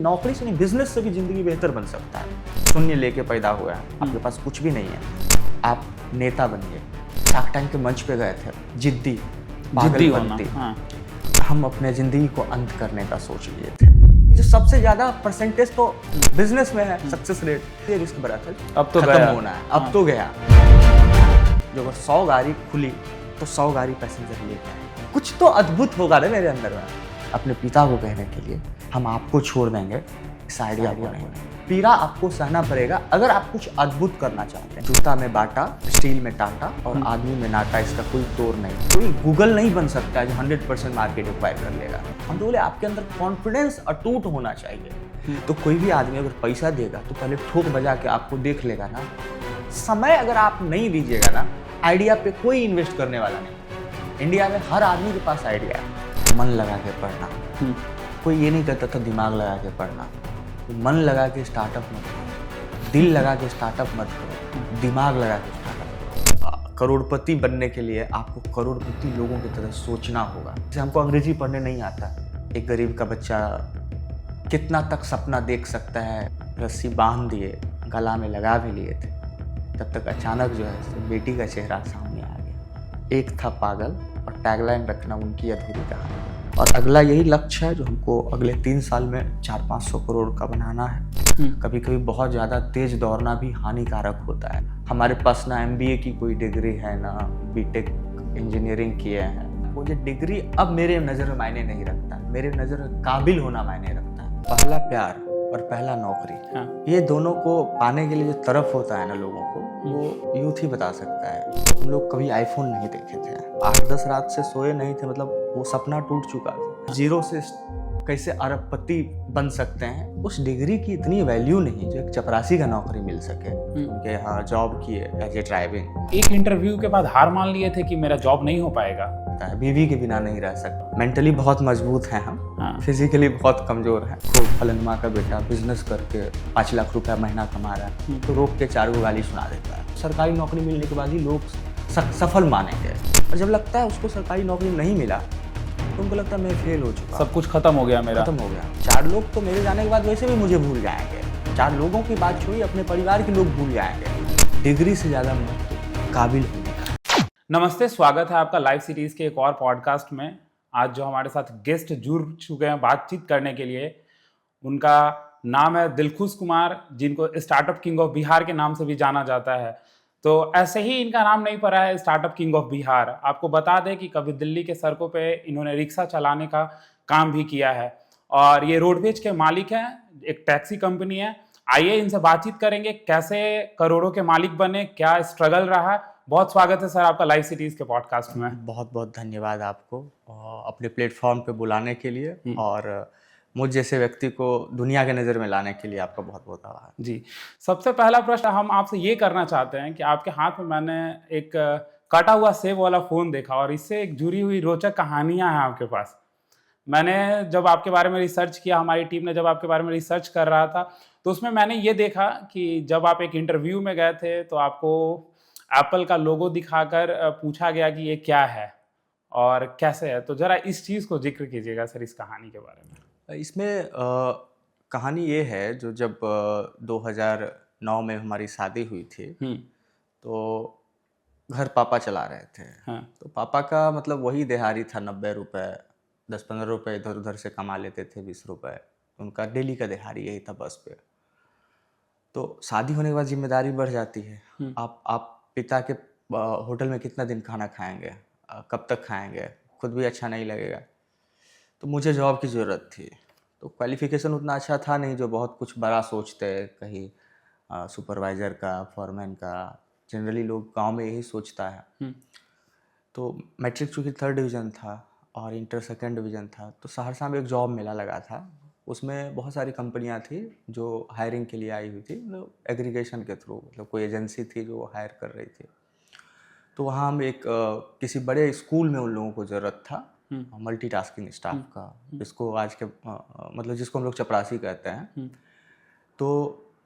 नौकरी से नहीं, बिजनेस से भी जिंदगी बेहतर बन सकता है। शून्य लेके पैदा हुआ है, आपके पास कुछ भी नहीं है, आप नेता बनिए। शार्क टैंक के मंच पे गए थे, जिद्दी पागलपंती। हाँ। हम अपने जिंदगी को अंत करने का सोच लिए थे। जो सबसे ज्यादा परसेंटेज तो बिजनेस में है, सक्सेस रेट। ये रिस्क बड़ा था, अब तो खत्म होना है, अब तो गया। जो अगर 100 गाड़ी खुली तो 100 गाड़ी पैसेंजर लेके आए। कुछ तो अद्भुत होगा ना मेरे अंदर में। अपने पिता को कहने के लिए हम आपको छोड़ देंगे, इस आइडिया को नहीं। पीड़ा आपको सहना पड़ेगा अगर आप कुछ अद्भुत करना चाहते हैं। जूता में बाटा, स्टील में टाटा और आदमी में नाटा, इसका कोई तोड़ नहीं। कोई गूगल नहीं बन सकता है जो 100% मार्केट एक्वायर कर लेगा। हम तो बोले आपके अंदर कॉन्फिडेंस अटूट होना चाहिए। तो कोई भी आदमी अगर पैसा देगा तो पहले ठोक बजा के आपको देख लेगा ना। समय अगर आप नहीं दीजिएगा ना, आइडिया पे कोई इन्वेस्ट करने वाला नहीं। इंडिया में हर आदमी के पास आइडिया है। मन लगा के पढ़ना, कोई ये नहीं कहता था दिमाग लगा के पढ़ना। तो मन लगा के स्टार्टअप मत करो, दिल लगा के स्टार्टअप मत करो, दिमाग लगा के स्टार्टअप करो। करोड़पति बनने के लिए आपको करोड़पति लोगों की तरह सोचना होगा। जैसे हमको अंग्रेजी पढ़ने नहीं आता, एक गरीब का बच्चा कितना तक सपना देख सकता है, रस्सी बांध दिए, गला में लगा भी लिए थे। तब तक अचानक जो है बेटी का चेहरा सामने आ गया। एक था पागल और टैगलाइन रखना उनकी अधूरी कहानी। और अगला यही लक्ष्य है जो हमको अगले 3 साल में 400-500 करोड़ का बनाना है। कभी कभी बहुत ज़्यादा तेज दौड़ना भी हानिकारक होता है। हमारे पास ना MBA की कोई डिग्री है, ना BTech इंजीनियरिंग किए हैं। वो जो डिग्री अब मेरे नज़र में मायने नहीं रखता, मेरे नज़र में काबिल होना मायने रखता है। पहला प्यार और पहला नौकरी, ये दोनों को पाने के लिए जो तरफ होता है ना लोगों को, वो यूथ ही बता सकता है। हम लोग कभी आईफोन नहीं देखे थे, 8-10 रात से सोए नहीं थे, मतलब वो सपना टूट चुका था। जीरो से कैसे अरबपति बन सकते हैं, उस डिग्री की इतनी वैल्यू नहीं जो एक चपरासी का नौकरी मिल सके। उनके यहाँ जॉब किए एज ए ड्राइविंग। एक इंटरव्यू के बाद हार मान लिए थे कि मेरा जॉब नहीं हो पाएगा। बीवी के बिना नहीं रह सकता। मेंटली बहुत मजबूत हैं हम, फिजिकली बहुत कमजोर हैं। खूब फलनमा का बेटा बिजनेस करके 5 लाख रुपया महीना कमा रहा है, तो रोक के 4 गो गाली सुना देता है। सरकारी नौकरी मिलने के बाद ही लोग सफल मानेंगे। और जब लगता है उसको सरकारी नौकरी नहीं मिला तो उनको लगता है मैं फेल हो चुका, सब कुछ खत्म हो गया, मेरा खत्म हो गया। 4 लोग तो मेरे जाने के बाद वैसे भी मुझे भूल जाएंगे। 4 लोगों की बात छोड़िए, अपने परिवार के लोग भूल जाएंगे। डिग्री से ज़्यादा काबिल होने का। नमस्ते, स्वागत है आपका लाइव सीरीज के एक और पॉडकास्ट में। आज जो हमारे साथ गेस्ट जुड़ चुके हैं बातचीत करने के लिए, उनका नाम है दिलखुश कुमार, जिनको स्टार्टअप किंग ऑफ बिहार के नाम से भी जाना जाता है। तो ऐसे ही इनका नाम नहीं पड़ा है स्टार्टअप किंग ऑफ बिहार। आपको बता दें कि कभी दिल्ली के सड़कों पे इन्होंने रिक्शा चलाने का काम भी किया है और ये रोडवेज के मालिक हैं, एक टैक्सी कंपनी है। आइए इनसे बातचीत करेंगे, कैसे करोड़ों के मालिक बने, क्या स्ट्रगल रहा। बहुत स्वागत है सर आपका लाइव सीरीज के पॉडकास्ट में। बहुत बहुत धन्यवाद आपको अपने प्लेटफॉर्म पे बुलाने के लिए और मुझ जैसे व्यक्ति को दुनिया के नज़र में लाने के लिए आपका बहुत बहुत आभार। जी, सबसे पहला प्रश्न हम आपसे ये करना चाहते हैं कि आपके हाथ में मैंने एक कटा हुआ सेब वाला फ़ोन देखा और इससे एक जुड़ी हुई रोचक कहानियां हैं आपके पास। मैंने जब आपके बारे में रिसर्च किया, हमारी टीम ने जब आपके बारे में रिसर्च कर रहा था, तो उसमें मैंने ये देखा कि जब आप एक इंटरव्यू में गए थे तो आपको एप्पल का लोगो दिखाकर पूछा गया कि ये क्या है और कैसे है। तो ज़रा इस चीज़ को जिक्र कीजिएगा सर, इस कहानी के बारे में। इसमें कहानी ये है, जो जब 2009 में हमारी शादी हुई थी तो घर पापा चला रहे थे। तो पापा का मतलब वही दिहाड़ी था, 90 रुपये, 10-15 रुपये इधर उधर से कमा लेते थे, 20 रुपये। उनका डेली का दिहाड़ी यही था बस पे। तो शादी होने के बाद जिम्मेदारी बढ़ जाती है। आप पिता के होटल में कितना दिन खाना खाएंगे, कब तक खाएंगे, खुद भी अच्छा नहीं लगेगा। तो मुझे जॉब की ज़रूरत थी। तो क्वालिफ़िकेशन उतना अच्छा था नहीं जो बहुत कुछ बड़ा सोचते, कहीं सुपरवाइज़र का, फॉरमैन का। जनरली लोग गांव में यही सोचता है। तो मैट्रिक चूँकि 3rd डिवीज़न था और इंटर 2nd डिवीज़न था, तो सहरसा में एक जॉब मेला लगा था। उसमें बहुत सारी कंपनियां थी जो हायरिंग के लिए आई हुई थी, मतलब एग्रीगेशन के थ्रू, मतलब कोई एजेंसी थी जो हायर कर रही थी। तो वहाँ हम एक किसी बड़े स्कूल में उन लोगों को ज़रूरत था, मल्टीटास्किंग स्टाफ का, जिसको आज के मतलब जिसको हम लोग चपरासी कहते हैं। तो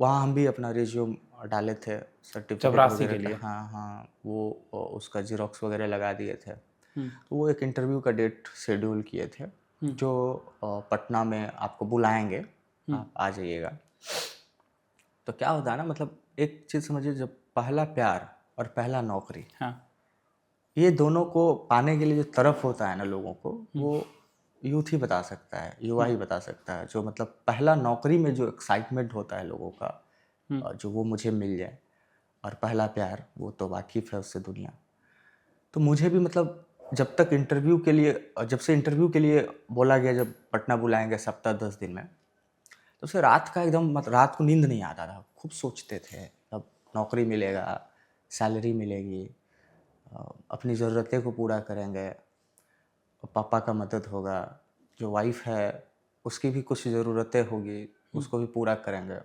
वहाँ हम भी अपना रिज्यूम डाले थे, सर्टिफिकेट चपरासी के लिए। हाँ, वो उसका जीरोक्स वगैरह लगा दिए थे। तो वो एक इंटरव्यू का डेट शेड्यूल किए थे, जो पटना में आपको बुलाएंगे आप आ जाइएगा। तो क्या होता है ना, मतलब एक चीज़ समझिए, जब पहला प्यार और पहला नौकरी, हाँ। ये दोनों को पाने के लिए जो तरफ होता है ना लोगों को, वो यूथ ही बता सकता है, युवा ही बता सकता है। जो मतलब पहला नौकरी में जो एक्साइटमेंट होता है लोगों का, जो वो मुझे मिल जाए, और पहला प्यार, वो तो वाकिफ़ है उससे दुनिया। तो मुझे भी मतलब जब तक इंटरव्यू के लिए, जब से इंटरव्यू के लिए बोला गया, जब पटना बुलाएंगे सप्ताह 10 दिन में, तो उसे रात का एकदम मतलब रात को नींद नहीं आता था। खूब सोचते थे अब नौकरी मिलेगा, सैलरी मिलेगी, अपनी ज़रूरतें को पूरा करेंगे, पापा का मदद होगा, जो वाइफ है उसकी भी कुछ ज़रूरतें होगी, उसको भी पूरा करेंगे।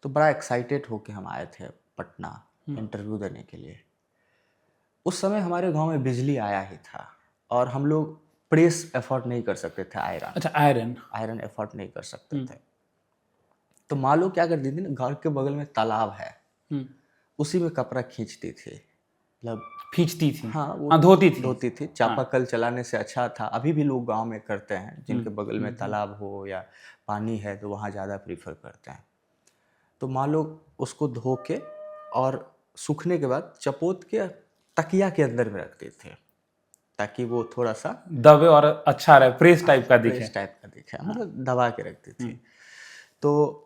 तो बड़ा एक्साइटेड होके हम आए थे पटना इंटरव्यू देने के लिए। उस समय हमारे गांव में बिजली आया ही था, और हम लोग प्रेस एफोर्ड नहीं कर सकते थे, अच्छा, आयरन आयरन एफोर्ड नहीं कर सकते थे। तो माँ लोग क्या करती थी ना, घर के बगल में तालाब है, उसी में कपड़ा खींचती थी, मतलब खींचती थी। हाँ, वो हाँ, धोती थी। चापाकल चलाने से अच्छा था। अभी भी लोग गांव में करते हैं, जिनके बगल में तालाब हो या पानी है तो वहाँ ज़्यादा प्रीफर करते हैं। तो माँ लोग उसको धो के और सूखने के बाद चपोत के तकिया के अंदर में रखते थे, ताकि वो थोड़ा सा दबे और अच्छा रहे, प्रेस टाइप का दिखे। प्रेस टाइप का दिखे, मतलब दबा के रखती थी। तो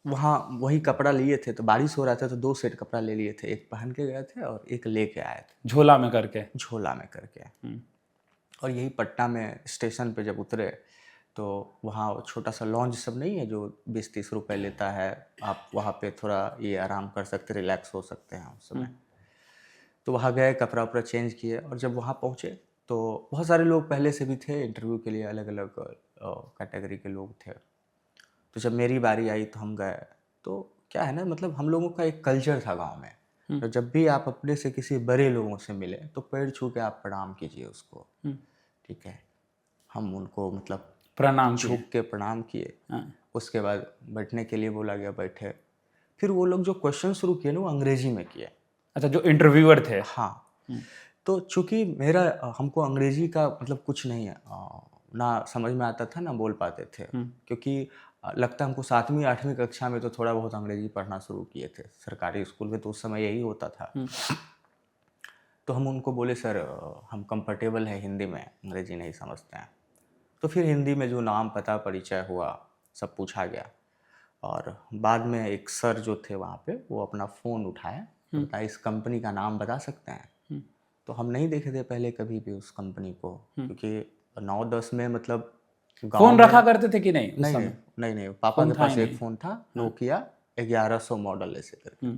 वहाँ वही कपड़ा लिए थे, तो बारिश हो रहा था तो 2 सेट कपड़ा ले लिए थे, एक पहन के गए थे और एक लेके आए थे झोला में करके। झोला में करके। और यही पटना में स्टेशन पे जब उतरे, तो वहाँ छोटा सा लॉन्ज सब नहीं है जो 20-30 रुपए लेता है, आप वहाँ पे थोड़ा ये आराम कर सकते, रिलैक्स हो सकते हैं उस समय। तो वहाँ गए, कपड़ा उपड़ा चेंज किए, और जब वहाँ पहुँचे तो बहुत सारे लोग पहले से भी थे इंटरव्यू के लिए, अलग अलग कैटेगरी के लोग थे। तो जब मेरी बारी आई तो हम गए। तो क्या है ना, मतलब हम लोगों का एक कल्चर था गांव में, तो जब भी आप अपने से किसी बड़े लोगों से मिले तो पैर छू के आप प्रणाम कीजिए उसको, ठीक है। हम उनको मतलब प्रणाम झुक के प्रणाम किए। उसके बाद बैठने के लिए बोला गया, बैठे। फिर वो लोग जो क्वेश्चन शुरू किए ना, वो अंग्रेजी में किए। अच्छा, जो इंटरव्यूअर थे। हाँ। तो चूंकि मेरा हमको अंग्रेजी का मतलब कुछ नहीं है, ना समझ में आता था ना बोल पाते थे, क्योंकि लगता हमको 7वीं 8वीं कक्षा में तो थोड़ा बहुत अंग्रेजी पढ़ना शुरू किए थे सरकारी स्कूल में, तो उस समय यही होता था। तो हम उनको बोले, सर हम कंफर्टेबल हैं हिंदी में, अंग्रेजी नहीं समझते हैं। तो फिर हिंदी में जो नाम पता परिचय हुआ सब पूछा गया, और बाद में एक सर जो थे वहाँ पे, वो अपना फ़ोन उठाया, बताया इस कंपनी का नाम बता सकते हैं। तो हम नहीं देखे थे पहले कभी भी उस कंपनी को, क्योंकि 9-10 में मतलब फोन रखा करते थे कि नहीं उस समय? नहीं, पापा के पास एक फ़ोन था, नोकिया 1100 मॉडल ऐसे करके।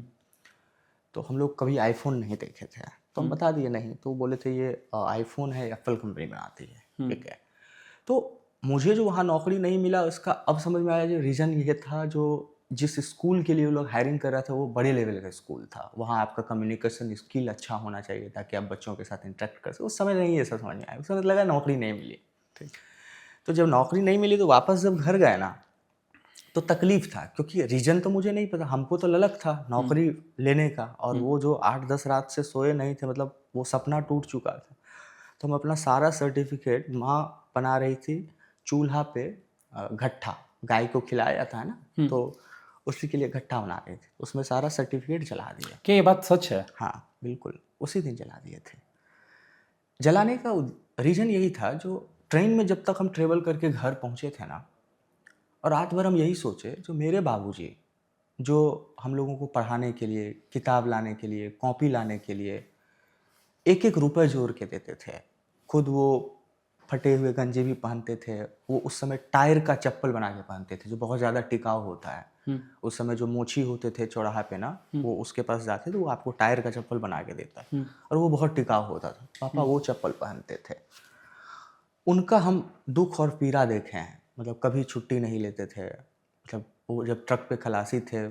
तो हम लोग कभी आईफोन नहीं देखे थे, तो हम बता दिए नहीं। तो बोले थे ये आईफोन है, एप्पल कंपनी बनाती है, ठीक है। तो मुझे जो वहाँ नौकरी नहीं मिला, उसका अब समझ में आया, जो रीज़न ये था, जो जिस स्कूल के लिए वो लोग हायरिंग कर रहा था वो बड़े लेवल का स्कूल था। वहाँ आपका कम्युनिकेशन स्किल अच्छा होना चाहिए ताकि आप बच्चों के साथ इंटरेक्ट कर सकें। उस समय नहीं ये सब समझ में आया, उस समय लगा नौकरी नहीं मिली। ठीक। तो जब नौकरी नहीं मिली तो वापस जब घर गए ना, तो तकलीफ था, क्योंकि रीजन तो मुझे नहीं पता। हमको तो ललक था नौकरी लेने का, और वो जो 8-10 रात से सोए नहीं थे, मतलब वो सपना टूट चुका था। तो हम अपना सारा सर्टिफिकेट, माँ बना रही थी चूल्हा पे घट्ठा, गाय को खिलाया जाता है ना, तो उसी के लिए घट्ठा बना रही थी, उसमें सारा सर्टिफिकेट जला दिया। क्या ये बात सच है? हाँ बिल्कुल, उसी दिन जला दिए थे। जलाने का रीज़न यही था, जो ट्रेन में जब तक हम ट्रेवल करके घर पहुँचे थे ना, और रात भर हम यही सोचे, जो मेरे बाबूजी जो हम लोगों को पढ़ाने के लिए, किताब लाने के लिए, कॉपी लाने के लिए 1-1 रुपए जोड़ के देते थे। खुद वो फटे हुए गंजे भी पहनते थे। वो उस समय टायर का चप्पल बना के पहनते थे, जो बहुत ज़्यादा टिकाऊ होता है। उस समय जो मोची होते थे चौराहा पे ना, वो उसके पास जाते तो वो आपको टायर का चप्पल बना के देता, और वो बहुत टिकाऊ होता था। पापा वो चप्पल पहनते थे। उनका हम दुख और पीड़ा देखे हैं, मतलब कभी छुट्टी नहीं लेते थे। मतलब वो जब ट्रक पे खलासी थे,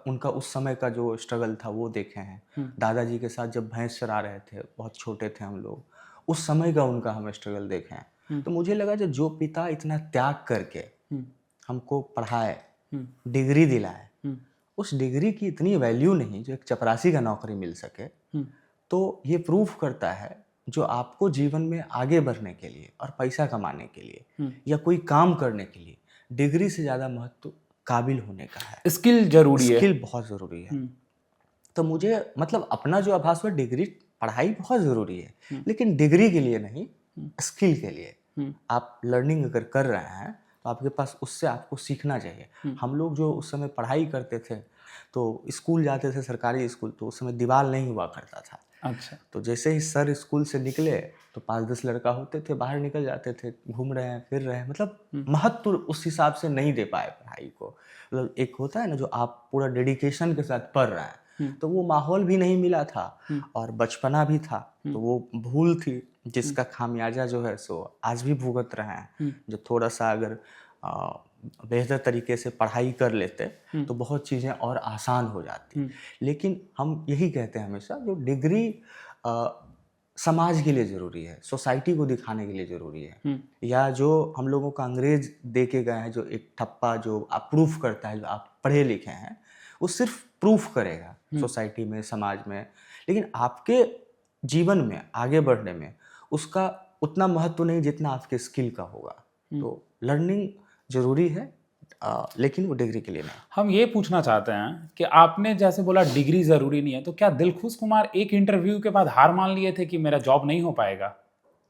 उनका उस समय का जो स्ट्रगल था वो देखे हैं। दादाजी के साथ जब भैंस चरा रहे थे, बहुत छोटे थे हम लोग, उस समय का उनका हम स्ट्रगल देखे हैं। तो मुझे लगा जो पिता इतना त्याग करके हमको पढ़ाए, डिग्री दिलाए, उस डिग्री की इतनी वैल्यू नहीं जो एक चपरासी का नौकरी मिल सके। तो ये प्रूफ करता है, जो आपको जीवन में आगे बढ़ने के लिए और पैसा कमाने के लिए या कोई काम करने के लिए डिग्री से ज़्यादा महत्व काबिल होने का है। स्किल जरूरी है। स्किल बहुत ज़रूरी है। तो मुझे मतलब अपना जो आभास हुआ, डिग्री पढ़ाई बहुत ज़रूरी है, लेकिन डिग्री के लिए नहीं, स्किल के लिए। आप लर्निंग अगर कर रहे हैं तो आपके पास उससे आपको सीखना चाहिए। हम लोग जो उस समय पढ़ाई करते थे तो स्कूल जाते थे, सरकारी स्कूल, तो उस समय दीवार नहीं हुआ करता था। अच्छा। तो जैसे ही सर स्कूल से निकले तो 5-10 लड़का होते थे, बाहर निकल जाते थे, घूम रहे हैं, फिर रहे हैं, मतलब महत्व उस हिसाब से नहीं दे पाए पढ़ाई को। मतलब एक होता है ना, जो आप पूरा डेडिकेशन के साथ पढ़ रहे हैं, तो वो माहौल भी नहीं मिला था और बचपना भी था, तो वो भूल थी जिसका खामियाजा जो है सो आज भी भुगत रहे हैं। जो थोड़ा सा अगर बेहतर तरीके से पढ़ाई कर लेते तो बहुत चीज़ें और आसान हो जाती। लेकिन हम यही कहते हैं हमेशा, जो डिग्री समाज के लिए ज़रूरी है, सोसाइटी को दिखाने के लिए ज़रूरी है, या जो हम लोगों का अंग्रेज दे के गए हैं, जो एक ठप्पा जो आप प्रूफ करता है जो आप पढ़े लिखे हैं, वो सिर्फ प्रूफ करेगा सोसाइटी में, समाज में, लेकिन आपके जीवन में आगे बढ़ने में उसका उतना महत्व नहीं जितना आपके स्किल का होगा। तो लर्निंग ज़रूरी है, लेकिन वो डिग्री के लिए नहीं। हम ये पूछना चाहते हैं कि आपने जैसे बोला डिग्री ज़रूरी नहीं है, तो क्या दिलखुश कुमार एक इंटरव्यू के बाद हार मान लिए थे कि मेरा जॉब नहीं हो पाएगा?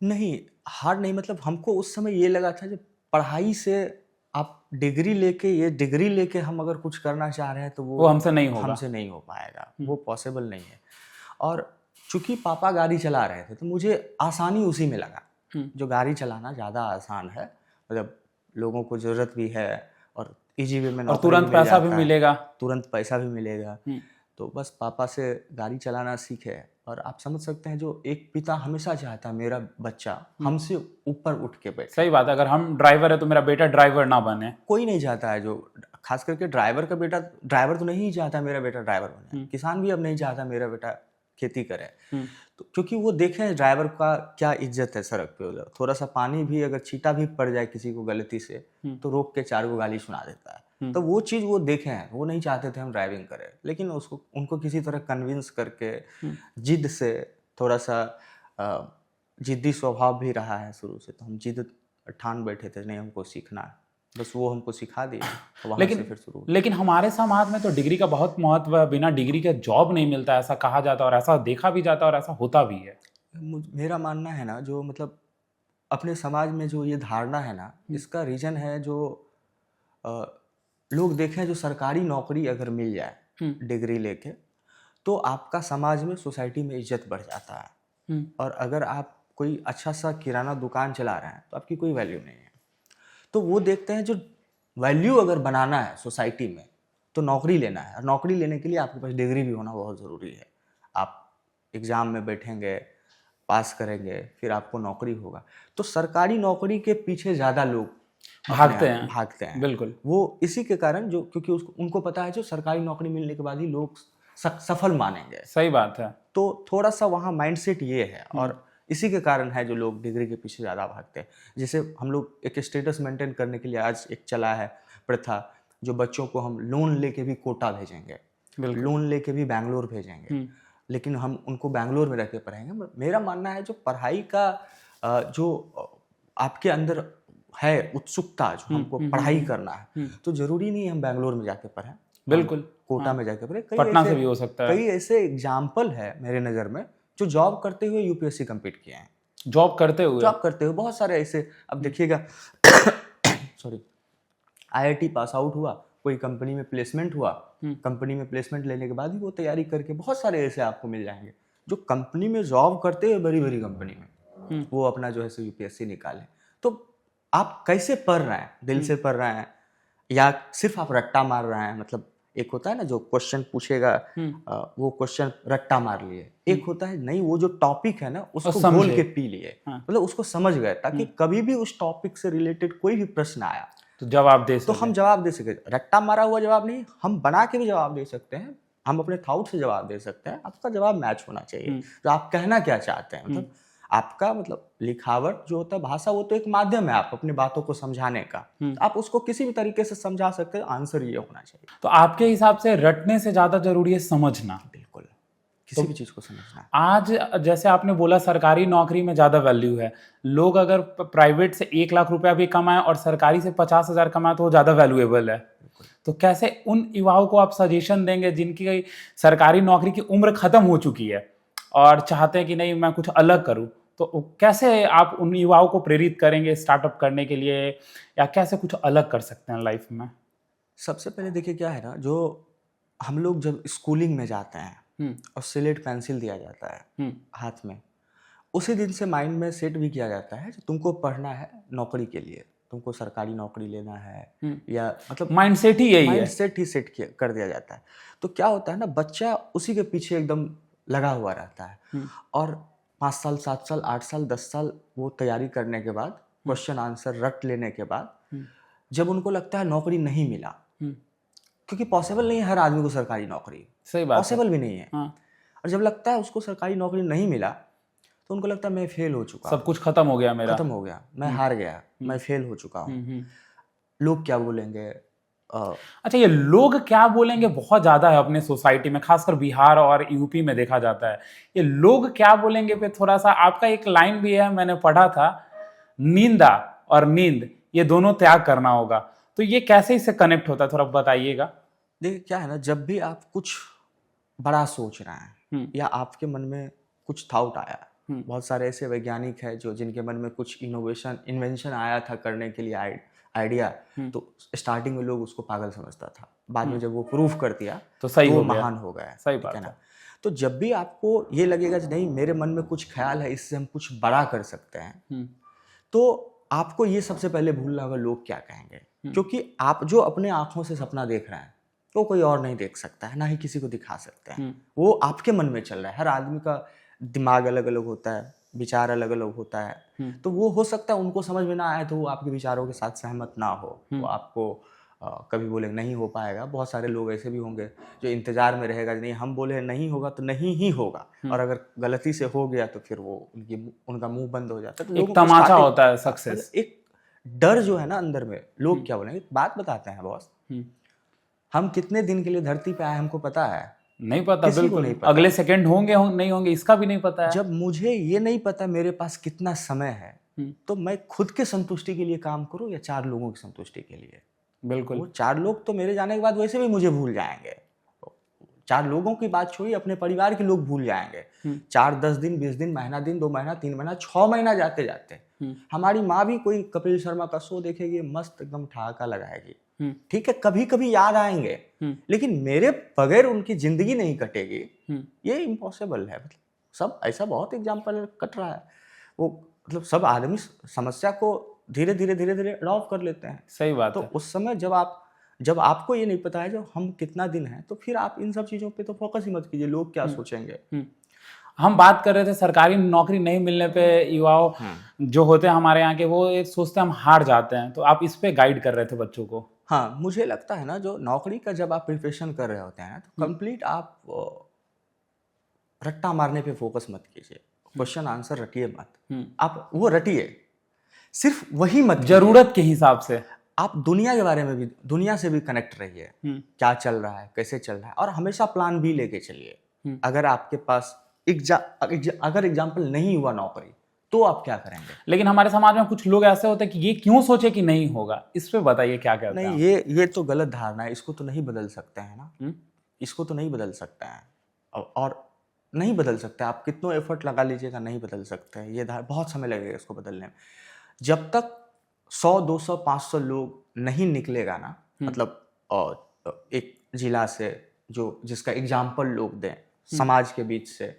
नहीं, हार नहीं, मतलब हमको उस समय ये लगा था कि पढ़ाई से आप डिग्री लेके हम अगर कुछ करना चाह रहे हैं तो वो हमसे नहीं होगा, हमसे नहीं हो पाएगा, वो पॉसिबल नहीं है। और चूंकि पापा गाड़ी चला रहे थे तो मुझे आसानी उसी में लगा। जो गाड़ी चलाना ज़्यादा आसान है, मतलब लोगों को ज़रूरत भी है और इजी वे में और तुरंत पैसा भी मिलेगा, तुरंत पैसा भी मिलेगा। तो बस पापा से गाड़ी चलाना सीखे। और आप समझ सकते हैं, जो एक पिता हमेशा चाहता है मेरा बच्चा हमसे ऊपर उठ के बैठे। सही बात है, अगर हम ड्राइवर है तो मेरा बेटा ड्राइवर ना बने। कोई नहीं चाहता है, जो खास करके ड्राइवर का बेटा, ड्राइवर तो नहीं चाहता मेरा बेटा ड्राइवर बने, किसान भी अब नहीं चाहता मेरा बेटा खेती करे। तो क्योंकि वो देखे ड्राइवर का क्या इज्जत है सड़क पे, थोड़ा सा पानी भी अगर छींटा भी पड़ जाए किसी को गलती से तो रोक के 4 को गाली सुना देता है। तो वो चीज़ वो देखे हैं, वो नहीं चाहते थे हम ड्राइविंग करें, लेकिन उनको किसी तरह कन्विंस करके, जिद से, थोड़ा सा जिद्दी स्वभाव भी रहा है शुरू से, तो हम जिद ठान बैठे थे नहीं हमको सीखना है, बस वो हमको सिखा दिया। तो वहाँ से फिर शुरू। लेकिन हमारे समाज में तो डिग्री का बहुत महत्व है, बिना डिग्री के जॉब नहीं मिलता, ऐसा कहा जाता है और ऐसा देखा भी जाता है और ऐसा होता भी है। मेरा मानना है ना, जो मतलब अपने समाज में जो ये धारणा है ना, इसका रीजन है जो लोग देखें, जो सरकारी नौकरी अगर मिल जाए डिग्री लेके तो आपका समाज में, सोसाइटी में इज्जत बढ़ जाता है। और अगर आप कोई अच्छा सा किराना दुकान चला रहे हैं तो आपकी कोई वैल्यू नहीं है। तो वो देखते हैं, जो वैल्यू अगर बनाना है सोसाइटी में तो नौकरी लेना है, और नौकरी लेने के लिए आपके पास डिग्री भी होना बहुत ज़रूरी है। आप एग्ज़ाम में बैठेंगे, पास करेंगे, फिर आपको नौकरी होगा। तो सरकारी नौकरी के पीछे ज़्यादा लोग भागते हैं। बिल्कुल, वो इसी के कारण, जो क्योंकि उनको पता है जो सरकारी नौकरी मिलने के बाद ही लोग सफल मानेंगे। सही बात है। तो थोड़ा सा वहाँ माइंडसेट ये है, और इसी के कारण है जो लोग डिग्री के पीछे ज़्यादा भागते हैं। जैसे हम लोग एक स्टेटस मेंटेन करने के लिए आज एक चला है प्रथा, जो बच्चों को हम लोन लेके भी कोटा भेजेंगे, लोन लेके भी बैंगलोर भेजेंगे, लेकिन हम उनको बैंगलोर में रह के पढ़ाएंगे। मेरा मानना है, जो पढ़ाई का जो आपके अंदर है उत्सुकता, जो हमको पढ़ाई करना है, तो ज़रूरी नहीं हम बैंगलोर में जाके पढ़ें, बिल्कुल कोटा में जाके पढ़ें। पटना से भी हो सकता है। कई ऐसे एग्जाम्पल है मेरे नज़र में जो जॉब करते हुए यूपीएससी कंप्लीट किए हैं। जॉब करते हुए बहुत सारे ऐसे, अब देखिएगा सॉरी, आईआईटी पास आउट हुआ, कोई कंपनी में प्लेसमेंट हुआ, कंपनी में प्लेसमेंट लेने के बाद ही वो तैयारी करके, बहुत सारे ऐसे आपको मिल जाएंगे जो कंपनी में जॉब करते हुए, बड़ी बड़ी कंपनी में वो अपना जो है सो यूपीएससी निकाले। तो आप कैसे पढ़ रहे हैं, दिल से पढ़ रहे हैं या सिर्फ आप रट्टा मार रहे हैं? मतलब एक होता है ना, जो क्वेश्चन पूछेगा वो क्वेश्चन रट्टा मार लिए, एक होता है नहीं, वो जो टॉपिक है ना उसको घोल के पी लिए, मतलब उसको समझ गए, ताकि कभी भी उस टॉपिक से रिलेटेड कोई भी प्रश्न आया तो जवाब दे सके। तो हम जवाब दे सके। रट्टा मारा हुआ जवाब नहीं, हम बना के भी जवाब दे सकते हैं, हम अपने थॉट से जवाब दे सकते हैं। आपका जवाब मैच होना चाहिए, तो आप कहना क्या चाहते हैं, मतलब आपका मतलब लिखावट जो होता है, भाषा, वो तो एक माध्यम है आप अपनी बातों को समझाने का, आप उसको किसी भी तरीके से समझा सकते हैं। आंसर ये होना चाहिए। तो आपके हिसाब से रटने से ज्यादा जरूरी है समझना? बिल्कुल, किसी तो भी चीज को समझना है। आज जैसे आपने बोला सरकारी नौकरी में ज्यादा वैल्यू है, लोग अगर प्राइवेट से 1 लाख रुपया भी कमाए और सरकारी से 50,000 कमाए तो वो ज्यादा वैल्यूएबल है। तो कैसे उन युवाओं को आप सजेशन देंगे जिनकी सरकारी नौकरी की उम्र खत्म हो चुकी है और चाहते हैं कि नहीं मैं कुछ अलग करूं, तो कैसे आप उन युवाओं को प्रेरित करेंगे स्टार्टअप करने के लिए, या कैसे कुछ अलग कर सकते हैं लाइफ में? सबसे पहले देखिए क्या है ना, जो हम लोग जब स्कूलिंग में जाते हैं और स्लेट पेंसिल दिया जाता है हाथ में, उसी दिन से माइंड में सेट भी किया जाता है कि तुमको पढ़ना है नौकरी के लिए, तुमको सरकारी नौकरी लेना है, या मतलब माइंडसेट ही यही है। माइंडसेट ही सेट कर दिया जाता है। तो क्या होता है ना, बच्चा उसी के पीछे एकदम लगा हुआ रहता है और 5 साल 7 साल 8 साल 10 साल वो तैयारी करने के बाद, क्वेश्चन आंसर रट लेने के बाद, जब उनको लगता है नौकरी नहीं मिला, क्योंकि पॉसिबल नहीं है हर आदमी को सरकारी नौकरी, सही बात, पॉसिबल भी नहीं है। हाँ। और जब लगता है उसको सरकारी नौकरी नहीं मिला तो उनको लगता है मैं फेल हो चुका, सब कुछ खत्म हो गया मेरा, खत्म हो गया, मैं हार गया, मैं फेल हो चुका हूँ, लोग क्या बोलेंगे। अच्छा, ये लोग क्या बोलेंगे बहुत ज्यादा है अपने सोसाइटी में, खासकर बिहार और यूपी में देखा जाता है। ये लोग क्या बोलेंगे पे थोड़ा सा, आपका एक लाइन भी है मैंने पढ़ा था, नींदा और नींद ये दोनों त्याग करना होगा, तो ये कैसे इससे कनेक्ट होता है, थोड़ा बताइएगा। देखिए क्या है ना, जब भी आप कुछ बड़ा सोच रहे हैं या आपके मन में कुछ थॉट आया, बहुत सारे ऐसे वैज्ञानिक हैं जो जिनके मन में कुछ इन्वेंशन आया था करने के लिए आइडिया, तो स्टार्टिंग में लोग उसको पागल समझता था, बाद में जब वो प्रूफ कर दिया तो सही वो हो गया, महान हो गया। सही बात है ना। तो जब भी आपको ये लगेगा कि नहीं मेरे मन में कुछ ख्याल है, इससे हम कुछ बड़ा कर सकते हैं, तो आपको ये सबसे पहले भूलना होगा लोग क्या कहेंगे, क्योंकि आप जो अपने आंखों से सपना देख रहे हैं वो कोई और नहीं देख सकता है, ना ही किसी को दिखा सकते हैं, वो आपके मन में चल रहा है। हर आदमी का दिमाग अलग अलग होता है, विचार अलग अलग होता है, तो वो हो सकता है उनको समझ में ना आए तो वो आपके विचारों के साथ सहमत ना हो, वो आपको कभी बोले नहीं हो पाएगा। बहुत सारे लोग ऐसे भी होंगे जो इंतजार में रहेगा, नहीं हम बोले नहीं होगा तो नहीं ही होगा, और अगर गलती से हो गया तो फिर वो उनका मुंह बंद हो जाता है। तो एक तमाचा होता है सक्सेस, एक डर जो है ना अंदर में, लोग क्या बोलेंगे। बात बताते हैं बॉस, हम कितने दिन के लिए धरती पे आए हमको पता है? नहीं पता, बिल्कुल नहीं पता। अगले सेकंड होंगे नहीं होंगे इसका भी नहीं पता है। जब मुझे ये नहीं पता मेरे पास कितना समय है, तो मैं खुद के संतुष्टि के लिए काम करूं या 4 लोगों की संतुष्टि के लिए? बिल्कुल। वो 4 लोग तो मेरे जाने के बाद वैसे भी मुझे भूल जाएंगे। 4 लोगों की बात छोड़िए, अपने परिवार के लोग भूल जाएंगे। 4 10 दिन 20 दिन, महीना दिन, 2 महीना 3 महीना 6 महीना जाते जाते हमारी माँ भी कोई कपिल शर्मा का शो देखेगी, मस्त एकदम ठहाका लगाएगी, ठीक है, कभी कभी याद आएंगे, लेकिन मेरे बगैर उनकी जिंदगी नहीं कटेगी, ये इम्पॉसिबल है। मतलब सब ऐसा बहुत एग्जाम्पल कट रहा है, वो मतलब सब आदमी समस्या को धीरे धीरे अडॉप्ट कर लेते हैं। सही बात तो है। उस समय जब आपको ये नहीं पता है जो हम कितना दिन है, तो फिर आप इन सब चीजों पे तो फोकस ही मत कीजिए, लोग क्या सोचेंगे। हम बात कर रहे थे सरकारी नौकरी नहीं मिलने पे युवाओं जो होते हैं हमारे यहाँ के, वो एक सोचते हैं हम हार जाते हैं, तो आप इस पे गाइड कर रहे थे बच्चों को। हाँ, मुझे लगता है ना, जो नौकरी का जब आप प्रिपरेशन कर रहे होते हैं ना, तो कंप्लीट आप रट्टा मारने पे फोकस मत कीजिए, क्वेश्चन आंसर रटिए मत, आप वो रटिए, सिर्फ वही मत, जरूरत के हिसाब से आप दुनिया के बारे में भी, दुनिया से भी कनेक्ट रहिए, क्या चल रहा है, कैसे चल रहा है, और हमेशा प्लान बी लेके चलिए। अगर आपके पास अगर एग्जाम्पल नहीं हुआ नौकरी, तो आप क्या करेंगे? लेकिन हमारे समाज में कुछ लोग ऐसे होते हैं कि ये क्यों सोचे कि नहीं होगा, इस पे बताइए क्या कहते हैं? नहीं, ये तो गलत धारणा है, इसको तो नहीं बदल सकते हैं ना, इसको तो नहीं बदल सकते हैं, और नहीं बदल सकते, आप कितना एफर्ट लगा लीजिएगा नहीं बदल सकते हैं, ये बहुत समय लगेगा इसको बदलने में। जब तक 100 200 500 लोग नहीं निकलेगा ना, मतलब एक जिला से जिसका एग्जाम्पल लोग दें समाज के बीच से,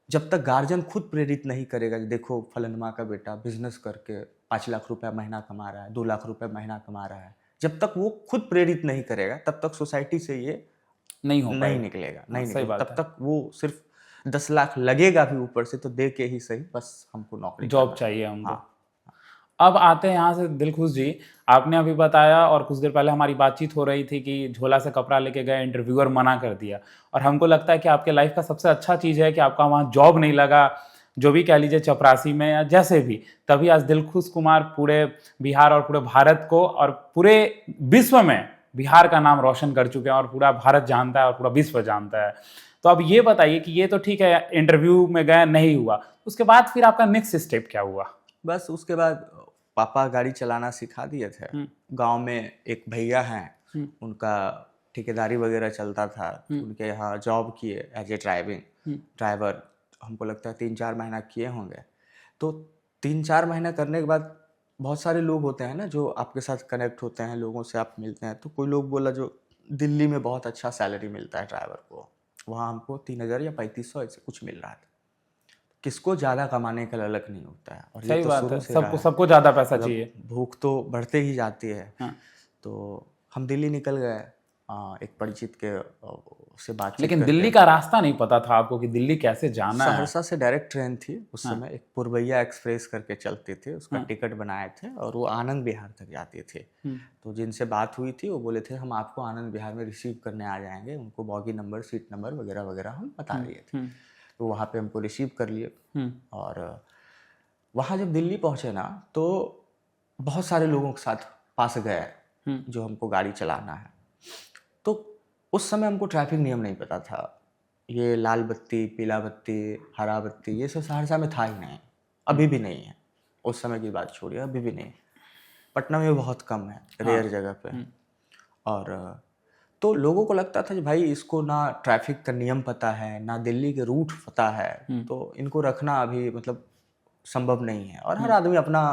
जब तक गार्जियन खुद प्रेरित नहीं करेगा कि देखो फलनमा का बेटा बिजनेस करके 5 लाख रुपया महीना कमा रहा है, 2 लाख रुपया महीना कमा रहा है, जब तक वो खुद प्रेरित नहीं करेगा तब तक सोसाइटी से ये नहीं निकलेगा, नहीं निकलेगा। तब तक वो सिर्फ 10 लाख लगेगा भी ऊपर से तो दे के ही सही, बस हमको नौकरी जॉब चाहिए हमको। हाँ। अब आते हैं यहाँ से दिलखुश जी, आपने अभी बताया और कुछ देर पहले हमारी बातचीत हो रही थी कि झोला से कपड़ा लेके गए, इंटरव्यूअर मना कर दिया, और हमको लगता है कि आपके लाइफ का सबसे अच्छा चीज़ है कि आपका वहाँ जॉब नहीं लगा, जो भी कह लीजिए चपरासी में या जैसे भी, तभी आज दिलखुश कुमार पूरे बिहार और पूरे भारत को और पूरे विश्व में बिहार का नाम रोशन कर चुके हैं, और पूरा भारत जानता है और पूरा विश्व जानता है। तो अब ये बताइए कि ये तो ठीक है, इंटरव्यू में गए, नहीं हुआ, उसके बाद फिर आपका नेक्स्ट स्टेप क्या हुआ? बस उसके बाद पापा गाड़ी चलाना सिखा दिए थे। गांव में एक भैया हैं, उनका ठेकेदारी वगैरह चलता था, उनके यहाँ जॉब किए एज ए ड्राइवर। हमको लगता है 3-4 महीना किए होंगे। तो 3-4 महीना करने के बाद बहुत सारे लोग होते हैं ना जो आपके साथ कनेक्ट होते हैं, लोगों से आप मिलते हैं। तो कोई लोग बोला जो दिल्ली में बहुत अच्छा सैलरी मिलता है ड्राइवर को, वहाँ हमको 3,000 या 3,500 ऐसे कुछ मिल रहा था। किसको ज़्यादा कमाने का ललक नहीं होता है, और ये सही तो बात शुरू है, से रहा है। सबको ज्यादा पैसा मतलब चाहिए। भूख तो बढ़ते ही जाती है। हाँ। तो हम दिल्ली निकल गए, एक परिचित के से बातचीत लेकिन करके। दिल्ली का रास्ता नहीं पता था आपको कि दिल्ली कैसे जाना है? सहरसा से डायरेक्ट ट्रेन थी उस समय, एक पुरवैया एक्सप्रेस करके चलती थी, उसका टिकट बनाए थे और वो आनंद विहार तक जाती थी। तो जिनसे बात हुई थी वो बोले थे हम आपको आनंद विहार में रिसीव करने आ जाएंगे। उनको बॉगी नंबर, सीट नंबर वगैरह वगैरह हम बता दिए थे। तो वहाँ पे हमको रिसीव कर लिए। और वहाँ जब दिल्ली पहुँचे ना, तो बहुत सारे लोगों के साथ पास गए जो हमको गाड़ी चलाना है। तो उस समय हमको ट्रैफिक नियम नहीं पता था। ये लाल बत्ती, पीला बत्ती, हरा बत्ती, ये सब सहरसा में था ही नहीं, अभी भी नहीं है। उस समय की बात छोड़िए, अभी भी नहीं। पटना में बहुत कम है, रेयर जगह पे। और तो लोगों को लगता था कि भाई इसको ना ट्रैफिक का नियम पता है, ना दिल्ली के रूट पता है, तो इनको रखना अभी मतलब संभव नहीं है। और हर आदमी अपना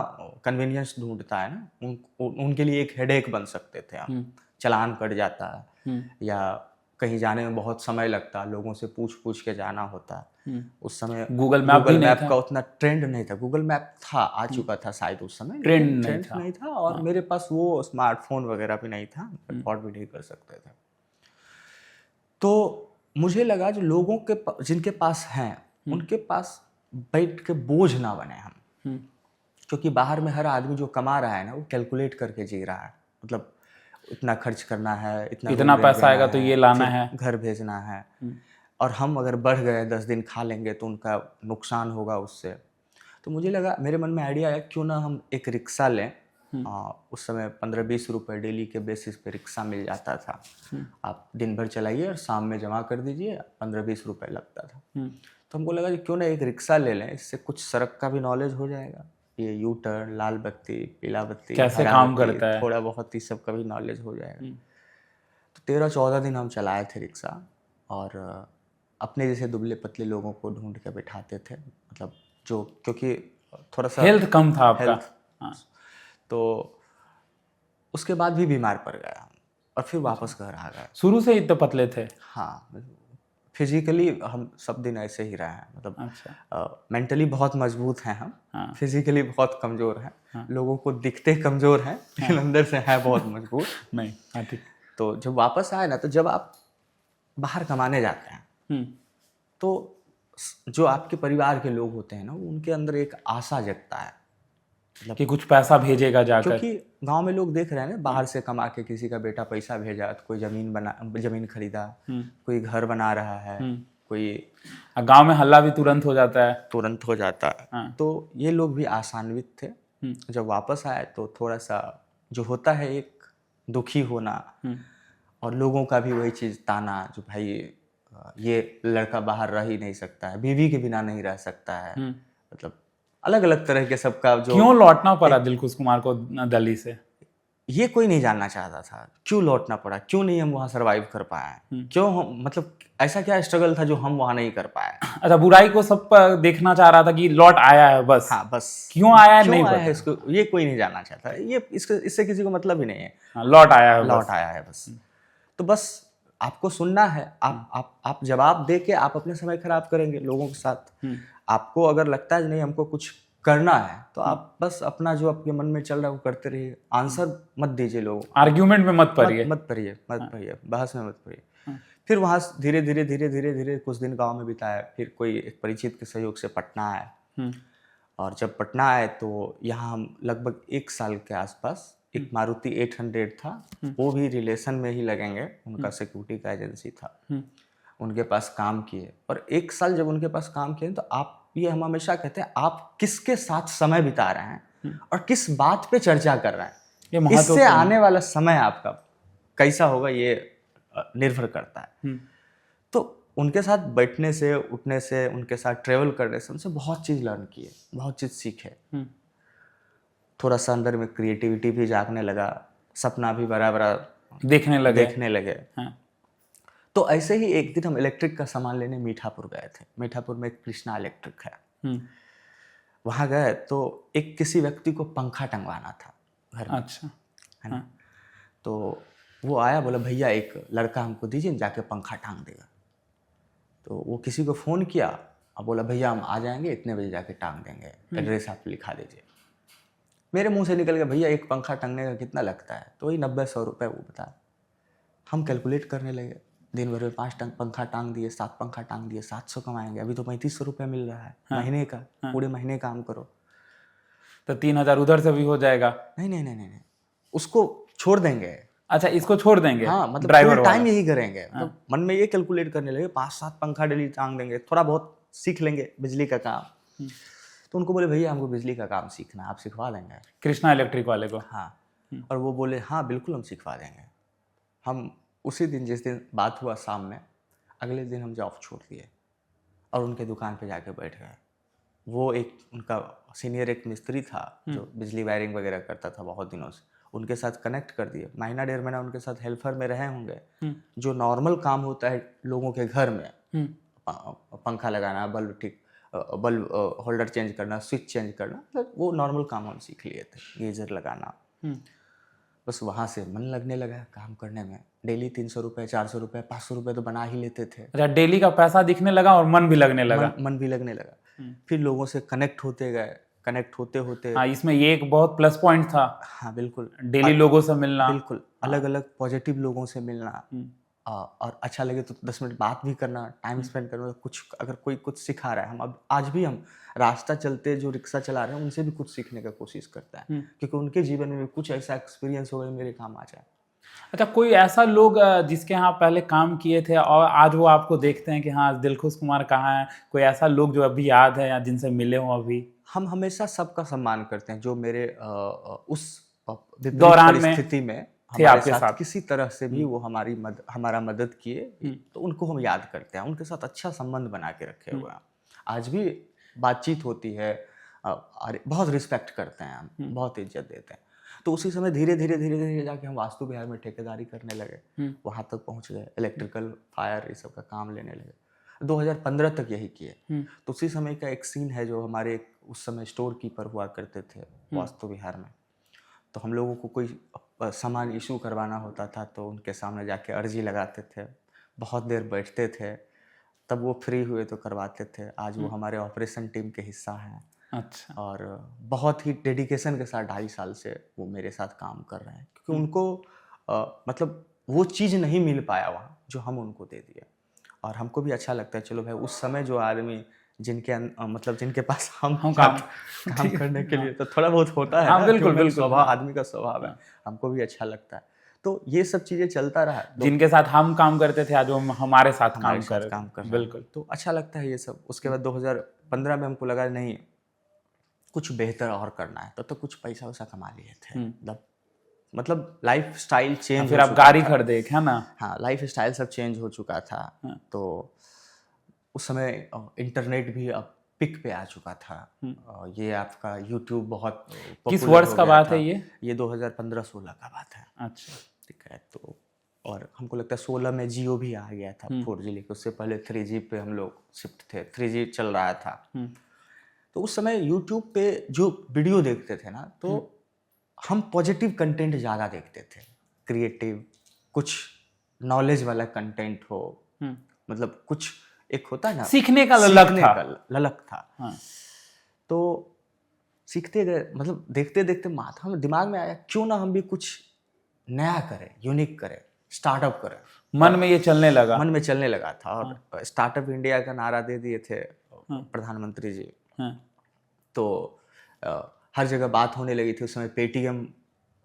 कन्वीनियंस ढूंढता है ना, उनके लिए एक हेडेक बन सकते थे हम। चलान कट जाता है या कहीं जाने में बहुत समय लगता, लोगों से पूछ के जाना होता। उस समय गूगल मैप का उतना ट्रेंड नहीं था। गूगल मैप था, आ चुका था शायद उस समय, ट्रेंड नहीं था। और मेरे पास वो स्मार्टफोन वगैरह भी नहीं था, अफोर्ड भी नहीं कर सकते थे। तो मुझे लगा जो लोगों के जिनके पास हैं उनके पास बैठ के बोझ ना बने हम। क्योंकि बाहर में हर आदमी जो कमा रहा है ना, वो कैलकुलेट करके जी रहा है। मतलब इतना खर्च करना है, इतना पैसा आएगा तो ये लाना है, घर भेजना है। और हम अगर बढ़ गए 10 दिन खा लेंगे तो उनका नुकसान होगा उससे। तो मुझे लगा, मेरे मन में आइडिया आया, क्यों ना हम एक रिक्शा लें। उस समय 15-20 रुपये डेली के बेसिस पे रिक्शा मिल जाता था। आप दिन भर चलाइए और शाम में जमा कर दीजिए, 15-20 रुपये लगता था। तो हमको लगा कि क्यों ना एक रिक्शा ले लें, इससे कुछ सड़क का भी नॉलेज हो जाएगा, ये यू टर्न, लाल बत्ती, पीला बत्ती कैसे काम करता है, थोड़ा बहुत ही सब का भी नॉलेज हो जाएगा। तो 13-14 दिन हम चलाए थे रिक्शा, और अपने जैसे दुबले पतले लोगों को ढूंढ के बैठाते थे, मतलब जो, क्योंकि थोड़ा सा हेल्थ कम था आपका। तो उसके बाद भी बीमार पड़ गया और फिर वापस घर आ गए। शुरू से ही तो पतले थे? हाँ, फिजिकली हम सब दिन ऐसे ही रहे हैं। मतलब मेंटली बहुत मजबूत हैं हम, फिजिकली बहुत कमज़ोर हैं। लोगों को दिखते कमज़ोर हैं, लेकिन अंदर से है बहुत मजबूत। नहीं, ठीक। तो जब वापस आए ना, तो जब आप बाहर कमाने जाते हैं तो जो आपके परिवार के लोग होते हैं ना, उनके अंदर एक आशा जगता है, मतलब कि कुछ पैसा भेजेगा जाकर। क्योंकि गांव में लोग देख रहे हैं ना, बाहर से कमा के किसी का बेटा पैसा भेजा, तो कोई जमीन खरीदा, कोई घर बना रहा है, कोई गांव में हल्ला भी तुरंत हो जाता है। तो ये लोग भी आशान्वित थे। जब वापस आए तो थोड़ा सा जो होता है एक दुखी होना, और लोगों का भी वही चीज़ ताना, जो भाई ये लड़का बाहर रह ही नहीं सकता है, बीवी के बिना नहीं रह सकता है। मतलब अलग अलग तरह के सबका जो क्यों लौटना पड़ा दिलखुश कुमार को दिल्ली से, ये कोई नहीं जानना चाहता था। क्यों लौटना पड़ा, क्यों नहीं हम वहाँ सरवाइव कर पाए, क्यों हम, मतलब ऐसा क्या स्ट्रगल था जो हम वहाँ नहीं कर पाए। अच्छा, बुराई को सब देखना चाह रहा था कि लौट आया है बस। हाँ, बस क्यों आया है नहीं पता है इसको, ये कोई नहीं जानना चाहता। ये इससे किसी को मतलब ही नहीं है। लौट आया है बस। तो बस आपको सुनना है। आप जवाब दे के आप अपने समय खराब करेंगे लोगों के साथ। आपको अगर लगता है नहीं हमको कुछ करना है, तो आप बस अपना जो आपके मन में चल रहा है वो करते रहिए। आंसर मत दीजिए लोगों, आर्ग्यूमेंट में मत पड़िए, बहस में मत पड़िए। फिर वहाँ धीरे धीरे कुछ दिन गांव में बिताए। फिर कोई एक परिचित के सहयोग से पटना आए, और जब पटना आए तो यहाँ हम लगभग 1 साल के आसपास, एक मारुति 800 था, वो भी रिलेशन में ही लगेंगे, उनका सिक्योरिटी का एजेंसी था, उनके पास काम किए। और 1 साल जब उनके पास काम किए, तो आप, ये हम हमेशा कहते हैं, आप किसके साथ समय बिता रहे हैं और किस बात पे चर्चा कर रहे हैं, इससे आने वाला समय आपका कैसा होगा ये निर्भर करता है। तो उनके साथ बैठने से, उठने से, उनके साथ ट्रेवल करने से उनसे बहुत चीज़ लर्न किए, बहुत चीज़ सीखे। थोड़ा सा अंदर में क्रिएटिविटी भी जागने लगा, सपना भी बड़ा बड़ा देखने लगे। हाँ। तो ऐसे ही एक दिन हम इलेक्ट्रिक का सामान लेने मीठापुर गए थे। मीठापुर में एक कृष्णा इलेक्ट्रिक है, वहाँ गए तो एक किसी व्यक्ति को पंखा टंगवाना था घर में। अच्छा। है ना। तो वो आया, बोला भैया एक लड़का हमको दीजिए, जाके पंखा टांग देगा। तो वो किसी को फ़ोन किया और बोला भैया हम आ जाएंगे, इतने बजे जाके टांग देंगे, एड्रेस आप लिखा दीजिए। मेरे मुंह से निकल गया भैया एक पंखा टांगने का कितना लगता है? तो वही 90-100 रुपये वो बता। हम कैलकुलेट करने लगे, दिन भर में 5 पंखा टांग दिए, 7 पंखा टांग दिए, 700 कमाएंगे। अभी तो 3500 रुपये मिल रहा है महीने का। पूरे महीने काम करो तो 3000 उधर से भी हो जाएगा। नहीं, उसको छोड़ देंगे। अच्छा, इसको छोड़ देंगे। हाँ, मतलब ड्राइवर फुल टाइम यही करेंगे। तो मन में ये कैलकुलेट करने लगे 5-7 पंखा डेली टांग देंगे, थोड़ा बहुत सीख लेंगे बिजली का काम। तो उनको बोले भैया हमको बिजली का काम सीखना है, आप सिखवा देंगे? कृष्णा इलेक्ट्रिक वाले को। हाँ। और वो बोले हाँ बिल्कुल हम सिखवा देंगे। हम उसी दिन, जिस दिन बात हुआ शाम में, अगले दिन हम जॉब छोड़ दिए और उनके दुकान पे जाके बैठ गए। वो एक उनका सीनियर एक मिस्त्री था जो बिजली वायरिंग वगैरह करता था बहुत दिनों से, उनके साथ कनेक्ट कर दिए। महीना 1.5 महीना उनके साथ हेल्पर में रहे होंगे। जो नॉर्मल काम होता है लोगों के घर में, पंखा लगाना, बल्ब होल्डर चेंज करना, स्विच चेंज करना, मतलब वो नॉर्मल काम हम सीख लिए थे। गीजर लगाना। बस वहाँ से मन लगने लगा काम करने में। डेली 300 रुपये, 400 रुपये, 500 रुपये तो बना ही लेते थे। अच्छा, डेली का पैसा दिखने लगा और मन भी लगने लगा। मन भी लगने लगा। फिर लोगों से कनेक्ट होते गए, कनेक्ट होते होते। हाँ, इसमें ये एक बहुत प्लस पॉइंट था। हाँ बिल्कुल, डेली लोगों से मिलना। बिल्कुल, अलग अलग पॉजिटिव लोगों से मिलना। और अच्छा लगे तो 10 मिनट बात भी करना, टाइम स्पेंड करना। कुछ अगर कोई कुछ सिखा रहा है, हम अब आज भी हम रास्ता चलते जो रिक्शा चला रहे हैं उनसे भी कुछ सीखने का कोशिश करता है, क्योंकि उनके जीवन में कुछ ऐसा एक्सपीरियंस हो गया मेरे काम आ जाए। अच्छा, कोई ऐसा लोग जिसके यहाँ पहले काम किए थे और आज वो आपको देखते हैं कि हाँ दिलखुश कुमार कहाँ है, कोई ऐसा लोग जो अभी याद है या जिनसे मिले हो अभी? हम हमेशा सबका सम्मान करते हैं जो मेरे उस दौरान में स्थिति में थे हमारे आपके साथ किसी तरह से भी वो हमारा मदद किए, तो उनको हम याद करते हैं। उनके साथ अच्छा संबंध बना के रखे हुए हैं। आज भी बातचीत होती है और बहुत रिस्पेक्ट करते हैं हम, बहुत इज्जत देते हैं। तो उसी समय धीरे धीरे जाके हम वास्तु विहार में ठेकेदारी करने लगे, वहाँ तक पहुँच गए। इलेक्ट्रिकल, फायर, ये सब का काम लेने लगे। 2015 तक यही किए। तो उसी समय का एक सीन है जो हमारे उस समय स्टोर कीपर हुआ करते थे वास्तु विहार में। तो हम लोगों को कोई सामान इशू करवाना होता था तो उनके सामने जाके अर्जी लगाते थे, बहुत देर बैठते थे, तब वो फ्री हुए तो करवाते थे। आज वो हमारे ऑपरेशन टीम के हिस्सा हैं। अच्छा। और बहुत ही डेडिकेशन के साथ 2.5 साल से वो मेरे साथ काम कर रहे हैं, क्योंकि उनको मतलब वो चीज़ नहीं मिल पाया वहाँ जो हम उनको दे दिए। और हमको भी अच्छा लगता है, चलो भाई उस समय जो आदमी मतलब जिनके पास हम काम करने के लिए तो थोड़ा बहुत होता है। हाँ, बिल्कुल स्वभाव, आदमी का स्वभाव है, हमको भी अच्छा लगता है। तो ये सब चीज़ें चलता रहा। जिनके साथ हम काम करते थे आज वो हमारे साथ काम कर बिल्कुल, तो अच्छा लगता है ये सब। उसके बाद 2015 में हमको लगा नहीं कुछ बेहतर और करना है, तो कुछ पैसा वैसा कमा लिए थे। मतलब लाइफ स्टाइल चेंज, फिर आप गाड़ी खरीदे, है ना? हाँ, लाइफ स्टाइल सब चेंज हो चुका था। तो उस समय इंटरनेट भी अब पिक पे आ चुका था। ये आपका यूट्यूब बहुत किस वर्ष का बात है ये 2015-16 का बात है। अच्छा, ठीक है। तो और हमको लगता है 16 में जियो भी आ गया था 4G लेके। उससे पहले 3G पे हम लोग शिफ्ट थे, 3G चल रहा था। तो उस समय यूट्यूब पे जो वीडियो देखते थे ना, तो हम पॉजिटिव कंटेंट ज़्यादा देखते थे, क्रिएटिव, कुछ नॉलेज वाला कंटेंट हो, मतलब कुछ एक होता है ना सीखने का ललक था। हाँ। तो सीखते गए, मतलब देखते देखते माथा में दिमाग में आया क्यों ना हम भी कुछ नया करें, यूनिक करें, स्टार्टअप करें। मन में चलने लगा था। और स्टार्टअप इंडिया का नारा दे दिए थे प्रधानमंत्री जी। तो हर जगह बात होने लगी थी। उस समय पेटीएम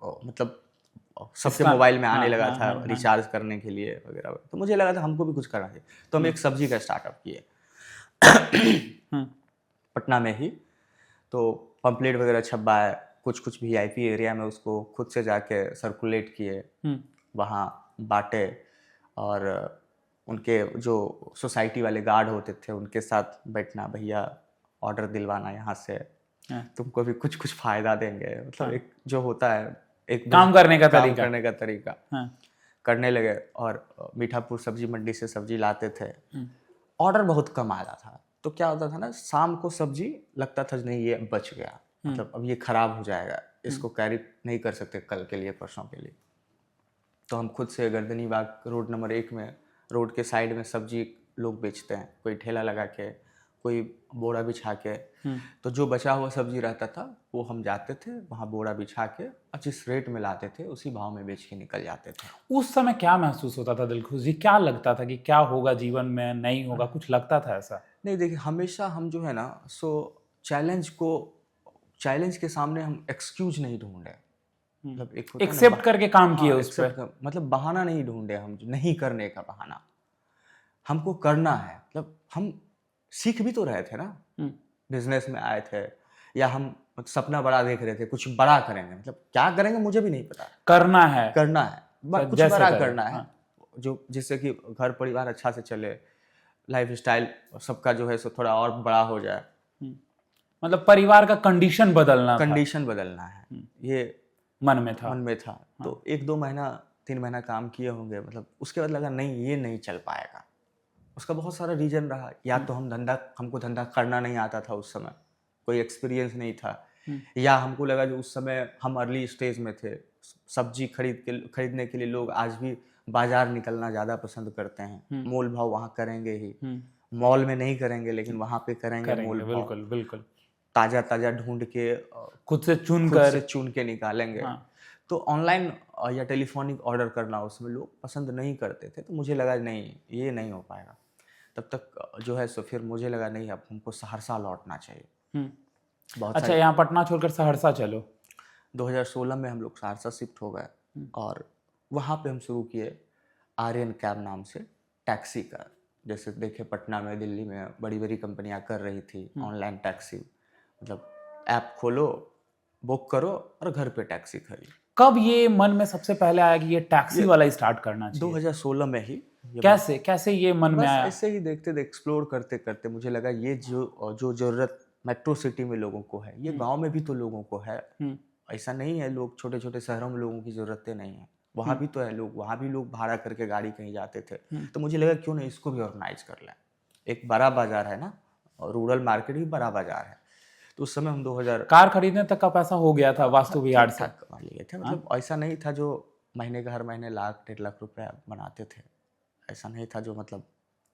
मतलब सबके मोबाइल में आने लगा था रिचार्ज करने के लिए वगैरह। तो मुझे लगा था हमको भी कुछ करना चाहिए, तो हम एक सब्जी का स्टार्टअप किए पटना में ही। तो पंपलेट वगैरह छपवाए, कुछ VIP एरिया में उसको खुद से जाके सर्कुलेट किए, वहाँ बांटे। और उनके जो सोसाइटी वाले गार्ड होते थे उनके साथ बैठना, भैया ऑर्डर दिलवाना यहाँ से, हाँ। तुमको भी कुछ कुछ फायदा देंगे, मतलब एक जो होता है एक काम करने का काम तरीका। करने का तरीका हाँ। करने लगे। और मीठापुर सब्जी मंडी से सब्जी लाते थे, ऑर्डर बहुत कम आता था, तो क्या होता था ना, शाम को सब्जी लगता था नहीं ये बच गया, मतलब अब ये खराब हो जाएगा, इसको कैरी नहीं कर सकते कल के लिए परसों के लिए। तो हम खुद से गर्दनी बाग रोड नंबर 1 में, रोड के साइड में सब्जी लोग बेचते हैं, कोई ठेला लगा के, कोई बोरा बिछा के, तो जो बचा हुआ सब्जी रहता था वो हम जाते थे वहाँ बोरा बिछा के और जिस रेट में लाते थे उसी भाव में बेच के निकल जाते थे। उस समय क्या महसूस होता था दिलखुश जी, क्या लगता था कि क्या होगा जीवन में, नहीं होगा, कुछ लगता था ऐसा? नहीं देखिए, हमेशा हम जो है ना सो चैलेंज के सामने हम एक्सक्यूज नहीं ढूंढे, मतलब एक होता है ना, एक्सेप्ट करके काम किए उस accept पर। मतलब बहाना नहीं ढूंढे हम, जो नहीं करने का बहाना, हमको करना है। मतलब हम सीख भी तो रहे थे ना, बिजनेस में आए थे, या हम सपना बड़ा देख रहे थे, कुछ बड़ा करेंगे, मतलब क्या करेंगे मुझे भी नहीं पता, करना है कुछ जैसे बड़ा करें, करना है, हाँ। जो जिससे कि घर परिवार अच्छा से चले, लाइफ स्टाइल सबका जो है सो थोड़ा और बड़ा हो जाए, मतलब परिवार का कंडीशन बदलना था, कंडीशन बदलना है, ये मन में था। मन में था। तो 1-2 महीना 3 महीना काम किए होंगे, मतलब उसके बाद लगा नहीं ये नहीं चल पाएगा। उसका बहुत सारा रीजन रहा, या तो हमको धंधा करना नहीं आता था उस समय, कोई एक्सपीरियंस नहीं था, या हमको लगा जो उस समय हम अर्ली स्टेज में थे, सब्जी खरीदने के लिए लोग आज भी बाजार निकलना ज़्यादा पसंद करते हैं, मोल भाव वहाँ करेंगे ही, मॉल में नहीं करेंगे लेकिन वहाँ पे करेंगे मोल भाव, बिल्कुल बिल्कुल, ताज़ा ताज़ा ढूंढ के खुद से चुन के निकालेंगे। तो ऑनलाइन या टेलीफोनिक ऑर्डर करना उसमें लोग पसंद नहीं करते थे, तो मुझे लगा नहीं ये नहीं हो पाएगा। तब तक जो है सो फिर मुझे लगा नहीं अब हमको सहरसा लौटना चाहिए। बहुत अच्छा, यहाँ पटना छोड़कर सहरसा चलो। 2016 में हम लोग सहरसा शिफ्ट हो गए और वहाँ पे हम शुरू किए आर्यन कैब नाम से टैक्सी का। जैसे देखे पटना में, दिल्ली में बड़ी बड़ी कंपनियां कर रही थी ऑनलाइन टैक्सी, मतलब ऐप खोलो, बुक करो और घर पे टैक्सी खरीदो। कब ये मन में सबसे पहले आया कि ये टैक्सी वाला स्टार्ट करना चाहिए? 2016 में ही। कैसे ये मन में आया? ऐसे ही देखते एक्सप्लोर करते करते मुझे लगा ये जो जरूरत मेट्रो सिटी में लोगों को है, ये गांव में भी तो लोगों को है। ऐसा नहीं है लोग छोटे छोटे शहरों में लोगों की जरूरतें नहीं है, वहाँ भी तो है लोग, वहाँ भी लोग भाड़ा करके गाड़ी कहीं जाते थे। तो मुझे लगा क्यों नहीं इसको भी ऑर्गेनाइज कर लें। एक बड़ा बाजार है ना, और रूरल मार्केट भी बड़ा बाजार है। तो उस समय हम 2000 कार खरीदने तक का पैसा हो गया था वास्तु विहार से, कमा लिए थे। मतलब ऐसा नहीं था जो महीने का हर महीने लाख 1.5 लाख रुपया बनाते थे, ऐसा नहीं था जो मतलब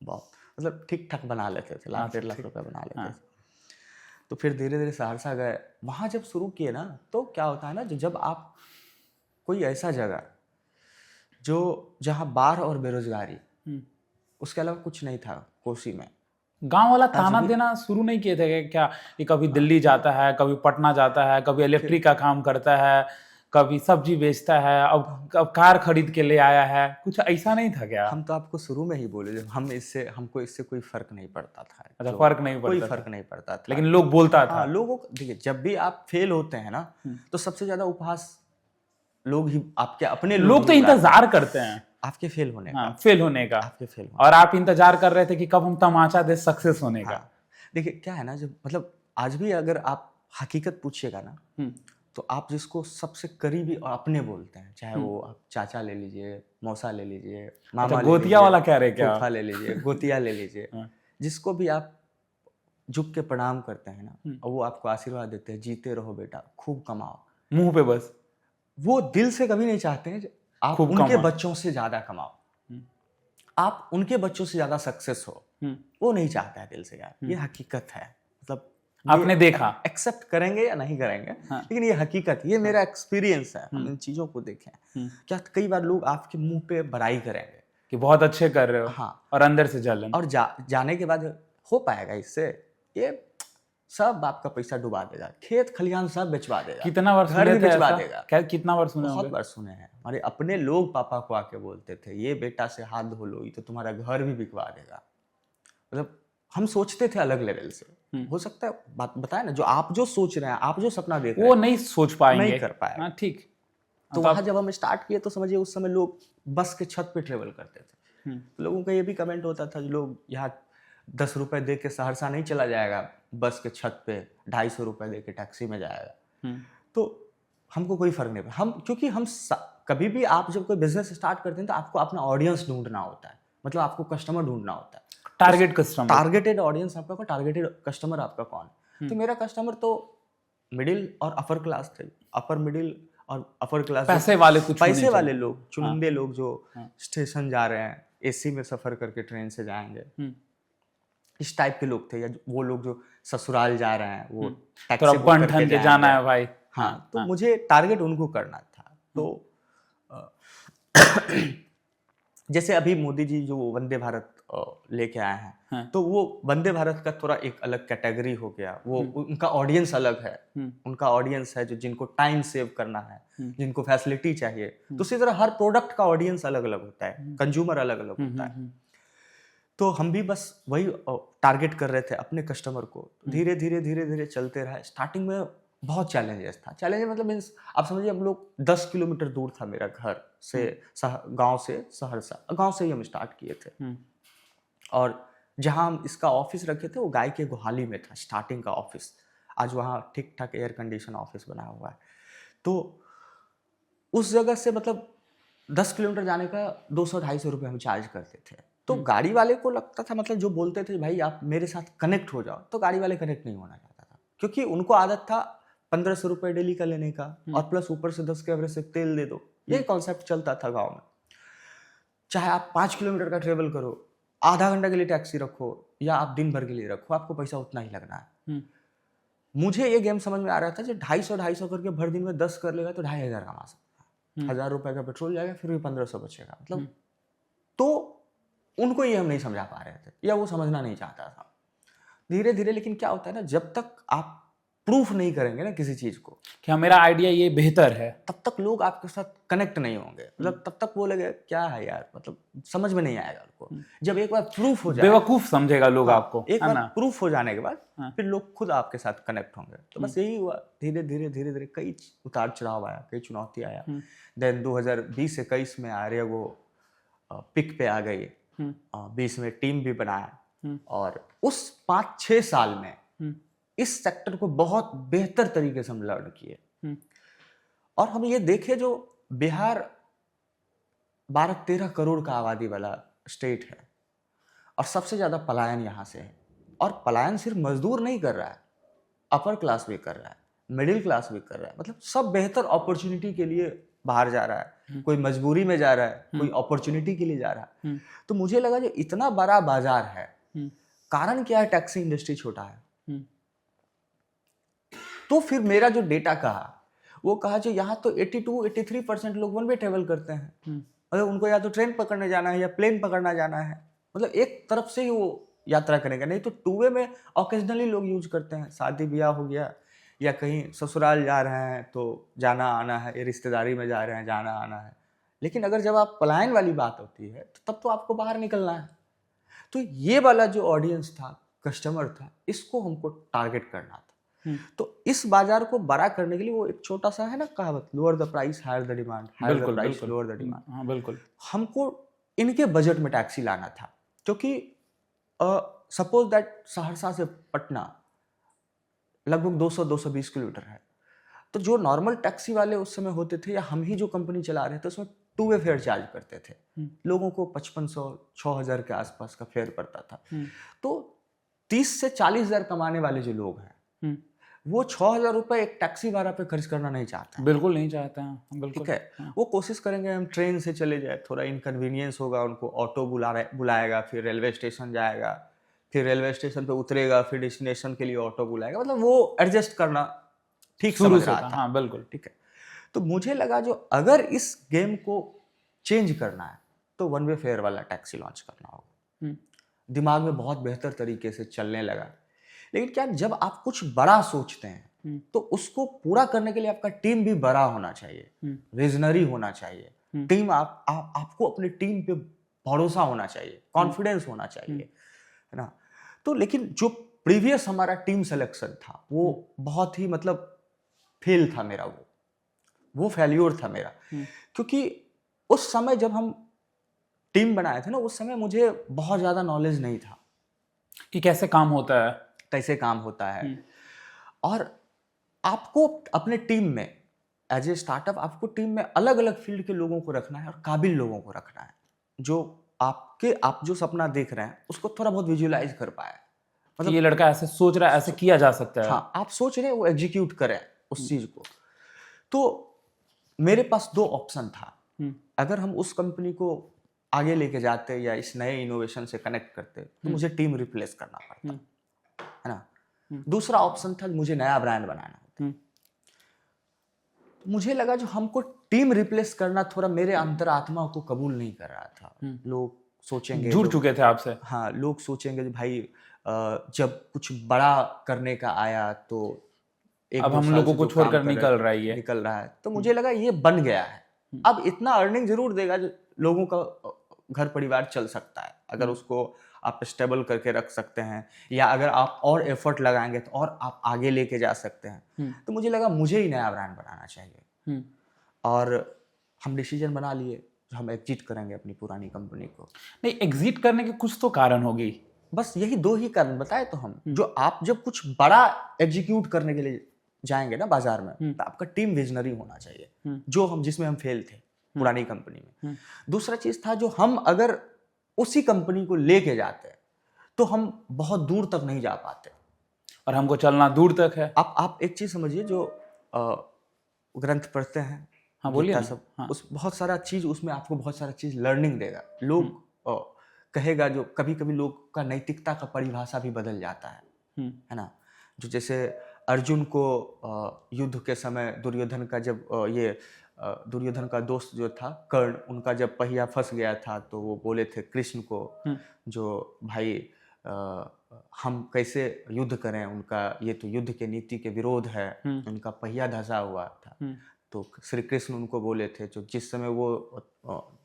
बहुत, मतलब ठीक ठाक बना लेते थे, लाख 1.5 लाख रुपया बना लेते थे। तो फिर धीरे धीरे सहरसा गए, वहाँ जब शुरू किए ना, तो क्या होता है ना, जब आप कोई ऐसा जगह जो जहाँ बाढ़ और बेरोजगारी, उसके अलावा कुछ नहीं था कोसी में, गांव वाला ताना देना शुरू नहीं किए थे क्या कि कभी दिल्ली जाता है, कभी पटना जाता है, कभी इलेक्ट्रिक का काम करता है, कभी सब्जी बेचता है, अब कार खरीद के ले आया है, कुछ ऐसा नहीं था क्या? हम तो आपको शुरू में ही बोले, हमको इससे कोई फर्क नहीं पड़ता था। अच्छा, फर्क नहीं पड़ता, कोई फर्क नहीं पड़ता था, लेकिन लोग बोलता था। लोगों को देखिए, जब भी आप फेल होते हैं ना, तो सबसे ज्यादा उपहास लोग ही, आपके अपने लोग तो इंतजार करते हैं आपके फेल होने का, फेल होने का, और आप इंतजार कर रहे थे कि कब हम तमाचा दे सक्सेस होने का। देखिए क्या है ना, जब मतलब आज भी अगर आप हकीकत पूछिएगा ना, तो आप जिसको सबसे करीबी और अपने बोलते हैं, चाहे वो आप चाचा ले लीजिए, मौसा ले लीजिए, मामा गोतिया वाला कह रहे क्या, फूफा ले लीजिए, गोतिया ले लीजिए, जिसको भी आप झुक के प्रणाम करते हैं ना, और वो आपको आशीर्वाद देते हैं, जीते रहो बेटा, खूब कमाओ, मुंह पे बस, वो दिल से कभी नहीं चाहते हैं आप उनके बच्चों से ज्यादा कमाओ, आप उनके बच्चों से ज्यादा सक्सेस हो, वो नहीं चाहता है दिल से यार। ये हकीकत है, मतलब आपने देखा, एक्सेप्ट करेंगे या नहीं करेंगे, लेकिन ये हकीकत, ये मेरा एक्सपीरियंस है, हम इन चीजों को देखें। क्या कई बार लोग आपके मुंह पे बड़ाई करेंगे कि बहुत अच्छे कर रहे हो, और अंदर से जलन, और जाने के बाद हो पाएगा इससे, ये सब आपका पैसा डुबा देगा, खेत खलिहान सब बेचवा देगा, कितना बार घर भी बेचवा देगा। कितना बार सुने? बहुत बार सुने हैं, हमारे अपने लोग पापा को आके बोलते थे, ये बेटा से हाथ धो लो, ये तो तुम्हारा घर भी बिकवा देगा। मतलब हम सोचते थे अलग लेवल से, हो सकता है बात बताए ना, जो आप जो सोच रहे हैं, आप जो सपना देख रहे हैं, वो नहीं सोच पाएंगे, नहीं कर पाए। ठीक। तो वहां जब हम स्टार्ट किए तो समझिए उस समय लोग बस के छत पे ट्रेवल करते थे, लोगों का ये भी कमेंट होता था, लोग यहाँ 10 रुपए दे के सहरसा नहीं चला जाएगा बस के छत पे, 250 रुपए दे के टैक्सी में जाएगा। तो हमको कोई फर्क नहीं पड़ा। क्योंकि कभी भी आप जब कोई बिजनेस स्टार्ट करते हैं तो आपको अपना ऑडियंस ढूंढना होता है, मतलब आपको कस्टमर ढूंढना होता है, टारगेटेड ऑडियंस आपका, टारगेटेड कस्टमर आपका कौन है। तो मेरा कस्टमर तो मिडिल और अपर क्लास थे, अपर मिडिल और अपर क्लास, पैसे वाले लोग, चुनिंदे लोग जो स्टेशन जा रहे हैं, एसी में सफर करके ट्रेन से जाएंगे, इस टाइप के लोग थे। या वो लोग जो ससुराल जा रहे हैं, वो टैक्सी बुक करके जाना है भाई। हाँ, तो मुझे टारगेट उनको करना था। तो जैसे अभी मोदी जी जो वंदे भारत लेके आए हैं, तो वो वंदे भारत का थोड़ा एक अलग कैटेगरी हो गया। वो उनका ऑडियंस अलग है, उनका ऑडियंस है जो जिनको टाइम सेव करना है, जिनको फैसिलिटी चाहिए। तो उसी तरह हर प्रोडक्ट का ऑडियंस अलग अलग होता है, कंज्यूमर अलग अलग होता है। तो हम भी बस वही टारगेट कर रहे थे अपने कस्टमर को। धीरे धीरे चलते रहा। स्टार्टिंग में बहुत चैलेंजेस था। चैलेंज मतलब मीन्स आप समझिए, हम लोग 10 किलोमीटर दूर था मेरा घर से, गांव से सहरसा, गांव से ही हम स्टार्ट किए थे। और जहां हम इसका ऑफिस रखे थे वो गाय के गोहाली में था स्टार्टिंग का ऑफिस। आज वहाँ ठीक ठाक एयर कंडीशन ऑफिस बना हुआ है। तो उस जगह से मतलब 10 किलोमीटर जाने का 200-250 रुपये हम चार्ज करते थे। तो गाड़ी वाले को लगता था, मतलब जो बोलते थे भाई आप मेरे साथ कनेक्ट हो जाओ, तो गाड़ी वाले कनेक्ट नहीं होना चाहता था, क्योंकि उनको आदत था 1500 रुपये डेली का लेने का, और प्लस ऊपर से 10 के एवरेज से तेल दे दो। ये कॉन्सेप्ट चलता था गाँव में। चाहे आप 5 किलोमीटर का ट्रेवल करो, आधा घंटा के लिए टैक्सी रखो या आप दिन भर के लिए रखो, आपको पैसा उतना ही लगना है। मुझे ये गेम समझ में आ रहा था, जो 250 करके भर दिन में 10 कर लेगा तो 2500 कमा सकता है। 1000 रुपए का पेट्रोल जाएगा, फिर भी 1500 बचेगा। मतलब तो उनको ये हम नहीं समझा पा रहे थे, या वो समझना नहीं चाहता था। धीरे धीरे लेकिन क्या होता है ना, जब तक आप प्रूफ नहीं करेंगे ना किसी चीज को कि मेरा आइडिया ये बेहतर है, तब तक लोग आपके साथ कनेक्ट नहीं होंगे। मतलब तब तक वो लगे क्या है यार, मतलब समझ में नहीं आएगा उनको। जब एक बार प्रूफ हो जाए, बेवकूफ समझेगा लोग आपको। एक बार प्रूफ हो जाने के बाद फिर लोग खुद आपके साथ कनेक्ट होंगे। तो बस यही हुआ। धीरे धीरे कई उतार चढ़ाव आया, कई चुनौती आया। देन 2020-21 में आर्य वो पिक पे आ गई। 20 में टीम भी बनाया, और उस 5-6 साल में इस सेक्टर को बहुत बेहतर तरीके से हम लर्न किए। और हम ये देखे, जो बिहार 12-13 करोड़ का आबादी वाला स्टेट है, और सबसे ज्यादा पलायन यहाँ से है। और पलायन सिर्फ मजदूर नहीं कर रहा है, अपर क्लास भी कर रहा है, मिडिल क्लास भी कर रहा है। मतलब सब बेहतर अपॉर्चुनिटी के लिए बाहर जा रहा है, कोई मजबूरी में जा रहा है, कोई अपॉर्चुनिटी के लिए जा रहा है। तो मुझे लगा जो इतना बड़ा बाजार है, कारण क्या है, टैक्सी इंडस्ट्री छोटा है। तो फिर मेरा जो डेटा कहा, वो कहा जो यहाँ तो 82-83% लोग वन वे ट्रेवल करते हैं। मतलब उनको या तो ट्रेन पकड़ने जाना है या प्लेन पकड़ना जाना है, मतलब एक तरफ से ही वो यात्रा करेंगे। नहीं तो टू वे में ऑकेजनली लोग यूज करते हैं, शादी ब्याह हो गया या कहीं ससुराल जा रहे हैं तो जाना आना है, या रिश्तेदारी में जा रहे हैं जाना आना है। लेकिन अगर जब आप पलायन वाली बात होती है तो तब तो आपको बाहर निकलना है। तो ये वाला जो ऑडियंस था, कस्टमर था, इसको हमको टारगेट करना था। तो इस बाजार को बड़ा करने के लिए वो एक छोटा सा है ना कहावत, lower the price higher the demand, higher the price lower the demand. हाँ बिल्कुल। हमको इनके बजट में टैक्सी लाना था, क्योंकि सपोज दैट सहरसा से पटना लगभग 200-220 किलोमीटर है। तो जो नॉर्मल टैक्सी वाले उस समय होते थे, या हम ही जो कंपनी चला रहे थे, उसमें टू वे फेयर चार्ज करते थे। लोगों को 5500-6000 के आसपास का फेयर पड़ता था। तो 30 से 40 हजार कमाने वाले जो लोग हैं, वो 6000 रुपए एक टैक्सी भाड़ा पे खर्च करना नहीं चाहते। बिल्कुल नहीं चाहते हैं, बिल्कुल। ठीक है, वो कोशिश करेंगे हम ट्रेन से चले जाए, थोड़ा इनकन्वीनियंस होगा उनको, ऑटो बुलाएगा, फिर रेलवे स्टेशन जाएगा, फिर रेलवे स्टेशन पे उतरेगा, फिर डेस्टिनेशन के लिए ऑटो बुलाएगा। मतलब वो एडजस्ट करना ठीक समझ रहा था। हाँ बिल्कुल, ठीक है। तो मुझे लगा जो अगर इस गेम को चेंज करना है तो वन वे फेयर वाला टैक्सी लॉन्च करना होगा। दिमाग में बहुत बेहतर तरीके से चलने लगा। लेकिन क्या, जब आप कुछ बड़ा सोचते हैं तो उसको पूरा करने के लिए आपका टीम भी बड़ा होना चाहिए, विजनरी होना चाहिए। टीम आपको अपनी टीम पे भरोसा होना चाहिए, कॉन्फिडेंस होना चाहिए, है ना। तो लेकिन जो प्रीवियस हमारा टीम सिलेक्शन था वो बहुत ही मतलब फेल था मेरा, वो फेल्योर था मेरा। क्योंकि उस समय जब हम टीम बनाए थे ना, उस समय मुझे बहुत ज़्यादा नॉलेज नहीं था कि कैसे काम होता है। कैसे काम होता है। और आपको अपने टीम में एज ए स्टार्टअप आपको टीम में अलग अलग फील्ड के लोगों को रखना है और काबिल लोगों को रखना है, जो आप जो सपना देख रहे हैं उसको थोड़ा बहुत विजुअलाइज कर पाए। मतलब ये लड़का ऐसे सोच रहा है, ऐसे किया जा सकता है। हाँ, आप सोच रहे हैं वो एग्जीक्यूट करें उस चीज को। तो मेरे पास 2 ऑप्शन था। अगर हम उस कंपनी को आगे लेके जाते या इस नए इनोवेशन से कनेक्ट करते तो मुझे टीम रिप्लेस करना पड़ता, है ना। दूसरा ऑप्शन था मुझे नया ब्रांड बनाना होता। मुझे लगा जो हमको टीम रिप्लेस करना थोड़ा मेरे अंतरात्मा को कबूल नहीं कर रहा था। लोग सोचेंगे, जुड़ चुके थे आपसे। हाँ, लोग सोचेंगे भाई जब कुछ बड़ा करने का आया तो अब हम लोगों को छोड़कर निकल रहा है। तो मुझे लगा ये बन गया है, अब इतना अर्निंग जरूर देगा जो लोगों का घर परिवार चल सकता है, अगर उसको आप स्टेबल करके रख सकते हैं, या अगर आप और एफर्ट लगाएंगे तो और आप आगे लेके जा सकते हैं। तो मुझे लगा मुझे ही नया ब्रांड बनाना चाहिए, और हम डिसीजन बना लिए हम एग्जिट करेंगे अपनी पुरानी कंपनी को। नहीं, एग्जिट करने के कुछ तो कारण होगी। बस यही 2 ही कारण बताए तो हम, जो आप जब कुछ बड़ा एग्जीक्यूट करने के लिए जाएंगे ना बाजार में, तो आपका टीम विजनरी होना चाहिए, जो हम जिसमें हम फेल थे पुरानी कंपनी में। दूसरा चीज था जो हम अगर उसी कंपनी को लेके जाते तो हम बहुत दूर तक नहीं जा पाते, और हमको चलना दूर तक है। आप एक चीज समझिए, जो ग्रंथ पढ़ते हैं, हाँ बोलिए सब, उस बहुत सारा चीज उसमें आपको बहुत सारा चीज लर्निंग देगा। लोग कहेगा, जो कभी कभी लोग का नैतिकता का परिभाषा भी बदल जाता है ना। जो जैसे अर्जुन को युद्ध के समय दुर्योधन का जब दुर्योधन का दोस्त जो था कर्ण, उनका जब पहिया फंस गया था तो वो बोले थे कृष्ण को, जो भाई हम कैसे युद्ध करें, उनका ये तो युद्ध के नीति के विरोध है, उनका पहिया धंसा हुआ था। तो श्री कृष्ण उनको बोले थे, जो जिस समय वो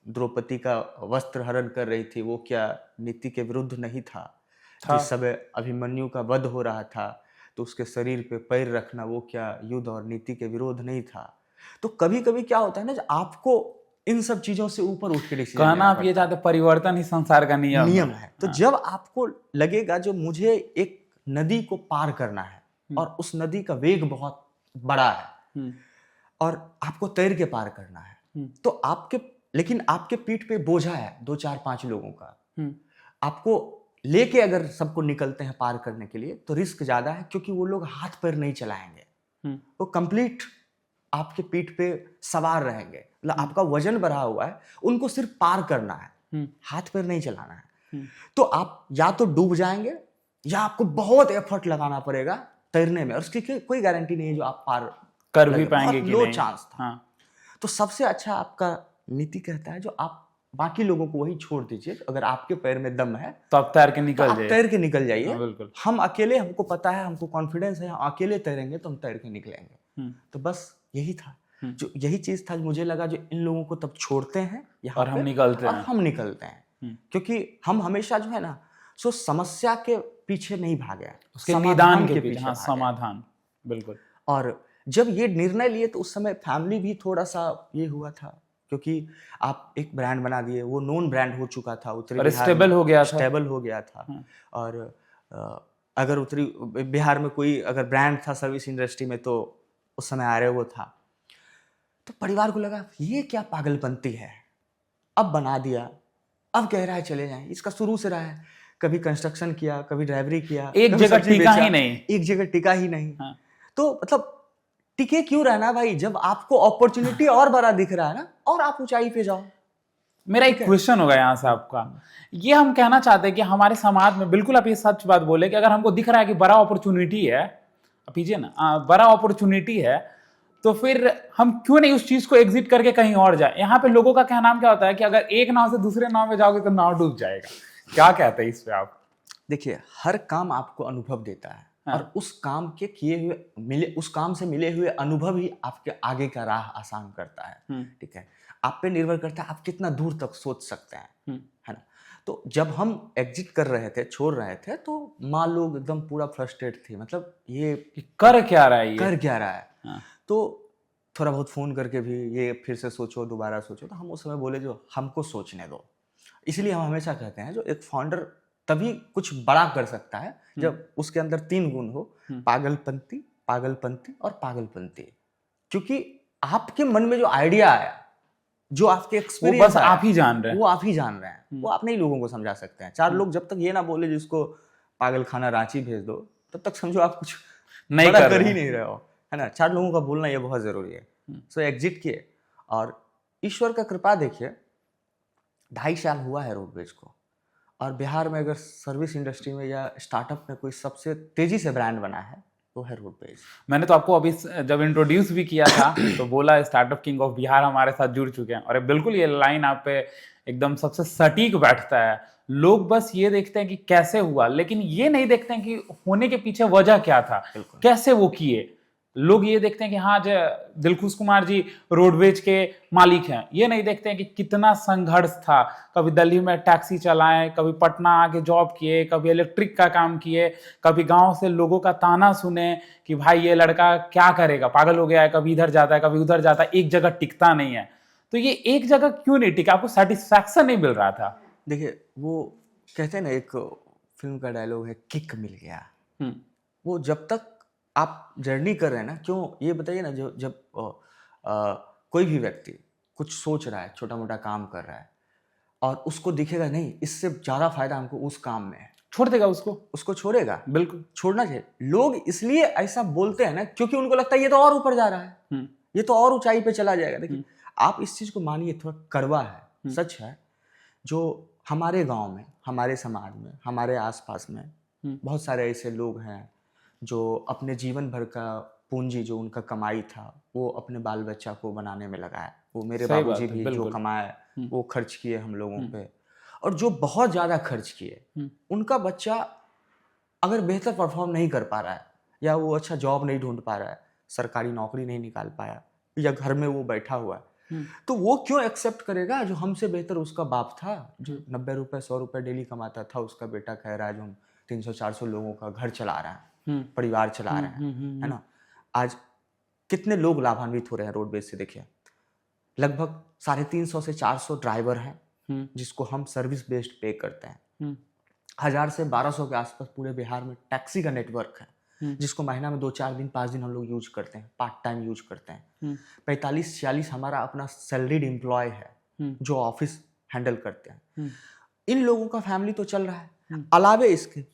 द्रौपदी का वस्त्र हरण कर रही थी वो क्या नीति के विरुद्ध नहीं था? जिस समय अभिमन्यु का वध हो रहा था तो उसके शरीर पे पैर रखना वो क्या युद्ध और नीति के विरोध नहीं था? तो कभी कभी क्या होता है ना, आपको इन सब चीजों से ऊपर उठ के डिसीजन कहना आप ये चाहते, परिवर्तन ही संसार का नियम है। तो जब आपको लगेगा जो मुझे एक नदी को पार करना है और उस नदी का वेग बहुत बड़ा है और आपको तैर के पार करना है, तो लेकिन आपके पीठ पे बोझा है 2 4 5 लोगों का, आपको लेके अगर सबको निकलते हैं पार करने के लिए तो रिस्क ज्यादा है, क्योंकि वो लोग हाथ पैर नहीं चलाएंगे, वो कंप्लीट आपके पीठ पे सवार रहेंगे, मतलब आपका वजन बढ़ा हुआ है, उनको सिर्फ पार करना है, हाथ पैर नहीं चलाना है। तो आप या तो डूब जाएंगे या आपको बहुत एफर्ट लगाना पड़ेगा तैरने में, और उसकी कोई गारंटी नहीं है जो आप पार कर भी पाएंगे कि लो नहीं। चांस था। तो सबसे अच्छा आपका नीति कहता है जो आप बाकी लोगों को वही छोड़ दीजिए, अगर आपके पैर में दम है तो आप तैर के निकल जाइए। बिल्कुल, हम अकेले, हमको पता है, हमको कॉन्फिडेंस है, हम अकेले तैरेंगे तो हम तैर के निकलेंगे। तो बस यही था, जो यही चीज था, मुझे लगा जो इन लोगों को तब छोड़ते हैं और हम निकलते हैं, क्योंकि हम हमेशा जो है ना सो समस्या के पीछे नहीं भागे, उसके निदान के पीछे, समाधान। बिल्कुल। और जब ये निर्णय लिए तो उस समय फैमिली भी थोड़ा सा ये हुआ था, क्योंकि आप एक ब्रांड बना दिए, वो नोन ब्रांड हो चुका था, उत्तरी स्टेबल हो गया था। और अगर उत्तरी बिहार में कोई अगर ब्रांड था सर्विस इंडस्ट्री में तो उस समय आ रहे वो था। तो परिवार को लगा ये क्या पागलपंती है, अब बना दिया, अब कह रहा है चले जाएं। इसका शुरू से रहा है, कभी कंस्ट्रक्शन किया, कभी ड्राइवरी किया, एक जगह टिका ही नहीं। तो मतलब टिके क्यों रहना भाई, जब आपको अपॉर्चुनिटी और बड़ा दिख रहा है ना, और आप ऊंचाई पे जाओ। मेरा एक क्वेश्चन होगा यहाँ से आपका, ये हम कहना चाहते हैं कि हमारे समाज में, बिल्कुल आप ये सच बात बोले कि अगर हमको दिख रहा है कि बड़ा अपॉर्चुनिटी है, पीछे ना बड़ा अपॉर्चुनिटी है, तो फिर हम क्यों नहीं उस चीज को एग्जिट करके कहीं और जाए। यहाँ पे लोगों का कहना क्या होता है कि अगर एक नाव से दूसरे नाव में जाओगे तो नाव डूब जाएगा। क्या कहते हैं इस पे आप? देखिए, हर काम आपको अनुभव देता है, और उस काम के उस काम से मिले हुए अनुभव ही आपके आगे का राह आसान करता है। ठीक है, आप पे निर्भर करता है आप कितना दूर तक सोच सकते हैं, है ना। तो जब हम एग्जिट कर रहे थे, छोड़ रहे थे, तो माँ लोग एकदम पूरा फ्रस्ट्रेट थी, मतलब ये कर क्या रहा है। तो थोड़ा बहुत फोन करके भी ये फिर से सोचो, दोबारा सोचो। तो हम उस समय बोले जो हमको सोचने दो, इसलिए हम हमेशा कहते हैं जो एक फाउंडर तभी कुछ बड़ा कर सकता है जब उसके अंदर 3 गुण हो, पागलपंती, पागलपंती और पागलपंती। क्योंकि आपके मन में जो आइडिया आया, जो आपके वो एक्सपीरियंस बस आप ही जान रहे हैं। वो आप ही जान रहे हैं, वो आप नहीं लोगों को समझा सकते हैं। 4 लोग जब तक ये ना बोले जिसको पागल खाना रांची भेज दो, तब तक समझो आप कुछ नहीं बड़ा कर कर रहे ही हैं। नहीं रहे हो, है ना। 4 लोगों का बोलना ये बहुत जरूरी है। सो एग्जिट किए और ईश्वर का कृपा देखिए, 2.5 साल हुआ है रोडवेज को, और बिहार में अगर सर्विस इंडस्ट्री में या स्टार्टअप में कोई सबसे तेजी से ब्रांड बना है तो है रोडवेज। मैंने तो आपको अभी जब इंट्रोड्यूस भी किया था तो बोला स्टार्टअप किंग ऑफ बिहार हमारे साथ जुड़ चुके हैं, और बिल्कुल ये लाइन आप पे एकदम सबसे सटीक बैठता है। लोग बस ये देखते हैं कि कैसे हुआ, लेकिन ये नहीं देखते हैं कि होने के पीछे वजह क्या था, कैसे वो किए। लोग ये देखते हैं कि हाँ दिलखुश कुमार जी रोडवेज के मालिक हैं, ये नहीं देखते हैं कि कितना संघर्ष था। कभी दिल्ली में टैक्सी चलाएं, कभी पटना आके जॉब किए, कभी इलेक्ट्रिक का काम किए, कभी गांव से लोगों का ताना सुने कि भाई ये लड़का क्या करेगा, पागल हो गया है, कभी इधर जाता है कभी उधर जाता है, एक जगह टिकता नहीं है। तो ये एक जगह क्यों नहीं टिका? आपको सेटिस्फैक्शन नहीं मिल रहा था? देखिए, वो कहते हैं ना, एक फिल्म का डायलॉग है, किक मिल गया। वो जब तक आप जर्नी कर रहे हैं ना, क्यों ये बताइए ना, जो जब कोई भी व्यक्ति कुछ सोच रहा है, छोटा मोटा काम कर रहा है, और उसको दिखेगा नहीं इससे ज़्यादा फायदा हमको उस काम में है, छोड़ देगा उसको छोड़ेगा। बिल्कुल छोड़ना चाहिए। लोग इसलिए ऐसा बोलते हैं ना क्योंकि उनको लगता है ये तो और ऊपर जा रहा है, ये तो और ऊंचाई पे चला जाएगा। देखिए, आप इस चीज़ को मानिए, थोड़ा कड़वा है, सच है, जो हमारे गांव में, हमारे समाज में, हमारे आसपास में बहुत सारे ऐसे लोग हैं जो अपने जीवन भर का पूंजी, जो उनका कमाई था, वो अपने बाल बच्चा को बनाने में लगाया। वो मेरे बाबूजी भी जो कमाए वो खर्च किए हम लोगों पे, और जो बहुत ज़्यादा खर्च किए, उनका बच्चा अगर बेहतर परफॉर्म नहीं कर पा रहा है, या वो अच्छा जॉब नहीं ढूंढ पा रहा है, सरकारी नौकरी नहीं निकाल पाया, या घर में वो बैठा हुआ है, तो वो क्यों एक्सेप्ट करेगा जो हमसे बेहतर उसका बाप था, जो 90 रुपए 100 रुपए डेली कमाता था, उसका बेटा कह रहा है जो हम 300-400 लोगों का घर चला रहा है, परिवार चला रहे हैं, है ना। आज कितने लोग लाभान्वित हो रहे हैं रोडवेज से? देखिए, लगभग 350 से 400 ड्राइवर हैं जिसको हम सर्विस बेस्ड पे करते हैं। 1000 से 1200 के आसपास पूरे बिहार में टैक्सी का नेटवर्क है, जिसको महीना में 2-4 दिन 5 दिन हम लोग यूज करते हैं, पार्ट टाइम यूज करते हैं। 45-46 हमारा अपना सैलरीड एम्प्लॉय है जो ऑफिस हैंडल करते हैं। इन लोगों का फैमिली तो चल रहा है। अलावे इसके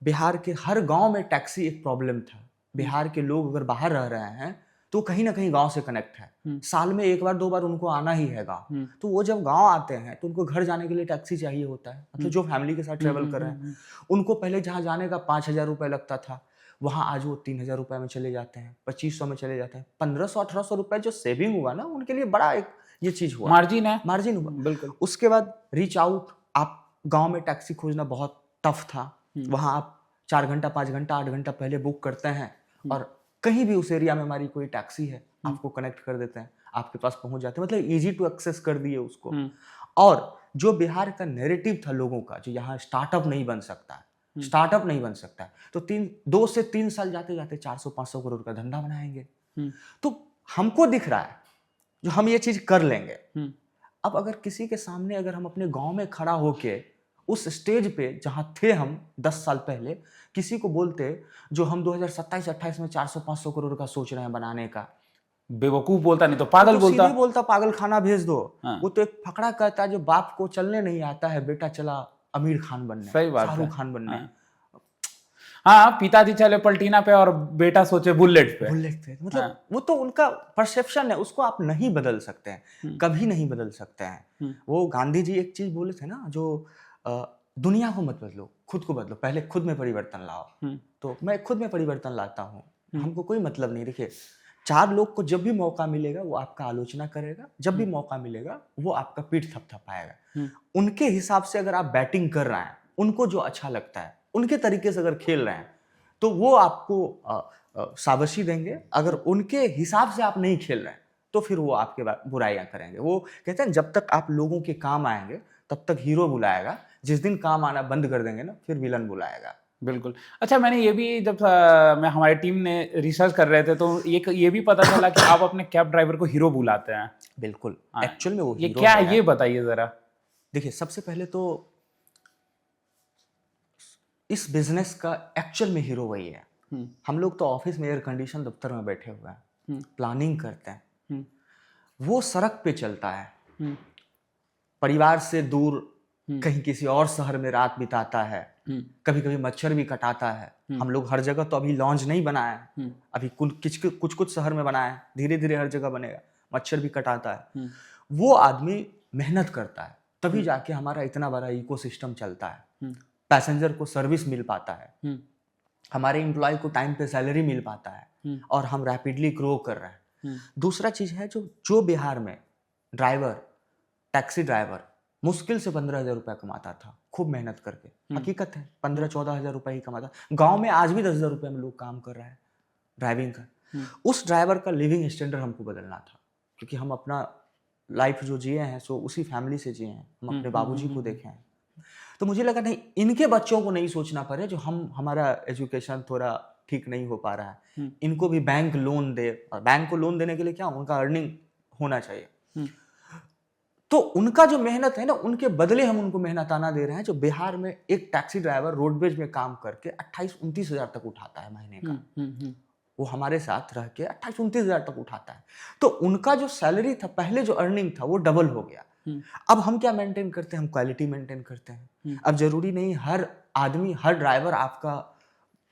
बिहार के हर गांव में टैक्सी एक प्रॉब्लम था। बिहार के लोग अगर बाहर रह रहे हैं तो कहीं ना कहीं गांव से कनेक्ट है, साल में 1 बार 2 बार उनको आना ही है गांव। तो वो जब गांव आते हैं तो उनको घर जाने के लिए टैक्सी चाहिए होता है, मतलब जो फैमिली के साथ ट्रेवल कर रहे हैं। उनको पहले जहाँ जाने का 5,000 रुपये लगता था, वहाँ आज वो 3,000 रुपये में चले जाते हैं, 2,500 में चले जाते हैं। 1,500-1,800 रुपये जो सेविंग हुआ ना, उनके लिए बड़ा एक ये चीज़ हुआ, मार्जिन हुआ। बिल्कुल। उसके बाद रीच आउट, आप गाँव में टैक्सी खोजना बहुत टफ था। वहाँ आप 4 घंटा 5 घंटा 8 घंटा पहले बुक करते हैं, और कहीं भी उस एरिया में हमारी कोई टैक्सी है, आपको कनेक्ट कर देते हैं, आपके पास पहुंच जाते हैं, मतलब इजी टू एक्सेस कर दिए उसको। और जो बिहार का नैरेटिव था लोगों का, जो यहाँ स्टार्टअप नहीं बन सकता है, तो 2 से 3 साल जाते जाते 400-500 करोड़ का धंधा बनाएंगे। तो हमको दिख रहा है जो हम ये चीज कर लेंगे। अब अगर किसी के सामने, अगर हम अपने गांव में खड़ा होके उस स्टेज पे जहां थे हम 10 साल पहले, किसी को बोलते जो हम 2027-28 में 400-500 करोड़ का सोच रहे हैं बनाने का, बेवकूफ बोलता, नहीं तो पागल तो बोलता। सीधे बोलता पागल खाना भेज दो। वो तो एक फकड़ा कहता है, जो बाप को चलने नहीं आता है, बेटा चला आमिर खान बनने, शाहरुख खान बनने। हाँ, पिताजी चले पलटीना पे और बेटा सोचे बुलेट पे। मतलब वो तो उनका परसेप्शन है, उसको आप नहीं बदल सकते हैं, कभी नहीं बदल सकते हैं। वो गांधी जी एक चीज बोले थे ना, जो दुनिया को मत बदलो, खुद को बदलो, पहले खुद में परिवर्तन लाओ। तो मैं खुद में परिवर्तन लाता हूँ, हमको कोई मतलब नहीं। देखिए, 4 लोग को जब भी मौका मिलेगा वो आपका आलोचना करेगा, जब भी मौका मिलेगा वो आपका पीठ थपथपाएगा। उनके हिसाब से अगर आप बैटिंग कर रहे हैं, उनको जो अच्छा लगता है, उनके तरीके से अगर खेल रहे हैं, तो वो आपको शाबाशी देंगे। अगर उनके हिसाब से आप नहीं खेल रहे हैं तो फिर वो आपके बुराइयां करेंगे। वो कहते हैं जब तक आप लोगों के काम आएंगे तब तक हीरो बुलाएगा, जिस दिन काम आना बंद कर देंगे ना, फिर विलन बुलाएगा। बिल्कुल। अच्छा, मैंने ये भी जब मैं हमारी टीम ने रिसर्च कर रहे थे तो ये भी पता चला कि आप अपने कैब ड्राइवर को हीरो बुलाते हैं। बिल्कुल, एक्चुअल में वो ये क्या है, ये बताइए जरा। देखिए, सबसे पहले तो इस बिजनेस का एक्चुअल में हीरो वही है। हम लोग तो ऑफिस में एयर कंडीशन दफ्तर में बैठे हुए हैं, प्लानिंग करते हैं। वो सड़क पे चलता है, परिवार से दूर कहीं किसी और शहर में रात बिताता है, कभी कभी मच्छर भी कटाता है। हम लोग हर जगह तो अभी लॉन्च नहीं बनाया है, अभी कुछ शहर में बनाया है, धीरे धीरे हर जगह बनेगा। मच्छर भी कटाता है। वो आदमी मेहनत करता है, तभी जाके हमारा इतना बड़ा इकोसिस्टम चलता है, पैसेंजर को सर्विस मिल पाता है, हमारे एम्प्लॉय को टाइम पे सैलरी मिल पाता है, और हम रैपिडली ग्रो कर रहे हैं। दूसरा चीज है जो बिहार में ड्राइवर, टैक्सी ड्राइवर मुश्किल से 15,000 रुपया कमाता था, खूब मेहनत करके। हकीकत है 15-14 हज़ार रुपया ही कमाता। गांव में आज भी 10,000 रुपये में लोग काम कर रहा है ड्राइविंग का। उस ड्राइवर का लिविंग स्टैंडर्ड हमको बदलना था, क्योंकि हम अपना लाइफ जो जिए हैं सो उसी फैमिली से जिए हैं, हम अपने बाबूजी को देखे हैं। तो मुझे लगा नहीं, इनके बच्चों को नहीं सोचना पड़े, जो हमारा एजुकेशन थोड़ा ठीक नहीं हो पा रहा है, इनको भी बैंक लोन दे। और बैंक को लोन देने के लिए क्या, उनका अर्निंग होना चाहिए। तो उनका जो मेहनत है ना, उनके बदले हम उनको मेहनताना दे रहे हैं। जो बिहार में एक टैक्सी ड्राइवर रोडवेज में काम करके 28-29 हज़ार तक उठाता है महीने का, वो हमारे साथ रह के 28-29 हज़ार तक उठाता है। तो उनका जो सैलरी था, पहले जो अर्निंग था, वो डबल हो गया। अब हम क्या मेंटेन करते हैं, हम क्वालिटी मेंटेन करते हैं। अब जरूरी नहीं हर आदमी, हर ड्राइवर आपका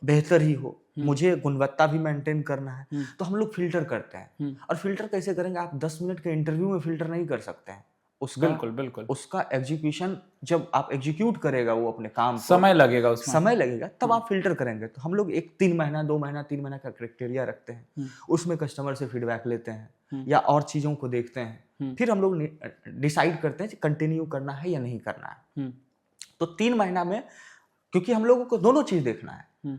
बेहतर ही हो, मुझे गुणवत्ता भी मेंटेन करना है। तो हम लोग फिल्टर करते हैं। और फिल्टर कैसे करेंगे, आप 10 मिनट के इंटरव्यू में फिल्टर नहीं कर सकते हैं। उसका बिल्कुल उसका एग्जीक्यूशन, जब आप एग्जीक्यूट करेगा वो अपने काम को, समय लगेगा, उसमें समय लगेगा, तब आप फिल्टर करेंगे। तो हम लोग एक 3 महीना 2 महीना 3 महीना का क्राइटेरिया रखते हैं, उसमें कस्टमर से फीडबैक लेते हैं या और चीज़ों को देखते हैं। फिर हम लोग डिसाइड करते हैं कि कंटिन्यू करना है या नहीं करना है। तो 3 महीना में, क्योंकि हम लोगों को दोनों चीज़ देखना है,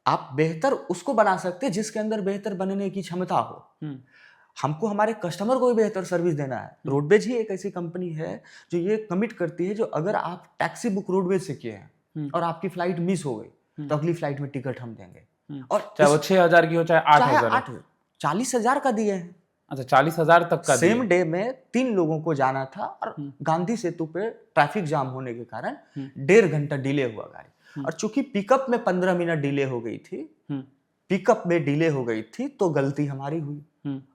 आप बेहतर उसको बना सकते हैं जिसके अंदर बेहतर बनने की क्षमता हो। हमको हमारे कस्टमर को भी बेहतर सर्विस देना है। रोडवेज ही एक ऐसी कंपनी है जो ये कमिट करती है, जो अगर आप टैक्सी बुक रोडवेज से किए हैं और आपकी फ्लाइट मिस हो गई, तो अगली फ्लाइट में टिकट हम देंगे। और चाहे वो 6,000 की हो चाहे 8,000, 40,000 का दिए हैं। अच्छा, 40,000 तक का सेम डे में 3 लोगों को जाना था, और गांधी सेतु पे ट्रैफिक जाम होने के कारण 1.5 घंटा डिले हुआ गाड़ी। और चूंकि पिकअप में 15 मिनट डिले हो गई थी, पिकअप में डिले हो गई थी, तो गलती हमारी हुई।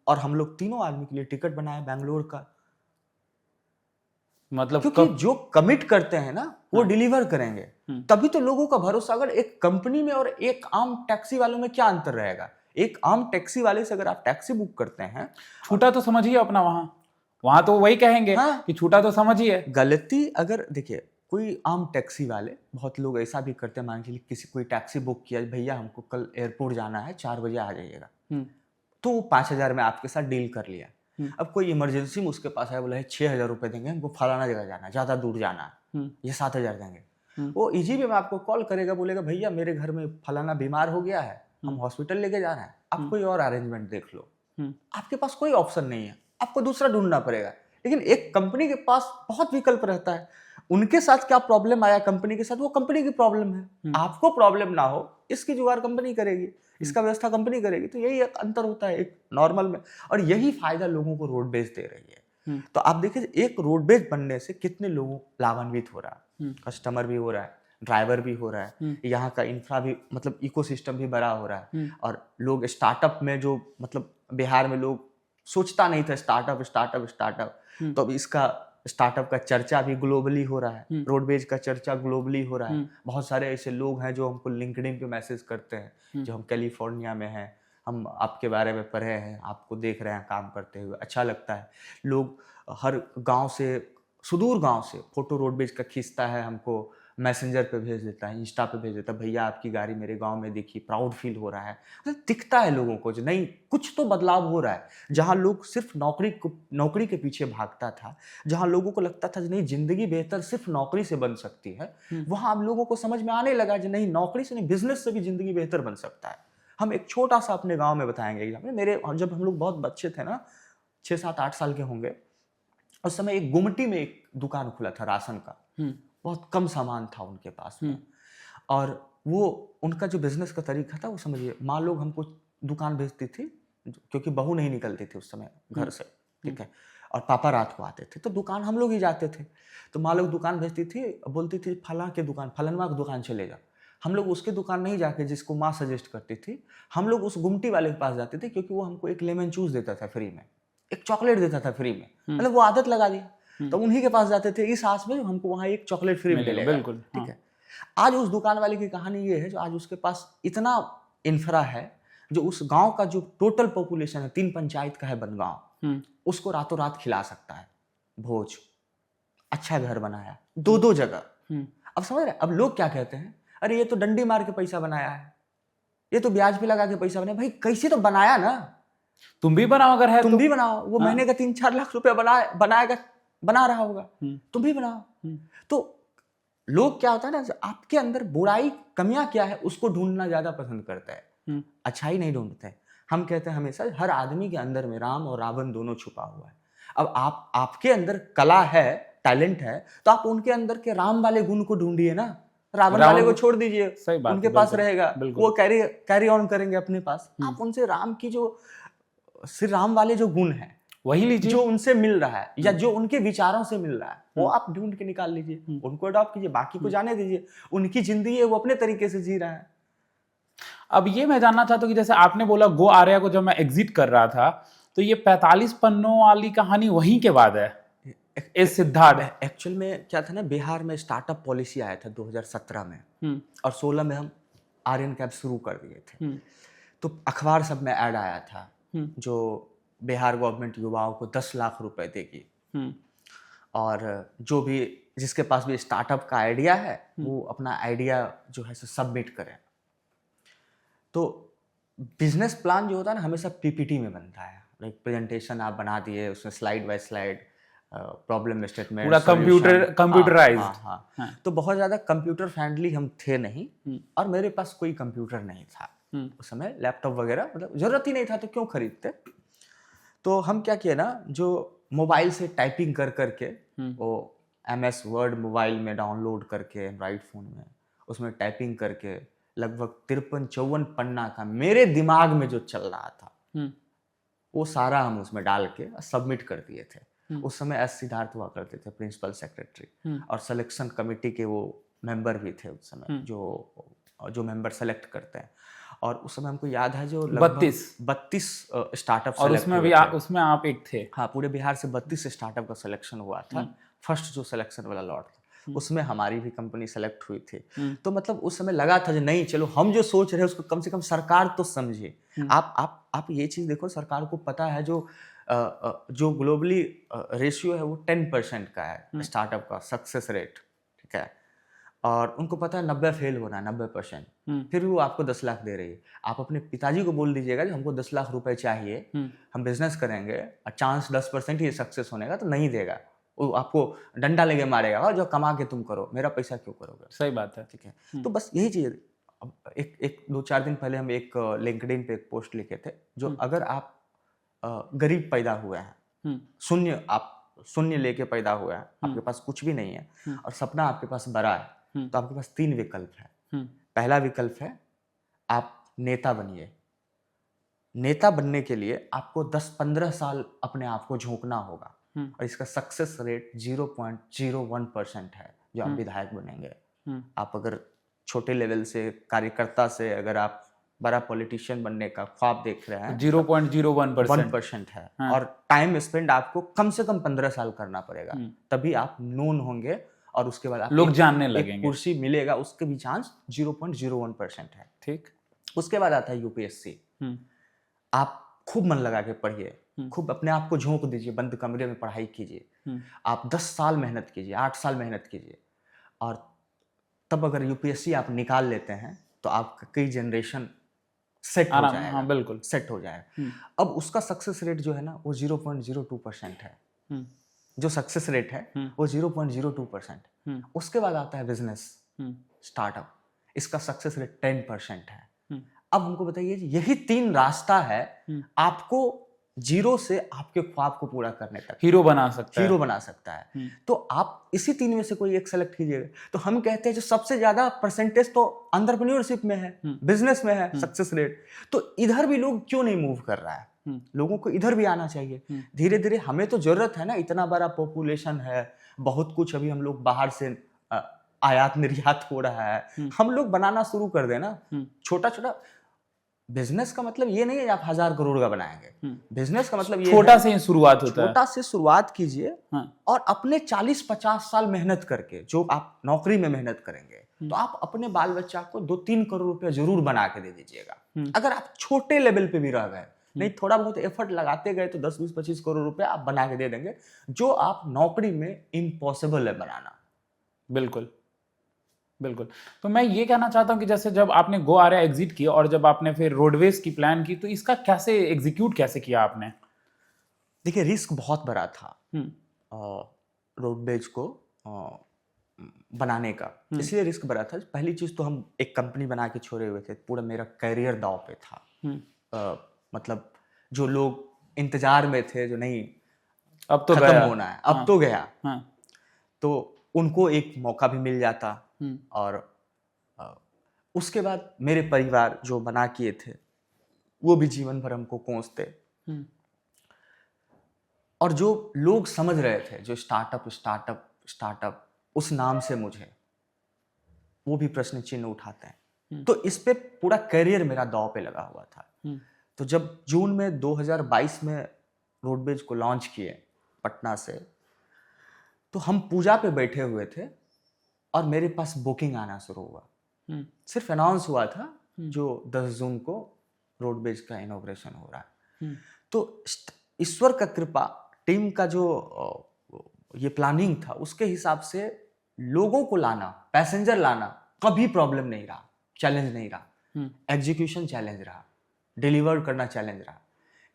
और हम लोग तीनों आदमी के लिए टिकट बनाए बैंगलोर का। मतलब क्योंकि जो कमिट करते हैं ना, वो डिलीवर करेंगे, तभी तो लोगों का भरोसा। अगर एक कंपनी में और एक आम टैक्सी वालों में क्या अंतर रहेगा? एक आम टैक्सी वाले से अगर आप टैक्सी बुक करते हैं, छूटा तो समझिए अपना, वहां तो वही कहेंगे कि छूटा तो समझिए। गलती अगर देखिए, कोई आम टैक्सी वाले, बहुत लोग ऐसा भी करते हैं, मान लीजिए किसी कोई टैक्सी बुक किया, भैया हमको कल एयरपोर्ट जाना है, 4 बजे आ जाइएगा, तो वो 5,000 में आपके साथ डील कर लिया। अब कोई इमरजेंसी में उसके पास आया, बोला है 6,000 रुपये देंगे, हमको फलाना जगह जाना है, ज़्यादा दूर जाना है, ये 7,000 देंगे। वो इजी वे में आपको कॉल करेगा, बोलेगा भैया मेरे घर में फलाना बीमार हो गया है, हम हॉस्पिटल लेके जा रहे हैं, आप कोई और अरेंजमेंट देख लो। आपके पास कोई ऑप्शन नहीं है, आपको दूसरा ढूंढना पड़ेगा। लेकिन एक कंपनी के पास बहुत विकल्प रहता है। उनके साथ क्या प्रॉब्लम आया कंपनी के साथ, वो कंपनी की प्रॉब्लम है। आपको प्रॉब्लम ना हो, इसकी जुगाड़ कंपनी करेगी, इसका व्यवस्था कंपनी करेगी। तो यही एक अंतर होता है एक नॉर्मल में, और यही फायदा लोगों को रोडवेज दे रही है। तो आप देखिए, एक रोडवेज बनने से कितने लोगों लाभान्वित हो रहा है, कस्टमर भी हो रहा है, ड्राइवर भी हो रहा है, यहाँ का इंफ्रा भी, मतलब इकोसिस्टम भी बड़ा हो रहा है। और लोग स्टार्टअप में, जो मतलब बिहार में लोग सोचता नहीं था स्टार्टअप, तो अब इसका स्टार्टअप का चर्चा भी ग्लोबली हो रहा है, रोडवेज का चर्चा ग्लोबली हो रहा है। बहुत सारे ऐसे लोग हैं जो हमको लिंक्डइन पे मैसेज करते हैं, जो हम कैलिफोर्निया में हैं, हम आपके बारे में पढ़े हैं, आपको देख रहे हैं काम करते हुए, अच्छा लगता है। लोग हर गांव से, सुदूर गांव से फोटो रोडवेज का खींचता है, हमको मैसेंजर पे भेज देता है, इंस्टा पे भेज देता है, भैया आपकी गाड़ी मेरे गांव में दिखी, प्राउड फील हो रहा है। मतलब दिखता है लोगों को जो नहीं, कुछ तो बदलाव हो रहा है। जहां लोग सिर्फ नौकरी के पीछे भागता था, जहां लोगों को लगता था कि नहीं जिंदगी बेहतर सिर्फ नौकरी से बन सकती है, वहां अब लोगों को समझ में आने लगा कि नहीं, नौकरी से नहीं, बिजनेस से भी जिंदगी बेहतर बन सकता है। हम एक छोटा सा अपने गाँव में बताएंगे एग्जाम्पल। मेरे जब हम लोग बहुत बच्चे थे ना, 6-7-8 साल के होंगे, उस समय एक गुमटी में एक दुकान खुला था राशन का। बहुत कम सामान था उनके पास में, और वो उनका जो बिजनेस का तरीका था, वो समझिए, माँ लोग हमको दुकान भेजती थी, क्योंकि बहू नहीं निकलती थी उस समय घर से, ठीक है, और पापा रात को आते थे, तो दुकान हम लोग ही जाते थे। तो माँ लोग दुकान भेजती थी, बोलती थी फलां के दुकान, फलनवा की दुकान चले जाओ। हम लोग उसके दुकान नहीं जाके, जिसको माँ सजेस्ट करती थी, हम लोग उस गुमटी वाले के पास जाते थे, क्योंकि वो हमको एक लेमन जूस देता था फ्री में, एक चॉकलेट देता था फ्री में, मतलब वो आदत लगा दिया। तो उन्हीं के पास जाते थे इस आस में हमको वहाँ एक चॉकलेट फ्री मिलेगा। बिल्कुल, ठीक है। आज उस दुकान वाले की कहानी ये है, जो आज उसके पास इतना इंफ्रा है, जो उस गांव का जो टोटल पॉपुलेशन है, 3 पंचायत का है बनगांव, उसको रातों रात खिला सकता है भोज, अच्छा घर बनाया, 2-2 जगह। अब समझ रहे, अब लोग क्या कहते हैं, अरे ये तो डंडी मार के पैसा बनाया है, ये तो ब्याज पे लगा के पैसा बनाया। भाई कैसे तो बनाया ना, तुम भी बनाओ अगर है तुम तो। भी बनाओ। वो महीने का 3-4 लाख रुपया बनाएगा, बना रहा होगा, तुम भी बनाओ। तो लोग क्या होता है ना, आपके अंदर बुराई कमियां क्या है उसको ढूंढना ज्यादा पसंद करता है, अच्छाई नहीं ढूंढता है। हम कहते हैं हमेशा हर आदमी के अंदर में राम और रावण दोनों छुपा हुआ है। अब आपके अंदर कला है, टैलेंट है, तो आप उनके अंदर के राम वाले गुण को ढूंढिए ना, रावण वाले को छोड़ दीजिए, सही बात, उनके पास रहेगा, वो कैरी ऑन करेंगे अपने पास। आप उनसे राम की जो श्री राम वाले जो गुण है वही लीजिए, जो उनसे मिल रहा है या जो उनके विचारों से मिल रहा है, वो आप ढूंढ के निकाल लीजिए, उनको अडॉप्ट कीजिए, बाकी को जाने दीजिए, उनकी जिंदगी है, वो अपने तरीके से जी रहा है। अब ये मैं जानना चाहता हूँ कि जैसे आपने बोला गो आर्या को जब मैं एग्जिट कर रहा था, तो ये 45 पन्नों वाली कहानी वहीं के बाद है इस सिद्धार्थ। एक्चुअल में क्या था ना, बिहार में स्टार्टअप पॉलिसी आया था 2017 में, और 16 में हम आर्यन कैब शुरू कर दिए थे। तो अखबार सब में ऐड आया था, जो बिहार गवर्नमेंट युवाओं को 10 लाख रुपए देगी, और जो भी जिसके पास भी स्टार्टअप का आइडिया है वो अपना आइडिया जो है सबमिट करें। तो बिजनेस प्लान जो होता है ना, हमेशा पीपीटी में बनता है, लाइक प्रेजेंटेशन आप बना दिए, उसमें slide bye slide problem statement, पूरा कंप्यूटराइज्ड। हाँ। तो बहुत ज़्यादा कंप्यूटर फ्रेंडली हम थे नहीं, और मेरे पास कोई कंप्यूटर नहीं था उस समय, लैपटॉप वगैरह मतलब जरूरत ही नहीं था, तो क्यों खरीदते। तो हम क्या किए ना, जो मोबाइल से टाइपिंग कर करके, वो MS वर्ड मोबाइल में डाउनलोड करके एंड्रॉइड फ़ोन में, उसमें टाइपिंग करके लगभग 53-54 पन्ना का मेरे दिमाग में जो चल रहा था वो सारा हम उसमें डाल के सबमिट कर दिए थे। उस समय एस सिद्धार्थ हुआ करते थे प्रिंसिपल सेक्रेटरी, और सिलेक्शन कमेटी के वो मेंबर भी थे उस समय, जो मेंबर सेलेक्ट करते हैं। और उस समय हमको याद है जो 32 स्टार्टअप, और उसमें आप एक थे। हाँ, पूरे बिहार से 32 स्टार्टअप का सिलेक्शन हुआ था। फर्स्ट जो सिलेक्शन वाला लॉट था उसमें हमारी भी कंपनी सेलेक्ट हुई थी। तो मतलब उस समय लगा था जो नहीं, चलो हम जो सोच रहे हैं उसको कम से कम सरकार तो समझे। आप ये चीज देखो, सरकार को पता है जो ग्लोबली रेशियो है वो 10% का है स्टार्टअप का सक्सेस रेट, ठीक है, और उनको पता है 90 फेल होना है, 90%, फिर भी वो आपको 10 लाख दे रही है। आप अपने पिताजी को बोल दीजिएगा कि हमको 10 लाख रुपए चाहिए, हम बिजनेस करेंगे, और चांस 10% ही सक्सेस होने का, तो नहीं देगा, वो आपको डंडा लेके मारेगा, जो कमा के तुम करो, मेरा पैसा क्यों करोगे। सही बात है, ठीक है। तो बस यही चीज। एक 2-4 दिन पहले हम एक लिंक्डइन पे एक पोस्ट लिखे थे, जो अगर आप गरीब पैदा हुए हैं, शून्य लेके पैदा हुए हैं, आपके पास कुछ भी नहीं है, और सपना आपके पास बड़ा है, तो आपके पास 3 विकल्प है। पहला विकल्प है आप नेता बनिए। नेता बनने के लिए आपको 10-15 साल अपने आप को झोंकना होगा, और इसका सक्सेस रेट 0.01% है जो आप विधायक बनेंगे। आप अगर छोटे लेवल से कार्यकर्ता से अगर आप बड़ा पॉलिटिशियन बनने का ख्वाब देख रहे हैं, 0.01% है। हाँ। और टाइम स्पेंड आपको कम से कम 15 साल करना पड़ेगा, तभी आप नोन होंगे, और उसके बाद लोग जानने लगेंगे, कुर्सी मिलेगा, उसके भी चांस 0.01% है। ठीक। उसके बाद आता है UPSC। आप खूब मन लगा के पढ़िए, खूब अपने आप को झोंक दीजिए, बंद कमरे में पढ़ाई कीजिए, आप 10 साल मेहनत कीजिए, 8 साल मेहनत कीजिए, और तब अगर UPSC आप निकाल लेते हैं तो आपका कई जनरेशन सेट हो जाएगा। हाँ, बिल्कुल सेट हो जाएगा। अब उसका सक्सेस रेट जो है ना वो 0.02% है। जो सक्सेस रेट है वो 0.02%। उसके बाद आता है बिजनेस स्टार्टअप, इसका सक्सेस रेट 10% है। अब हमको बताइए, यही 3 रास्ता है आपको 0 से आपके ख्वाब को पूरा करने तक हीरो बना सकता है। तो आप इसी 3 में से कोई एक सेलेक्ट कीजिएगा। तो हम कहते हैं जो सबसे ज्यादा परसेंटेज तो एंटरप्रेन्योरशिप में है, बिजनेस में है सक्सेस रेट, तो इधर भी लोग क्यों नहीं मूव कर रहा है। लोगों को इधर भी आना चाहिए। धीरे धीरे हमें तो जरूरत है ना, इतना बड़ा पॉपुलेशन है, बहुत कुछ अभी हम लोग बाहर से आयात निर्यात हो रहा है, हम लोग बनाना शुरू कर देना। छोटा छोटा बिजनेस का मतलब ये नहीं है आप 1000 करोड़ का बनाएंगे। बिजनेस का मतलब ये छोटा से ही शुरुआत होता है। छोटा से शुरुआत कीजिए और अपने 40-50 साल मेहनत करके, जो आप नौकरी में मेहनत करेंगे तो आप अपने बाल बच्चा को 2-3 करोड़ रुपया जरूर बना के दे दीजिएगा। अगर आप छोटे लेवल पे भी रह गए, नहीं थोड़ा बहुत एफर्ट लगाते गए तो 10-20-25 करोड़ रुपया आप बना के दे देंगे, जो आप नौकरी में इम्पॉसिबल है बनाना। बिल्कुल बिल्कुल। तो मैं ये कहना चाहता हूँ कि जैसे जब आपने गो आर्या एग्जिट किया और जब आपने फिर रोडवेज की प्लान की, तो इसका कैसे एग्जीक्यूट कैसे किया आपने? देखिए रिस्क बहुत बड़ा था रोडवेज को बनाने का, इसलिए रिस्क बड़ा था। पहली चीज तो हम एक कंपनी बना के छोड़े हुए थे, पूरा मेरा करियर दांव पे था। मतलब जो लोग इंतजार में थे, जो नहीं अब तो खत्म गया, होना है, अब तो गया, तो उनको एक मौका भी मिल जाता। और उसके बाद मेरे परिवार जो बना किए थे वो भी जीवन भर हमको कोसते। और जो लोग समझ रहे थे, जो स्टार्टअप उस नाम से मुझे, वो भी प्रश्न चिन्ह उठाते हैं। तो इस पे पूरा करियर मेरा दांव पे लगा हुआ था। तो जब जून में 2022 में रोडवेज को लॉन्च किए पटना से, तो हम पूजा पे बैठे हुए थे और मेरे पास बुकिंग आना शुरू हुआ। सिर्फ अनाउंस हुआ था जो 10 जून को रोडवेज का इनॉग्रेशन हो रहा है। तो ईश्वर का कृपा, टीम का जो ये प्लानिंग था, उसके हिसाब से लोगों को लाना, पैसेंजर लाना कभी प्रॉब्लम नहीं रहा, चैलेंज नहीं रहा। एग्जीक्यूशन चैलेंज रहा, डिलीवर करना चैलेंज रहा।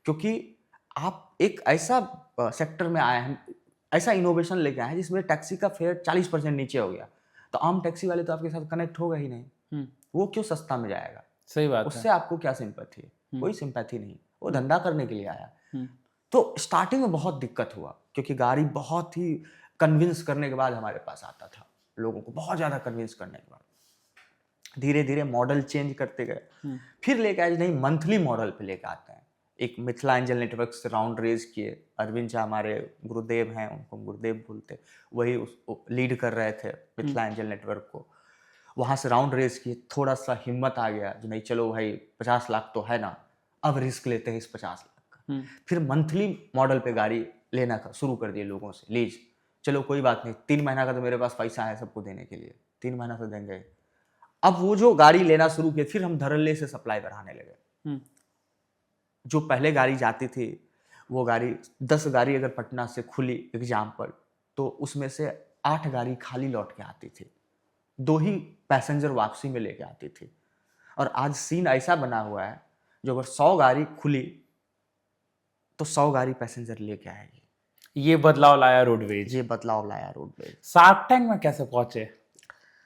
क्योंकि आप एक ऐसा सेक्टर में आए हैं, ऐसा इनोवेशन लेके आए हैं जिसमें टैक्सी का फेयर 40% नीचे हो गया, तो आम टैक्सी वाले तो आपके साथ कनेक्ट होगा ही नहीं। वो क्यों सस्ता में जाएगा? सही बात उससे आपको क्या सिंपैथी है? कोई सिंपैथी नहीं, वो धंधा करने के लिए आया। तो स्टार्टिंग में बहुत दिक्कत हुआ, क्योंकि गाड़ी बहुत ही कन्विंस करने के बाद हमारे पास आता था, लोगों को बहुत ज़्यादा कन्विंस करने के बाद धीरे धीरे मॉडल चेंज करते गए। फिर लेके आए नहीं, मंथली मॉडल पे लेके आते हैं। एक मिथिला एंजल नेटवर्क से राउंड रेज किए, अरविंद झा हमारे गुरुदेव हैं, उनको गुरुदेव बोलते, वही लीड कर रहे थे मिथिला एंजल नेटवर्क को। वहाँ से राउंड रेज किए, थोड़ा सा हिम्मत आ गया जो नहीं चलो भाई 50 लाख तो है ना, अब रिस्क लेते हैं इस 50 लाख का। फिर मंथली मॉडल पे गाड़ी लेना शुरू कर दिए लोगों से, लीज, चलो कोई बात नहीं, 3 महीना का तो मेरे पास पैसा है सबको देने के लिए, 3 महीना तो देंगे। अब वो जो गाड़ी लेना शुरू किए, फिर हम धड़ल्ले से सप्लाई बढ़ाने लगे। जो पहले गाड़ी जाती थी, वो गाड़ी 10 गाड़ी अगर पटना से खुली एग्जाम्पल, तो उसमें से 8 गाड़ी खाली लौट के आती थी, 2 ही पैसेंजर वापसी में लेके आती थी। और आज सीन ऐसा बना हुआ है, जो अगर 100 गाड़ी खुली तो 100 गाड़ी पैसेंजर लेके आएगी। ये बदलाव लाया रोडवेज। ये बदलाव लाया रोडवेज। शार्क टैंक में कैसे पहुंचे,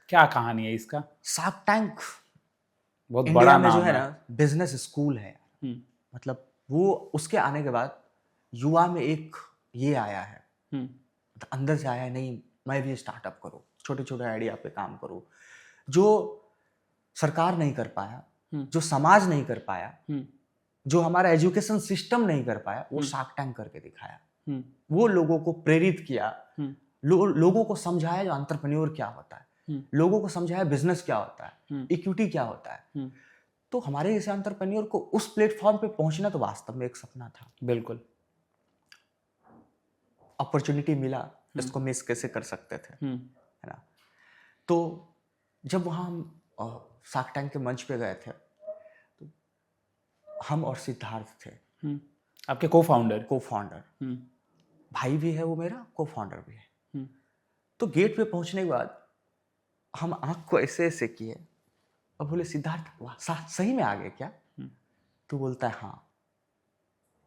क्या कहानी है इसका? शार्क टैंक बहुत इंडिया बड़ा में जो नाम है ना, बिजनेस स्कूल है। मतलब वो उसके आने के बाद युवा में एक ये आया है, तो अंदर से आया है, नहीं मैं भी स्टार्टअप करूँ, छोटे छोटे आइडिया पे काम करूँ, जो सरकार नहीं कर पाया, जो समाज नहीं कर पाया, जो हमारा एजुकेशन सिस्टम नहीं कर पाया, वो शार्क टैंक करके दिखाया। वो लोगों को प्रेरित किया, लोगों को समझाया जो एंटरप्रेन्योर क्या होता है, लोगों को समझाया बिजनेस क्या होता है, इक्विटी क्या होता है। तो हमारे जैसे एंटरप्रेन्योर को उस प्लेटफॉर्म पे पहुंचना तो वास्तव में एक सपना था। बिल्कुल। अपॉर्चुनिटी मिला, इसको मिस कैसे कर सकते थे, है ना। तो जब वहाँ हम शार्क टैंक के मंच पे गए थे, तो हम और सिद्धार्थ थे, आपके को फाउंडर, भाई भी है वो मेरा, को फाउंडर भी है। तो गेट पे पहुंचने के बाद हम आंख को ऐसे ऐसे किए और बोले, सिद्धार्थ वाह सही में आ गए क्या? तो बोलता है हाँ।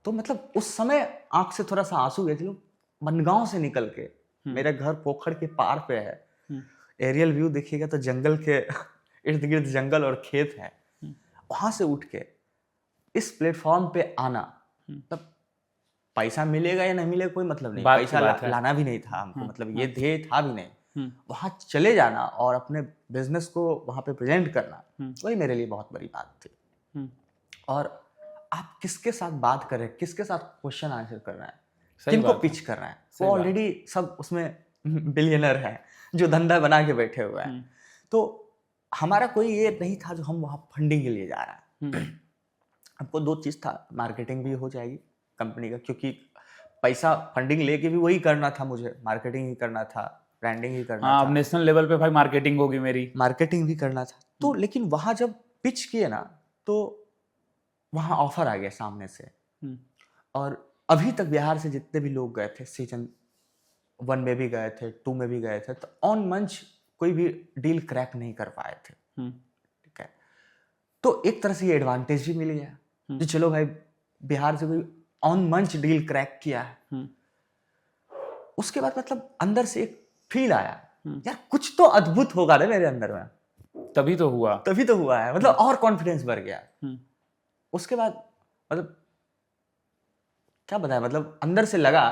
तो मतलब उस समय आंख से थोड़ा सा आंसू गए थे। लोग बनगांव से निकल के, मेरा घर पोखर के पार पे है, एरियल व्यू देखिएगा तो जंगल के इर्द गिर्द जंगल और खेत है, वहां से उठ के इस प्लेटफॉर्म पे आना, तब पैसा मिलेगा या नहीं मिलेगा कोई मतलब नहीं, पैसा लाना भी नहीं था हमको, मतलब ये ध्येय था भी नहीं। वहां चले जाना और अपने बिजनेस को वहां पे प्रेजेंट करना, वही मेरे लिए बहुत बड़ी बात थी। और आप किसके साथ बात कर रहे हैं, किसके साथ क्वेश्चन आंसर कर रहे हैं, सही किनको बात है। पिच कर रहे हैं। सही वो बात। ऑलरेडी सब उसमें बिलियनर है जो धंधा बना के बैठे हुए हैं। तो हमारा कोई ये नहीं था जो हम वहाँ फंडिंग के लिए जा रहे हैं। हमको दो चीज़ था, मार्केटिंग भी हो जाएगी कंपनी का, क्योंकि पैसा फंडिंग लेके भी वही करना था मुझे, मार्केटिंग ही करना था, ब्रांडिंग ही करना हाँ, था, अब नेशनल लेवल पे भाई मार्केटिंग होगी मेरी। मार्केटिंग भी करना था। तो लेकिन वहाँ जब पिच किए ना, तो वहाँ ऑफर आ गया सामने से। और अभी तक बिहार से जितने भी लोग गए थे, सीजन 1 में भी गए थे, 2 में भी गए थे, तो ऑन मंच कोई भी डील क्रैक नहीं कर पाए थे। ठीक है, तो एक तरह से ये एडवांटेज भी मिल गया कि चलो भाई बिहार से कोई ऑन मंच डील क्रैक किया है। उसके बाद मतलब अंदर से एक फील आया, यार कुछ तो अद्भुत होगा ना मेरे अंदर में, तभी तो हुआ। तभी तो हुआ है, मतलब और कॉन्फिडेंस बढ़ गया। उसके बाद मतलब क्या बताया, मतलब अंदर से लगा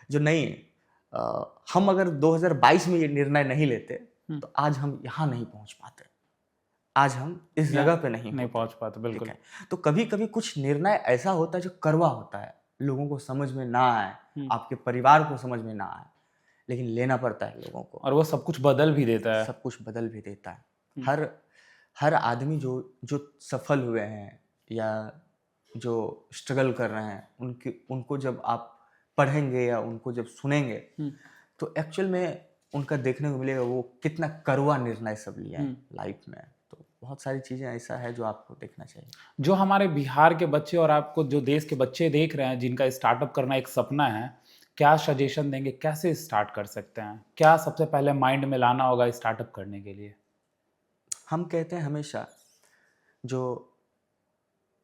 जो नहीं, हम अगर 2022 में ये निर्णय नहीं लेते तो आज हम यहाँ नहीं पहुंच पाते, आज हम इस जगह पे नहीं पहुंच पाते। बिल्कुल। ठीक है, तो कभी कभी कुछ निर्णय ऐसा होता है जो कड़वा होता है, लोगों को समझ में ना आए, आपके परिवार को समझ में ना आए, लेकिन लेना पड़ता है लोगों को, और वो सब कुछ बदल भी देता है। सब कुछ बदल भी देता है। हर आदमी जो सफल हुए हैं या जो स्ट्रगल कर रहे हैं, उनको जब आप पढ़ेंगे या उनको जब सुनेंगे तो एक्चुअल में उनका देखने को मिलेगा वो कितना कड़वा निर्णय सब लिया है लाइफ में। तो बहुत सारी चीज़ें ऐसा है जो आपको देखना चाहिए। जो हमारे बिहार के बच्चे और आपको जो देश के बच्चे देख रहे हैं जिनका स्टार्टअप करना एक सपना है, क्या सजेशन देंगे, कैसे स्टार्ट कर सकते हैं, क्या सबसे पहले माइंड में लाना होगा स्टार्टअप करने के लिए? हम कहते हैं हमेशा जो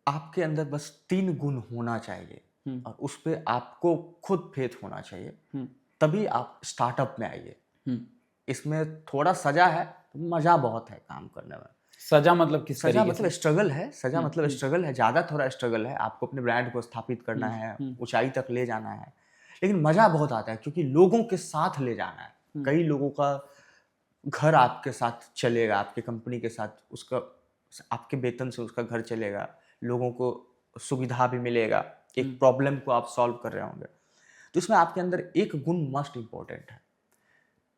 आपके अंदर बस 3 गुण होना चाहिए और उस पर आपको खुद फेथ होना चाहिए, तभी आप स्टार्टअप में आइए। इसमें थोड़ा सजा है, मजा बहुत है काम करने में। सजा मतलब किस सजा तरीके मतलब स्ट्रगल है, सजा मतलब स्ट्रगल है, ज़्यादा थोड़ा स्ट्रगल है, आपको अपने ब्रांड को स्थापित करना है, ऊंचाई तक ले जाना है, लेकिन मज़ा बहुत आता है क्योंकि लोगों के साथ ले जाना है। कई लोगों का घर आपके साथ चलेगा, आपके कंपनी के साथ, उसका आपके वेतन से उसका घर चलेगा, लोगों को सुविधा भी मिलेगा, एक प्रॉब्लम को आप सॉल्व कर रहे होंगे। तो इसमें आपके अंदर एक गुण मस्ट इम्पोर्टेंट है,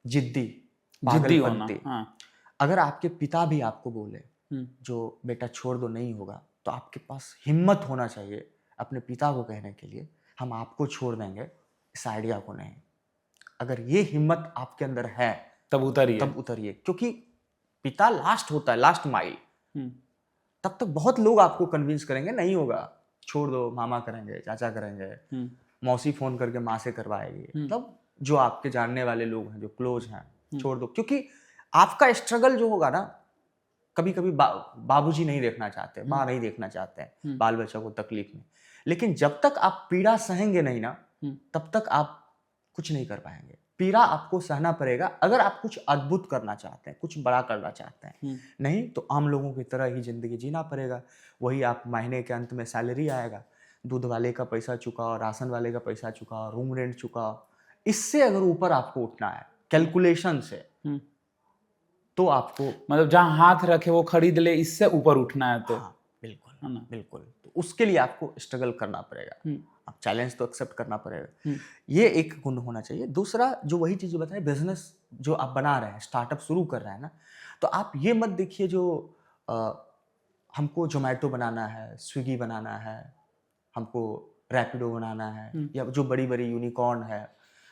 जिद्दी होना। हाँ। अगर आपके पिता भी आपको बोले जो बेटा छोड़ दो नहीं होगा, तो आपके पास हिम्मत होना चाहिए अपने पिता को कहने के लिए हम आपको छोड़ देंगे, इस आइडिया को नहीं। अगर ये हिम्मत आपके अंदर है तब उतरिए, क्योंकि पिता लास्ट होता है, लास्ट माइल। तब तक बहुत लोग आपको कन्विंस करेंगे नहीं होगा, छोड़ दो, मामा करेंगे, चाचा करेंगे, मौसी फोन करके माँ से करवाएगी, मतलब जो आपके जानने वाले लोग हैं, जो क्लोज हैं, छोड़ दो। क्योंकि आपका स्ट्रगल जो होगा ना, कभी कभी बाबूजी नहीं देखना चाहते, माँ नहीं देखना चाहते हैं बाल बच्चों को तकलीफ में, लेकिन जब तक आप पीड़ा सहेंगे नहीं ना, तब तक आप कुछ नहीं कर पाएंगे। पीड़ा आपको सहना पड़ेगा अगर आप कुछ अद्भुत करना चाहते हैं, कुछ बड़ा करना चाहते हैं। नहीं तो आम लोगों की तरह ही जिंदगी जीना पड़ेगा। वही आप महीने के अंत में सैलरी आएगा, दूध वाले का पैसा चुकाओ, राशन वाले का पैसा चुकाओ, रूम रेंट चुकाओ। इससे अगर ऊपर आपको उठना है कैलकुलेशन से, तो आपको मतलब जहां हाथ रखे वो खरीद ले, इससे ऊपर उठना है तो बिल्कुल है ना, बिल्कुल। तो उसके लिए आपको स्ट्रगल करना पड़ेगा, आप चैलेंज तो एक्सेप्ट करना पड़ेगा। ये एक गुण होना चाहिए। दूसरा जो वही चीज़ बताए, बिजनेस जो आप बना रहे हैं, स्टार्टअप शुरू कर रहे हैं ना, तो आप ये मत देखिए जो हमको जोमेटो बनाना है, स्विगी बनाना है, हमको रैपिडो बनाना है, या जो बड़ी बड़ी यूनिकॉर्न है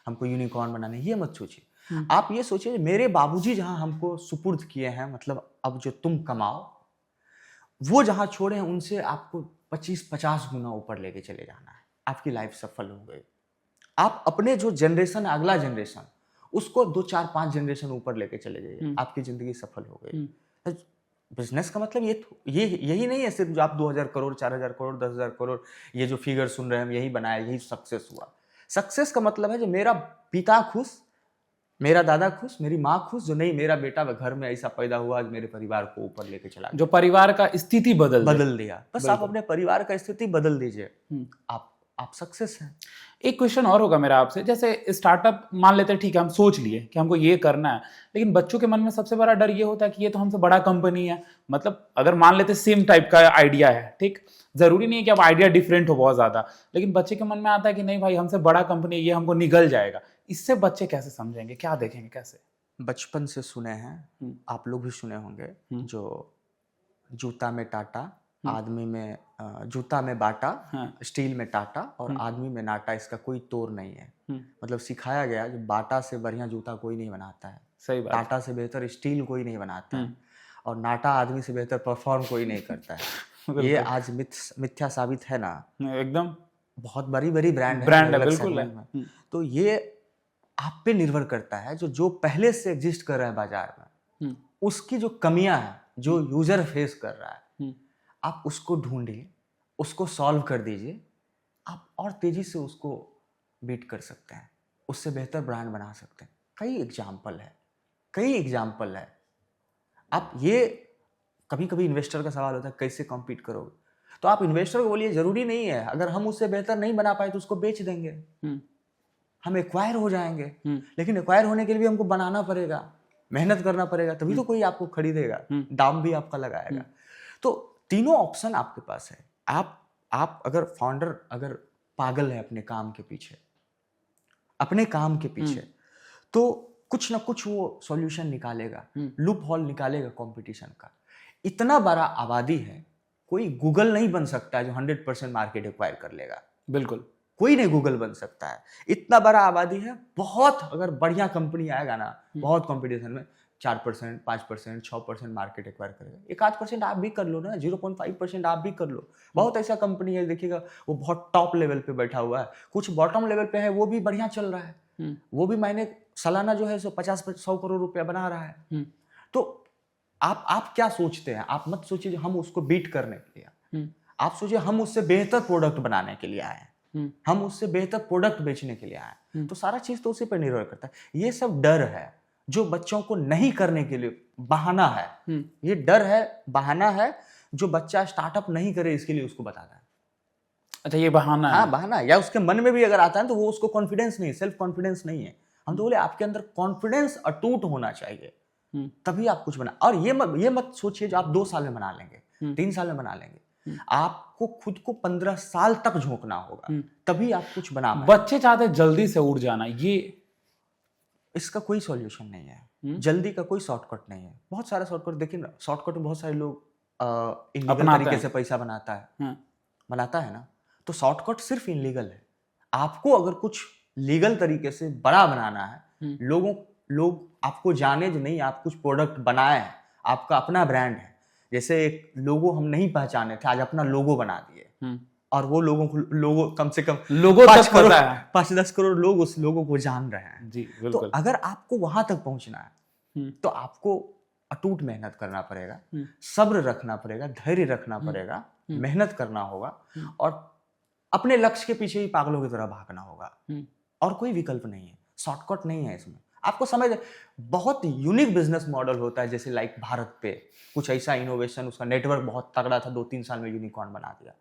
हमको यूनिकॉर्न बनाना है, ये मत सोचिए। आप ये सोचिए मेरे बाबूजी जहाँ हमको सुपुर्द किए हैं, मतलब अब जो तुम कमाओ, वो जहाँ छोड़े हैं उनसे आपको 25-50 गुना ऊपर लेके चले जाना है, आपकी लाइफ सफल हो गई। आप अपने जो जनरेशन है, अगला जनरेशन, उसको 2-4-5 जनरेशन ऊपर लेके चले जाइए, आपकी जिंदगी सफल हो गई। बिजनेस का मतलब यही नहीं है सिर्फ जो आप 2000 करोड़, 4000 करोड़, 10,000 करोड़, ये जो फिगर सुन रहे हैं यही बनाया, यही सक्सेस हुआ। सक्सेस का मतलब है जो मेरा पिता खुश, मेरा दादा खुश, मेरी माँ खुश, जो नहीं मेरा बेटा घर में ऐसा पैदा हुआ मेरे परिवार को ऊपर लेके चला गया, जो परिवार का स्थिति बदल दिया। बस आप अपने परिवार का स्थिति बदल दीजिए, आप आप सक्सेस हैं। एक क्वेश्चन और होगा मेरा आपसे, जैसे स्टार्टअप मान लेते हैं, ठीक है हम सोच लिए कि हमको ये करना है, लेकिन बच्चों के मन में सबसे बड़ा डर ये होता है कि ये तो हमसे बड़ा कंपनी है। मतलब अगर मान लेते सेम टाइप का आइडिया है, ठीक, जरूरी नहीं है कि अब आइडिया डिफरेंट हो बहुत ज्यादा, लेकिन बच्चे के मन में आता है कि नहीं भाई हमसे बड़ा कंपनी, ये हमको निगल जाएगा। इससे बच्चे कैसे समझेंगे, क्या देखेंगे, कैसे? बचपन से सुने हैं, आप लोग भी सुने होंगे, जो जूता में टाटा, आदमी में जूता में बाटा, हाँ। स्टील में टाटा और आदमी में नाटा, इसका कोई तोड़ नहीं है। मतलब सिखाया गया कि बाटा से बढ़िया जूता कोई नहीं बनाता है, सही बात। टाटा से बेहतर स्टील कोई नहीं बनाता है, और नाटा आदमी से बेहतर परफॉर्म कोई नहीं करता है। ये आज मिथ्या साबित है ना, एकदम बहुत बड़ी बड़ी ब्रांड है, ब्रांड है, अलग बिल्कुल segment है। में। तो ये आप पे निर्भर करता है, जो पहले से एग्जिस्ट कर रहा है बाजार में, उसकी जो कमियां हैं, जो यूजर फेस कर रहा है, आप उसको ढूंढिए, उसको सॉल्व कर दीजिए, आप और तेजी से उसको बीट कर सकते हैं, उससे बेहतर ब्रांड बना सकते हैं। कई एग्जाम्पल है। आप ये कभी कभी इन्वेस्टर का सवाल होता है कैसे कॉम्पीट करोगे, तो आप इन्वेस्टर को बोलिए जरूरी नहीं है, अगर हम उससे बेहतर नहीं बना पाए तो उसको बेच देंगे, हम एक्वायर हो जाएंगे। लेकिन एक्वायर होने के लिए भी हमको बनाना पड़ेगा, मेहनत करना पड़ेगा, तभी तो कोई आपको खरीदेगा, दाम भी आपका लगाएगा। तो तीनों ऑप्शन आपके पास है। आप अगर फाउंडर अगर पागल है अपने काम के पीछे, तो कुछ ना कुछ वो सॉल्यूशन निकालेगा, लूप होल निकालेगा कंपटीशन का। इतना बड़ा आबादी है, कोई गूगल नहीं बन सकता है जो 100% मार्केट एक्वायर कर लेगा। बिल्कुल कोई नहीं गूगल बन सकता है, इतना बड़ा आबादी है। बहुत अगर बढ़िया कंपनी आएगा ना, बहुत कंपटीशन में 4%, 5%, 6% मार्केट एक्वायर करेगा। 1-8% आप भी कर लो ना, 0.5% आप भी कर लो। बहुत ऐसा कंपनी है, देखिएगा वो बहुत टॉप लेवल पे बैठा हुआ है, कुछ बॉटम लेवल पे है, वो भी बढ़िया चल रहा है, वो भी महीने सालाना जो है 50-100 करोड़ रुपया बना रहा है। तो आप क्या सोचते हैं? आप मत सोचिए हम उसको बीट करने के लिए, आप सोचिए हम उससे बेहतर प्रोडक्ट बनाने के लिए आए हैं, हम उससे बेहतर प्रोडक्ट बेचने के लिए आए। तो सारा चीज तो उसी पर निर्भर करता है। ये सब डर है जो बच्चों को नहीं करने के लिए बहाना है, ये डर है, बहाना है जो बच्चा स्टार्टअप नहीं करे इसके लिए उसको बताता है। अच्छा, ये बहाना है? हाँ, बहाना है। या उसके मन में भी अगर आता है तो वो उसको कॉन्फिडेंस नहीं, सेल्फ कॉन्फिडेंस नहीं है। हम तो बोले आपके अंदर कॉन्फिडेंस अटूट होना चाहिए, तभी आप कुछ बना। और ये मत सोचिए जो आप 2 साल में बना लेंगे, 3 साल में बना लेंगे। आपको खुद को 15 साल तक झोंकना होगा, तभी आप कुछ बना पाएंगे। बच्चे चाहते जल्दी से उड़ जाना, ये इसका कोई सॉल्यूशन नहीं है। जल्दी का कोई शॉर्टकट नहीं है। बहुत सारा शॉर्टकट, देखिए शॉर्टकट में बहुत सारे लोग इनलीगल तरीके से पैसा बनाता है ना। तो शॉर्टकट सिर्फ इनलीगल है। आपको अगर कुछ लीगल तरीके से बड़ा बनाना है, लोग आपको जाने जो नहीं, आप कुछ प्रोडक्ट बनाए हैं, आपका अपना ब्रांड है। जैसे एक लोगो हम नहीं पहचाने थे, आज अपना लोगो बना दिए, और वो लोगो कम से कम लोगो 5-10 करोड़ लोग उस लोगो को जान रहे हैं जी। तो अगर आपको वहां तक पहुंचना है तो आपको अटूट मेहनत करना पड़ेगा, सब्र रखना पड़ेगा, धैर्य रखना पड़ेगा, मेहनत करना होगा, और अपने लक्ष्य के पीछे ही पागलों की तरह भागना होगा। और कोई विकल्प नहीं है, शॉर्टकट नहीं है इसमें। आपको समझ, बहुत यूनिक बिजनेस मॉडल होता है, जैसे लाइक भारत पे कुछ ऐसा इनोवेशन, उसका नेटवर्क बहुत तगड़ा था, 2-3 साल में यूनिकॉर्न बना दिया।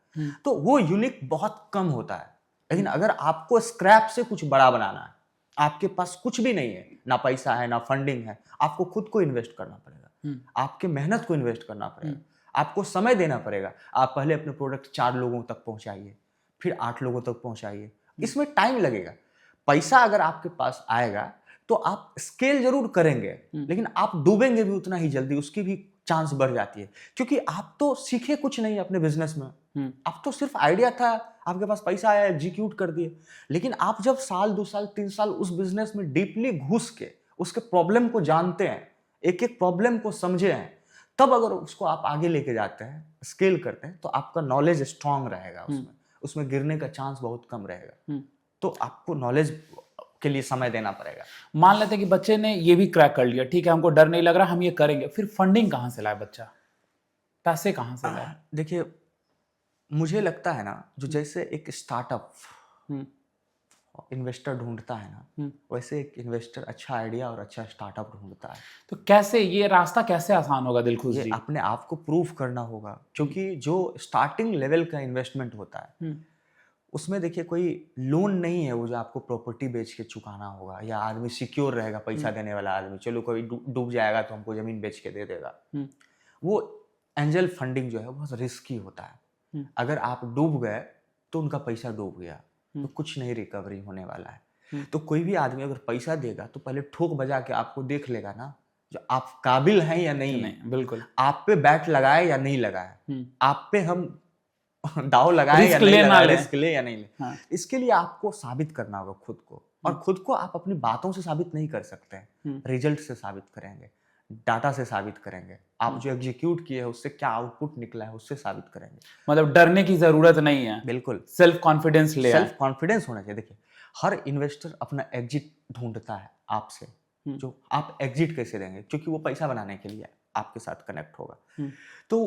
तो वो यूनिक बहुत कम होता है। लेकिन अगर आपको स्क्रैप से कुछ बड़ा बनाना है, आपके पास कुछ भी नहीं है, ना पैसा है ना फंडिंग है, आपको खुद को इन्वेस्ट करना पड़ेगा, आपके मेहनत को इन्वेस्ट करना पड़ेगा, आपको समय देना पड़ेगा। आप पहले अपने प्रोडक्ट 4 लोगों तक पहुंचाइए, फिर 8 लोगों तक पहुंचाइए, इसमें टाइम लगेगा। पैसा अगर आपके पास आएगा तो आप स्केल जरूर करेंगे, लेकिन आप डूबेंगे भी उतना ही जल्दी, उसकी भी चांस बढ़ जाती है। क्योंकि आप तो सीखे कुछ नहीं अपने बिजनेस में, आप तो सिर्फ आइडिया था, आपके पास पैसा आया, एग्जीक्यूट कर दिए। लेकिन आप जब 1-2 साल 3 साल उस बिजनेस में डीपली घुस के उसके प्रॉब्लम को जानते हैं, एक एक प्रॉब्लम को समझे हैं, तब अगर उसको आप आगे लेके जाते हैं, स्केल करते हैं, तो आपका नॉलेज स्ट्रांग रहेगा, उसमें गिरने का चांस बहुत कम रहेगा। तो आपको नॉलेज के लिए समय देना पड़ेगा। मान लेते हैं कि बच्चे ने ये भी क्रैक कर लिया, ठीक है, हमको डर नहीं लग रहा, हम ये करेंगे, फिर फंडिंग कहाँ से लाए बच्चा, पैसे कहाँ से लाए? देखिए, मुझे लगता है ना, जो जैसे एक स्टार्टअप इन्वेस्टर ढूंढता है ना, वैसे एक इन्वेस्टर अच्छा आइडिया और अच्छा स्टार्टअप ढूंढता है। तो कैसे ये रास्ता कैसे आसान होगा दिलखुश जी? अपने आप को प्रूफ करना होगा, क्योंकि जो स्टार्टिंग लेवल का इन्वेस्टमेंट होता है उसमें देखिए कोई लोन नहीं है वो जो आपको प्रॉपर्टी बेच के चुकाना होगा, या आदमी सिक्योर रहेगा, पैसा देने वाला आदमी, चलो कोई डूब जाएगा तो हमको ज़मीन बेच के दे देगा। वो एंजल फंडिंग जो है बहुत रिस्की होता है। अगर आप डूब गए तो उनका पैसा डूब गया, तो कुछ नहीं रिकवरी होने वाला है। तो कोई भी आदमी अगर पैसा देगा तो पहले ठोक बजा के आपको देख लेगा ना, जो आप काबिल हैं या नहीं है, बिल्कुल, आप पे बैट लगाए या नहीं लगाए, आप पे हम दाव लगाए या नहीं लगाए, रिस्क ले या नहीं ले। हाँ। इसके लिए आपको साबित करना होगा खुद को, और खुद को आप अपनी बातों से साबित नहीं कर सकते हैं, रिजल्ट से साबित करेंगे, डाटा से साबित करेंगे, आप जो एग्जीक्यूट किए हैं उससे क्या आउटपुट निकला है उससे साबित करेंगे। मतलब डरने की जरूरत नहीं है, बिल्कुल सेल्फ कॉन्फिडेंस होना चाहिए। देखिए हर इन्वेस्टर अपना एग्जिट ढूंढता है आपसे, जो आप एग्जिट कैसे देंगे, क्योंकि वो पैसा बनाने के लिए आपके साथ कनेक्ट होगा। तो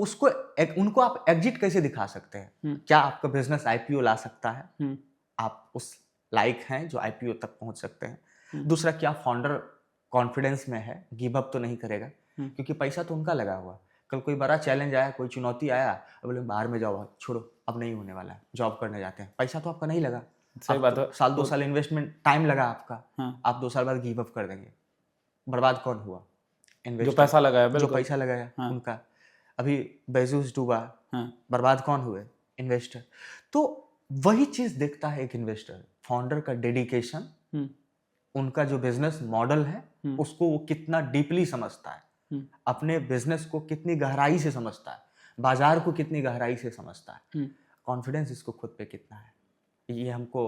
उनको आप एग्जिट कैसे दिखा सकते हैं? क्या आपका बिजनेस आईपीओ ला सकता है? आप उस लायक हैं जो आईपीओ तक पहुंच सकते हैं। दूसरा, क्या फाउंडर कॉन्फिडेंस में है, गिव अप तो नहीं करेगा, क्योंकि पैसा तो उनका लगा हुआ। कल कोई बड़ा चैलेंज आया, कोई चुनौती आया, बोले बाहर में जाओ, छोड़ो अब नहीं होने वाला है, जॉब करने जाते हैं, पैसा तो आपका नहीं लगा, सही बात है, साल 2 साल इन्वेस्टमेंट टाइम लगा आपका, आप 2 साल बाद गिव अप कर देंगे, बर्बाद कौन हुआ? जो पैसा लगाया, जो पैसा लगाया उनका। अभी बेजोस डूबा, बर्बाद कौन हुए? इन्वेस्टर। तो वही चीज देखता है एक इन्वेस्टर, फाउंडर का डेडिकेशन, उनका जो बिजनेस मॉडल है उसको वो कितना डीपली समझता है, अपने बिजनेस को कितनी गहराई से समझता है, बाजार को कितनी गहराई से समझता है, कॉन्फिडेंस इसको खुद पे कितना है, ये हमको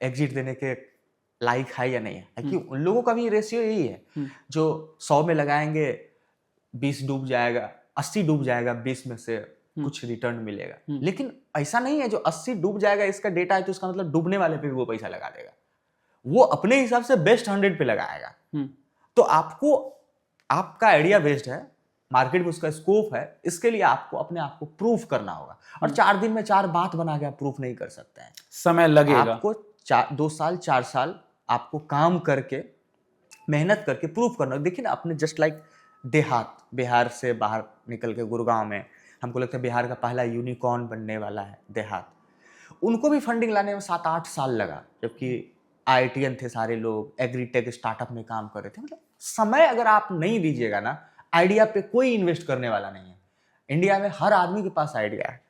एग्जिट देने के लाइक है या नहीं है। क्योंकि उन लोगों का भी रेशियो यही है, जो 100 में लगाएंगे 20 डूब जाएगा, 80 डूब जाएगा, 20 में से कुछ रिटर्न मिलेगा। लेकिन ऐसा नहीं है जो 80 डूब जाएगा इसका डेटा है तो इसका मतलब डूबने वाले पे भी वो पैसा लगा देगा, वो अपने हिसाब से बेस्ट 100 पे लगाएगा। तो आपको, आपका आइडिया बेस्ड है, मार्केट में उसका स्कोप है, इसके लिए आपको अपने आप को प्रूफ करना होगा। और 4 दिन में 4 बात बना के आप प्रूफ नहीं कर सकते हैं, समय लगेगा आपको। 2 साल 4 साल आपको काम करके, मेहनत करके प्रूफ करना। देखिए ना, अपने जस्ट लाइक देहात, बिहार से बाहर निकल के गुड़गांव में, हमको लगता है बिहार का पहला यूनिकॉर्न बनने वाला है देहात, उनको भी फंडिंग लाने में 7-8 साल लगा, जबकि IITian थे सारे लोग, एग्रीटेक स्टार्टअप में काम कर रहे थे। मतलब समय अगर आप नहीं दीजिएगा ना, आइडिया पे कोई इन्वेस्ट करने वाला नहीं है। इंडिया में हर आदमी के पास आइडिया है,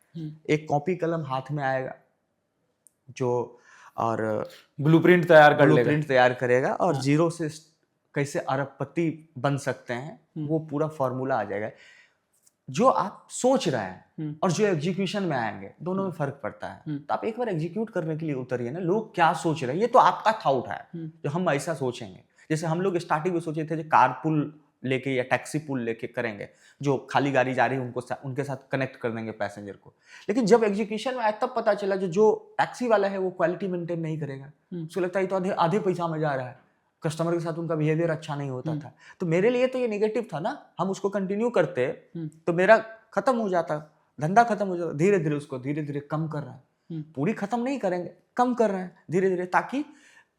एक कॉपी कलम हाथ में आएगा जो और ब्लूप्रिंट तैयार करेगा, और जीरो से कैसे अरबपति बन सकते हैं वो पूरा फॉर्मूला आ जाएगा। जो आप सोच रहे हैं और जो एग्जीक्यूशन में आएंगे, दोनों में फर्क पड़ता है। तो आप एक बार एग्जीक्यूट करने के लिए उतरिए ना, लोग क्या सोच रहे हैं ये तो आपका थॉट है, जो हम ऐसा सोचेंगे। जैसे हम लोग स्टार्टिंग में सोचे थे जो कार पुल लेके या टैक्सी पुल लेके करेंगे, जो खाली गाड़ी जा रही है उनके साथ कनेक्ट कर देंगे पैसेंजर को। लेकिन जब एग्जीक्यूशन में आया तब पता चला जो टैक्सी वाला है वो क्वालिटी मेंटेन नहीं करेगा, उसको लगता है तो आधे पैसा में जा रहा है, कस्टमर के साथ उनका बिहेवियर अच्छा नहीं होता था। तो मेरे लिए तो ये नेगेटिव था ना, हम उसको कंटिन्यू करते तो मेरा खत्म हो जाता, धंधा खत्म हो जाता। धीरे धीरे उसको धीरे धीरे कम कर रहा है, पूरी खत्म नहीं करेंगे, कम कर रहे हैं धीरे धीरे, ताकि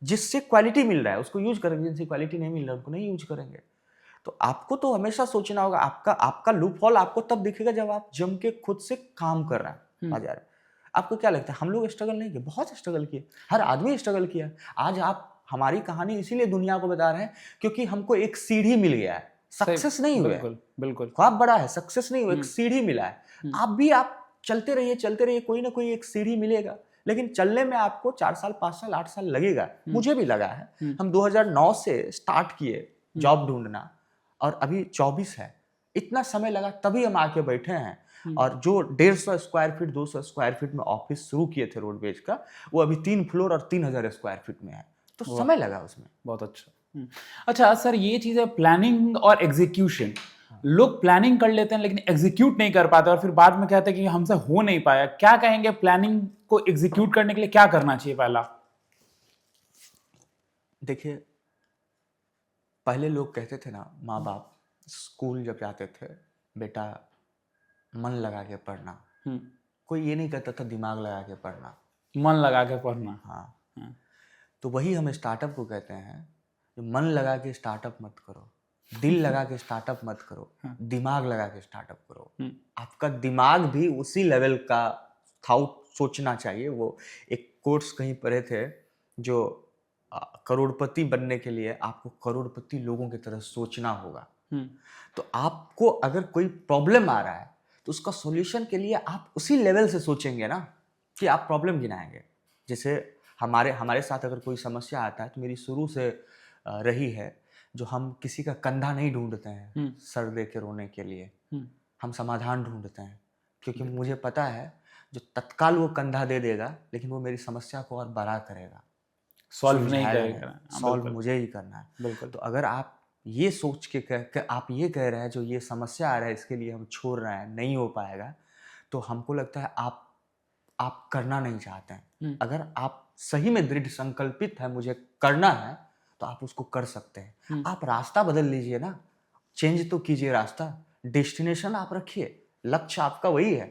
जिससे क्वालिटी मिल रहा है उसको यूज करेंगे, जिनसे क्वालिटी नहीं मिल रहा है उनको नहीं यूज करेंगे। तो आपको तो हमेशा सोचना होगा, आपका लूप हॉल आपको तब दिखेगा जब आप जम के खुद से काम कर रहे हैं बाजार में। आपको क्या लगता है हम लोग स्ट्रगल नहीं किए? बहुत स्ट्रगल किए, हर आदमी स्ट्रगल किया। आज आप हमारी कहानी इसीलिए दुनिया को बता रहे हैं क्योंकि हमको एक सीढ़ी मिल गया है, सक्सेस नहीं हुआ। बिल्कुल ख्वाब बड़ा है, सक्सेस नहीं हुआ, एक सीढ़ी मिला है। आप चलते रहिए, कोई ना कोई एक सीढ़ी मिलेगा, लेकिन चलने में आपको 4 साल 5 साल 8 साल लगेगा। मुझे भी लगा है। हम 2009 से स्टार्ट किए जॉब ढूंढना और अभी 24 है, इतना समय लगा तभी हम आके बैठे हैं। और जो 150 स्क्वायर फीट 200 स्क्वायर फीट में ऑफिस शुरू किए थे रोडवेज का, वो अभी 3 फ्लोर और 3000 स्क्वायर फीट में है। तो समय लगा उसमें। बहुत अच्छा। अच्छा सर, ये चीज है प्लानिंग और एग्जीक्यूशन। लोग प्लानिंग कर लेते हैं लेकिन एग्जीक्यूट नहीं कर पाते और फिर बाद में कहते हैं कि हमसे हो नहीं पाया। क्या कहेंगे, प्लानिंग को एग्जीक्यूट करने के लिए क्या करना चाहिए? पहला, देखिए पहले लोग कहते थे ना, माँ बाप स्कूल जब जाते थे, बेटा मन लगा के पढ़ना। कोई ये नहीं कहता था दिमाग लगा के पढ़ना, मन लगा के पढ़ना। हाँ। तो वही हम स्टार्टअप को कहते हैं, जो मन लगा के स्टार्टअप मत करो, दिल लगा के स्टार्टअप मत करो, दिमाग लगा के स्टार्टअप करो। आपका दिमाग भी उसी लेवल का थॉट सोचना चाहिए। वो एक कोर्स कहीं पढ़े थे जो करोड़पति बनने के लिए आपको करोड़पति लोगों की तरह सोचना होगा। तो आपको अगर कोई प्रॉब्लम आ रहा है तो उसका सॉल्यूशन के लिए आप उसी लेवल से सोचेंगे ना कि आप प्रॉब्लम गिनाएंगे। जैसे हमारे साथ अगर कोई समस्या आता है तो मेरी शुरू से रही है जो हम किसी का कंधा नहीं ढूंढते हैं सर दे के रोने के लिए, हम समाधान ढूंढते हैं, क्योंकि मुझे पता है जो तत्काल वो कंधा दे देगा लेकिन वो मेरी समस्या को और बड़ा करेगा, सॉल्व नहीं करेगा। सॉल्व मुझे ही करना है। बिल्कुल। तो अगर आप ये सोच के आप ये कह रहे हैं जो ये समस्या आ रहा है इसके लिए हम छोड़ रहे हैं, नहीं हो पाएगा, तो हमको लगता है आप करना नहीं चाहते हैं। अगर आप सही में दृढ़ संकल्पित है मुझे करना है तो आप उसको कर सकते हैं। आप रास्ता बदल लीजिए ना, चेंज तो कीजिए रास्ता, डेस्टिनेशन आप रखिए, लक्ष्य आपका वही है,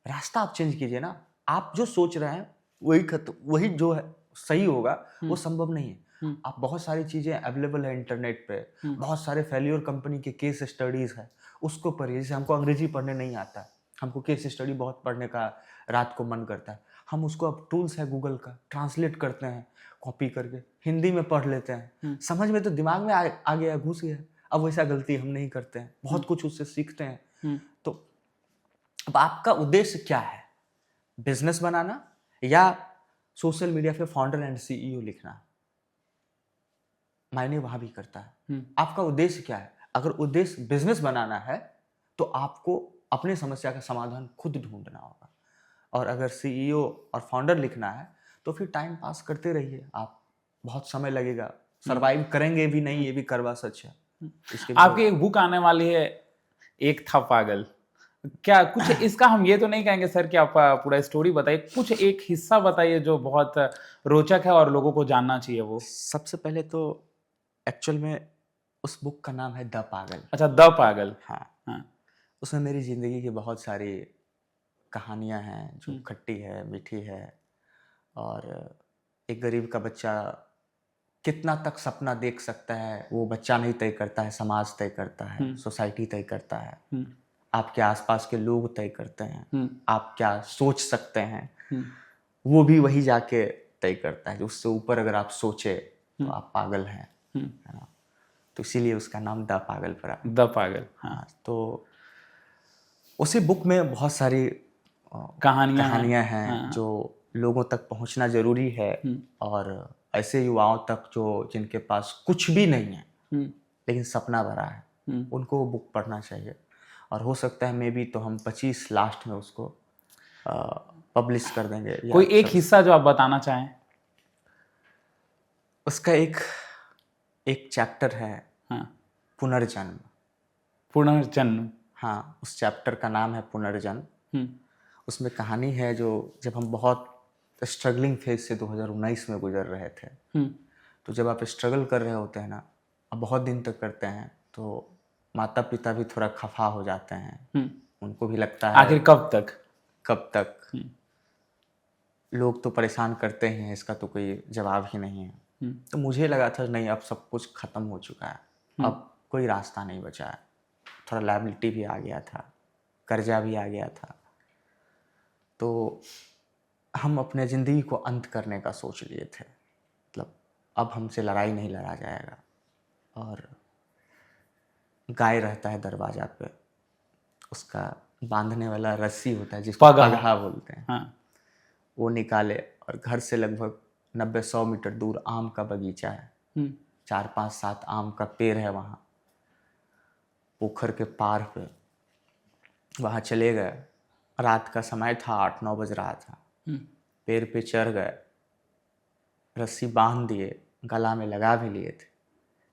रास्ता आप चेंज कीजिए ना। आप जो सोच रहे हैं वही जो है सही होगा, वो संभव नहीं है। आप बहुत सारी चीजें अवेलेबल है इंटरनेट पे, बहुत सारे फेल्योर कंपनी के केस स्टडीज है, उसको पढ़िए। जैसे हमको अंग्रेजी पढ़ने नहीं आता है, हमको केस स्टडी बहुत पढ़ने का रात को मन करता है, हम उसको अब टूल्स है गूगल का, ट्रांसलेट करते हैं कॉपी करके, हिंदी में पढ़ लेते हैं, समझ में तो दिमाग में आ गया, घुस गया। अब वैसा गलती हम नहीं करते हैं, बहुत कुछ उससे सीखते हैं। तो अब आपका उद्देश्य क्या है, बिजनेस बनाना या सोशल मीडिया पे फाउंडर एंड सीईओ लिखना? मायने वहां भी करता है। आपका उद्देश्य क्या है? अगर उद्देश्य बिजनेस बनाना है तो आपको अपने समस्या का समाधान खुद ढूंढना होगा, और अगर सीईओ और फाउंडर लिखना है तो फिर टाइम पास करते रहिए, आप बहुत समय लगेगा, सरवाइव करेंगे भी नहीं, ये भी करवा सच है। आपकी एक बुक आने वाली है, एक था पागल, क्या कुछ इसका हम ये तो नहीं कहेंगे सर कि आप पूरा स्टोरी बताइए, कुछ एक हिस्सा बताइए जो बहुत रोचक है और लोगों को जानना चाहिए। वो सबसे पहले तो एक्चुअल में उस बुक का नाम है द पागल। अच्छा, द पागल। हाँ। उसमें मेरी जिंदगी की बहुत सारी कहानियां हैं जो खट्टी है, मीठी है, और एक गरीब का बच्चा कितना तक सपना देख सकता है वो बच्चा नहीं तय करता है, समाज तय करता है, सोसाइटी तय करता है, आपके आसपास के लोग तय करते हैं, आप क्या सोच सकते हैं वो भी वही जाके तय करता है। उससे ऊपर अगर आप सोचे तो आप पागल हैं, है ना? तो इसीलिए उसका नाम द पागल पड़ा, द पागल। हाँ। तो उसी बुक में बहुत सारी कहानियां हैं जो लोगों तक पहुंचना जरूरी है, और ऐसे युवाओं तक जो जिनके पास कुछ भी नहीं है लेकिन सपना भरा है, उनको वो बुक पढ़ना चाहिए। और हो सकता है मे बी तो हम 25 लास्ट में उसको पब्लिश कर देंगे। कोई एक हिस्सा जो आप बताना चाहें? उसका एक चैप्टर है पुनर्जन्म। पुनर्जन्म, हाँ, उस चैप्टर का नाम है पुनर्जन्म। उसमें कहानी है जो जब हम बहुत स्ट्रगलिंग फेज से 2019 में गुजर रहे थे, तो जब आप स्ट्रगल कर रहे होते हैं ना, अब बहुत दिन तक करते हैं, तो माता पिता भी थोड़ा खफा हो जाते हैं, उनको भी लगता है आखिर कब तक लोग तो परेशान करते ही हैं, इसका तो कोई जवाब ही नहीं है। तो मुझे लगा था नहीं, अब सब कुछ खत्म हो चुका है, अब कोई रास्ता नहीं बचा है, थोड़ा लायबिलिटी भी आ गया था, कर्जा भी आ गया था, तो हम अपने ज़िंदगी को अंत करने का सोच लिए थे। मतलब अब हमसे लड़ाई नहीं लड़ा जाएगा। और गाय रहता है दरवाजा पे, उसका बांधने वाला रस्सी होता है जिसको पगहा बोलते हैं, हाँ। वो निकाले, और घर से लगभग 90-100 मीटर दूर आम का बगीचा है, 4-5-7 आम का पेड़ है वहाँ, पोखर के पार पे। वहाँ चले गए, रात का समय था, 8-9 बज रहा था, पेड़ पे चढ़ गए, रस्सी बांध दिए, गला में लगा भी लिए थे।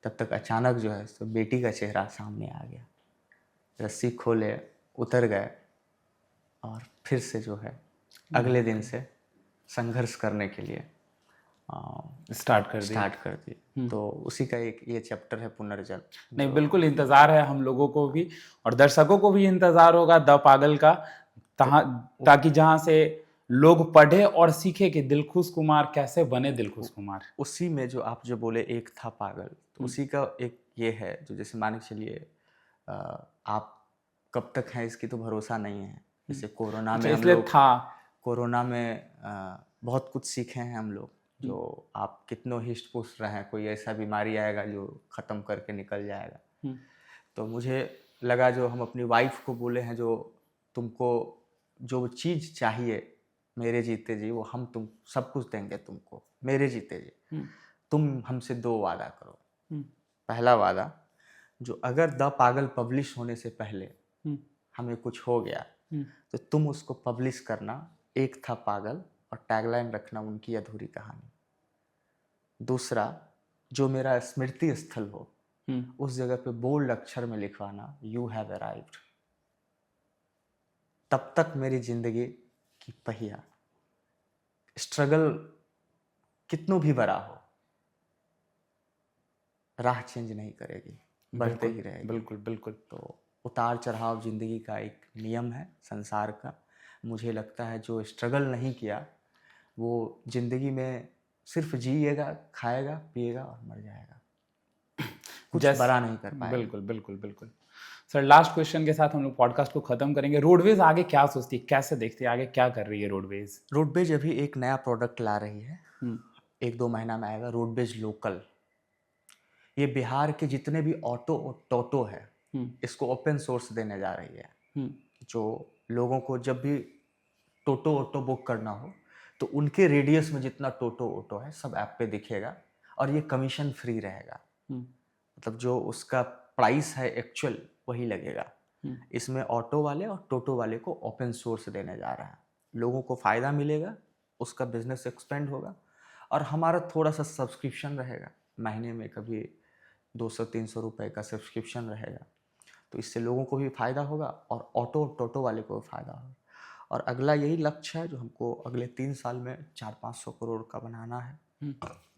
तब तक अचानक जो है तो बेटी का चेहरा सामने आ गया, रस्सी खोले, उतर गए, और फिर से जो है अगले दिन से संघर्ष करने के लिए स्टार्ट कर दिए। तो उसी का एक ये चैप्टर है पुनर्जन्म। नहीं, बिल्कुल इंतजार है हम लोगों को भी, और दर्शकों को भी इंतजार होगा द पागल का, ताकि जहां से लोग पढ़े और सीखे कि दिलखुश कुमार कैसे बने दिलखुश कुमार। उसी में जो आप जो बोले एक था पागल, तो उसी का एक ये है जो, जैसे मान के चलिए आप कब तक हैं इसकी तो भरोसा नहीं है। जैसे कोरोना में इसलिए था कोरोना में बहुत कुछ सीखे हैं हम लोग, जो आप कितनों हिस्ट पुस्ट रहे हैं, कोई ऐसा बीमारी आएगा जो ख़त्म करके निकल जाएगा। तो मुझे लगा जो हम अपनी वाइफ को बोले हैं, जो तुमको जो चीज़ चाहिए मेरे जीते जी, वो हम तुम सब कुछ देंगे तुमको मेरे जीते जी। तुम हमसे 2 वादा करो। पहला वादा, जो अगर द पागल पब्लिश होने से पहले हमें कुछ हो गया तो तुम उसको पब्लिश करना, एक था पागल, और टैगलाइन रखना उनकी अधूरी कहानी। दूसरा, जो मेरा स्मृति स्थल हो उस जगह पे बोल्ड अक्षर में लिखवाना, यू हैव अराइव्ड। तब तक मेरी जिंदगी की पहिया, स्ट्रगल कितनों भी बड़ा हो, राह चेंज नहीं करेगी, बढ़ते ही रहेगी। बिल्कुल बिल्कुल। तो उतार चढ़ाव जिंदगी का एक नियम है संसार का। मुझे लगता है जो स्ट्रगल नहीं किया वो जिंदगी में सिर्फ जिएगा, खाएगा, पिएगा और मर जाएगा, कुछ बड़ा नहीं कर पाएगा। बिल्कुल बिल्कुल बिल्कुल। सर, लास्ट क्वेश्चन के साथ हम लोग पॉडकास्ट को खत्म करेंगे। रोडवेज आगे क्या सोचती है, कैसे देखती है, आगे क्या कर रही है रोडवेज? रोडवेज अभी एक नया प्रोडक्ट ला रही है, 1-2 महीना में आएगा, रोडवेज लोकल। ये बिहार के जितने भी ऑटो और टोटो है इसको ओपन सोर्स देने जा रही है। जो लोगों को जब भी टोटो ऑटो बुक करना हो तो उनके रेडियस में जितना टोटो ऑटो है सब ऐप पे दिखेगा, और ये कमीशन फ्री रहेगा। मतलब जो उसका प्राइस है एक्चुअल वही लगेगा। इसमें ऑटो वाले और टोटो वाले को ओपन सोर्स देने जा रहा है। लोगों को फ़ायदा मिलेगा, उसका बिजनेस एक्सपेंड होगा, और हमारा थोड़ा सा सब्सक्रिप्शन रहेगा, महीने में कभी 200-300 रुपये का सब्सक्रिप्शन रहेगा। तो इससे लोगों को भी फ़ायदा होगा और ऑटो टोटो वाले को भी फ़ायदा होगा। और अगला यही लक्ष्य है जो हमको अगले 3 साल में 400-500 करोड़ का बनाना है,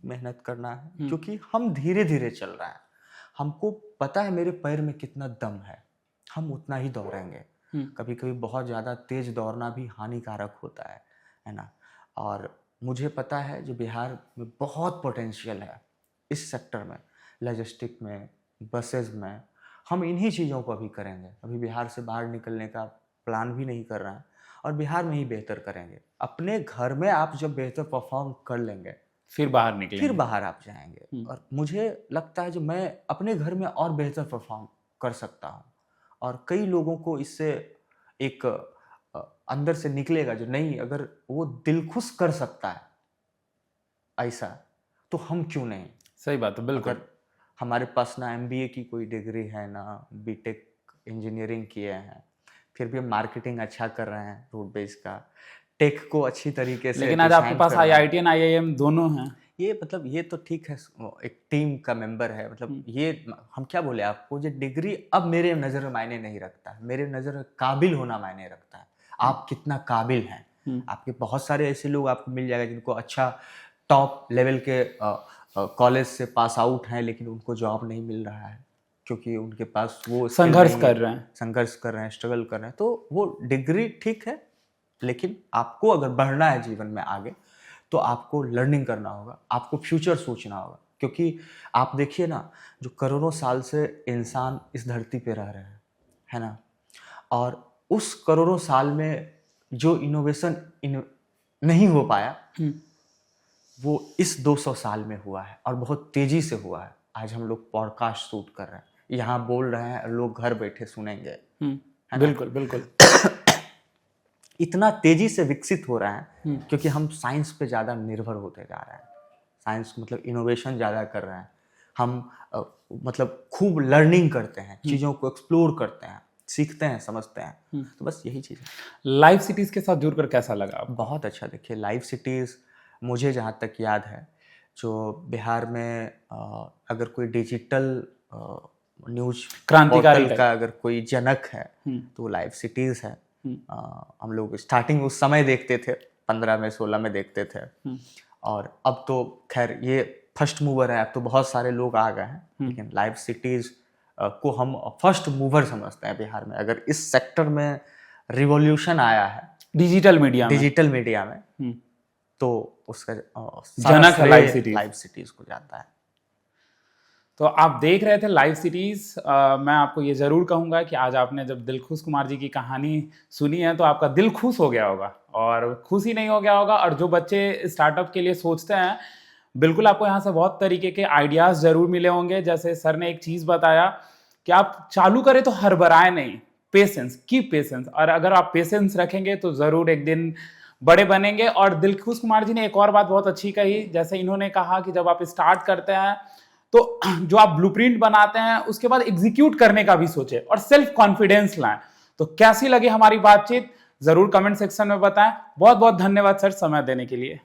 मेहनत करना है, क्योंकि हम धीरे धीरे चल रहे हैं। हमको पता है मेरे पैर में कितना दम है, हम उतना ही दौड़ेंगे। कभी कभी बहुत ज़्यादा तेज दौड़ना भी हानिकारक होता है ना। और मुझे पता है जो बिहार में बहुत पोटेंशियल है इस सेक्टर में, लॉजिस्टिक में, बसेस में, हम इन्हीं चीज़ों को अभी करेंगे। अभी बिहार से बाहर निकलने का प्लान भी नहीं कर रहे हैं, और बिहार में ही बेहतर करेंगे। अपने घर में आप जब बेहतर परफॉर्म कर लेंगे फिर बाहर निकलेंगे, फिर बाहर आप जाएंगे। और मुझे लगता है जो मैं अपने घर में और बेहतर परफॉर्म कर सकता हूँ, और कई लोगों को इससे एक अंदर से निकलेगा जो नहीं, अगर वो दिल खुश कर सकता है ऐसा तो हम क्यों नहीं। सही बात है, बिल्कुल। अगर हमारे पास ना MBA की कोई डिग्री है, ना BTech इंजीनियरिंग किए हैं, फिर भी हम मार्केटिंग अच्छा कर रहे हैं रोडवेज का, टेक को अच्छी तरीके से, लेकिन आज आपके पास IIT और IIM दोनों हैं। ये मतलब ये तो ठीक है, एक टीम का मेंबर है। मतलब ये हम क्या बोले आपको, जो डिग्री अब मेरे नज़र में मायने नहीं रखता है, मेरे नज़र में काबिल होना मायने रखता है। आप कितना काबिल हैं। आपके बहुत सारे ऐसे लोग आपको मिल जाएगा जिनको अच्छा टॉप लेवल के कॉलेज से पास आउट हैं, लेकिन उनको जॉब नहीं मिल रहा है क्योंकि उनके पास वो संघर्ष कर रहे हैं, स्ट्रगल कर रहे हैं। तो वो डिग्री ठीक है, लेकिन आपको अगर बढ़ना है जीवन में आगे तो आपको लर्निंग करना होगा, आपको फ्यूचर सोचना होगा। क्योंकि आप देखिए ना, जो करोड़ों साल से इंसान इस धरती पे रह रहे हैं, है ना, और उस करोड़ों साल में जो इनोवेशन नहीं हो पाया वो इस 200 साल में हुआ है, और बहुत तेजी से हुआ है। आज हम लोग पॉडकास्ट शूट कर रहे हैं, यहाँ बोल रहे हैं, लोग घर बैठे सुनेंगे। बिल्कुल बिल्कुल। इतना तेजी से विकसित हो रहा है क्योंकि हम साइंस पे ज़्यादा निर्भर होते जा रहे हैं। साइंस मतलब इनोवेशन ज़्यादा कर रहे हैं हम, मतलब खूब लर्निंग करते हैं, चीज़ों को एक्सप्लोर करते हैं, सीखते हैं, समझते हैं। तो बस यही चीज़ है। लाइव सिटीज़ के साथ जुड़कर कैसा लगा आपको? बहुत अच्छा। देखिए, लाइव सिटीज़ मुझे जहाँ तक याद है, जो बिहार में अगर कोई डिजिटल न्यूज क्रांतिकारी का अगर कोई जनक है तो वो लाइव सिटीज़ है। हम लोग स्टार्टिंग उस समय देखते थे, 15 में 16 में देखते थे, और अब तो खैर ये फर्स्ट मूवर है, अब तो बहुत सारे लोग आ गए हैं, लेकिन लाइव सिटीज़ को हम फर्स्ट मूवर समझते हैं बिहार में। अगर इस सेक्टर में रिवॉल्यूशन आया है डिजिटल मीडिया में तो उसका जनक है लाइव सिटीज़ को जाता है। तो आप देख रहे थे लाइव सीरीज। मैं आपको ये जरूर कहूंगा कि आज आपने जब दिलखुश कुमार जी की कहानी सुनी है तो आपका दिल खुश हो गया होगा, और खुश ही नहीं हो गया होगा। और जो बच्चे स्टार्टअप के लिए सोचते हैं, बिल्कुल आपको यहाँ से बहुत तरीके के आइडियाज जरूर मिले होंगे। जैसे सर ने एक चीज बताया कि आप चालू करें तो हड़बड़ाएं नहीं, पेशेंस, कीप पेशेंस, और अगर आप पेशेंस रखेंगे तो जरूर एक दिन बड़े बनेंगे। और दिलखुश कुमार जी ने एक और बात बहुत अच्छी कही, जैसे इन्होंने कहा कि जब आप स्टार्ट करते हैं तो जो आप ब्लूप्रिंट बनाते हैं उसके बाद एग्जीक्यूट करने का भी सोचें और सेल्फ कॉन्फिडेंस लाएं। तो कैसी लगी हमारी बातचीत जरूर कमेंट सेक्शन में बताएं। बहुत बहुत धन्यवाद सर समय देने के लिए।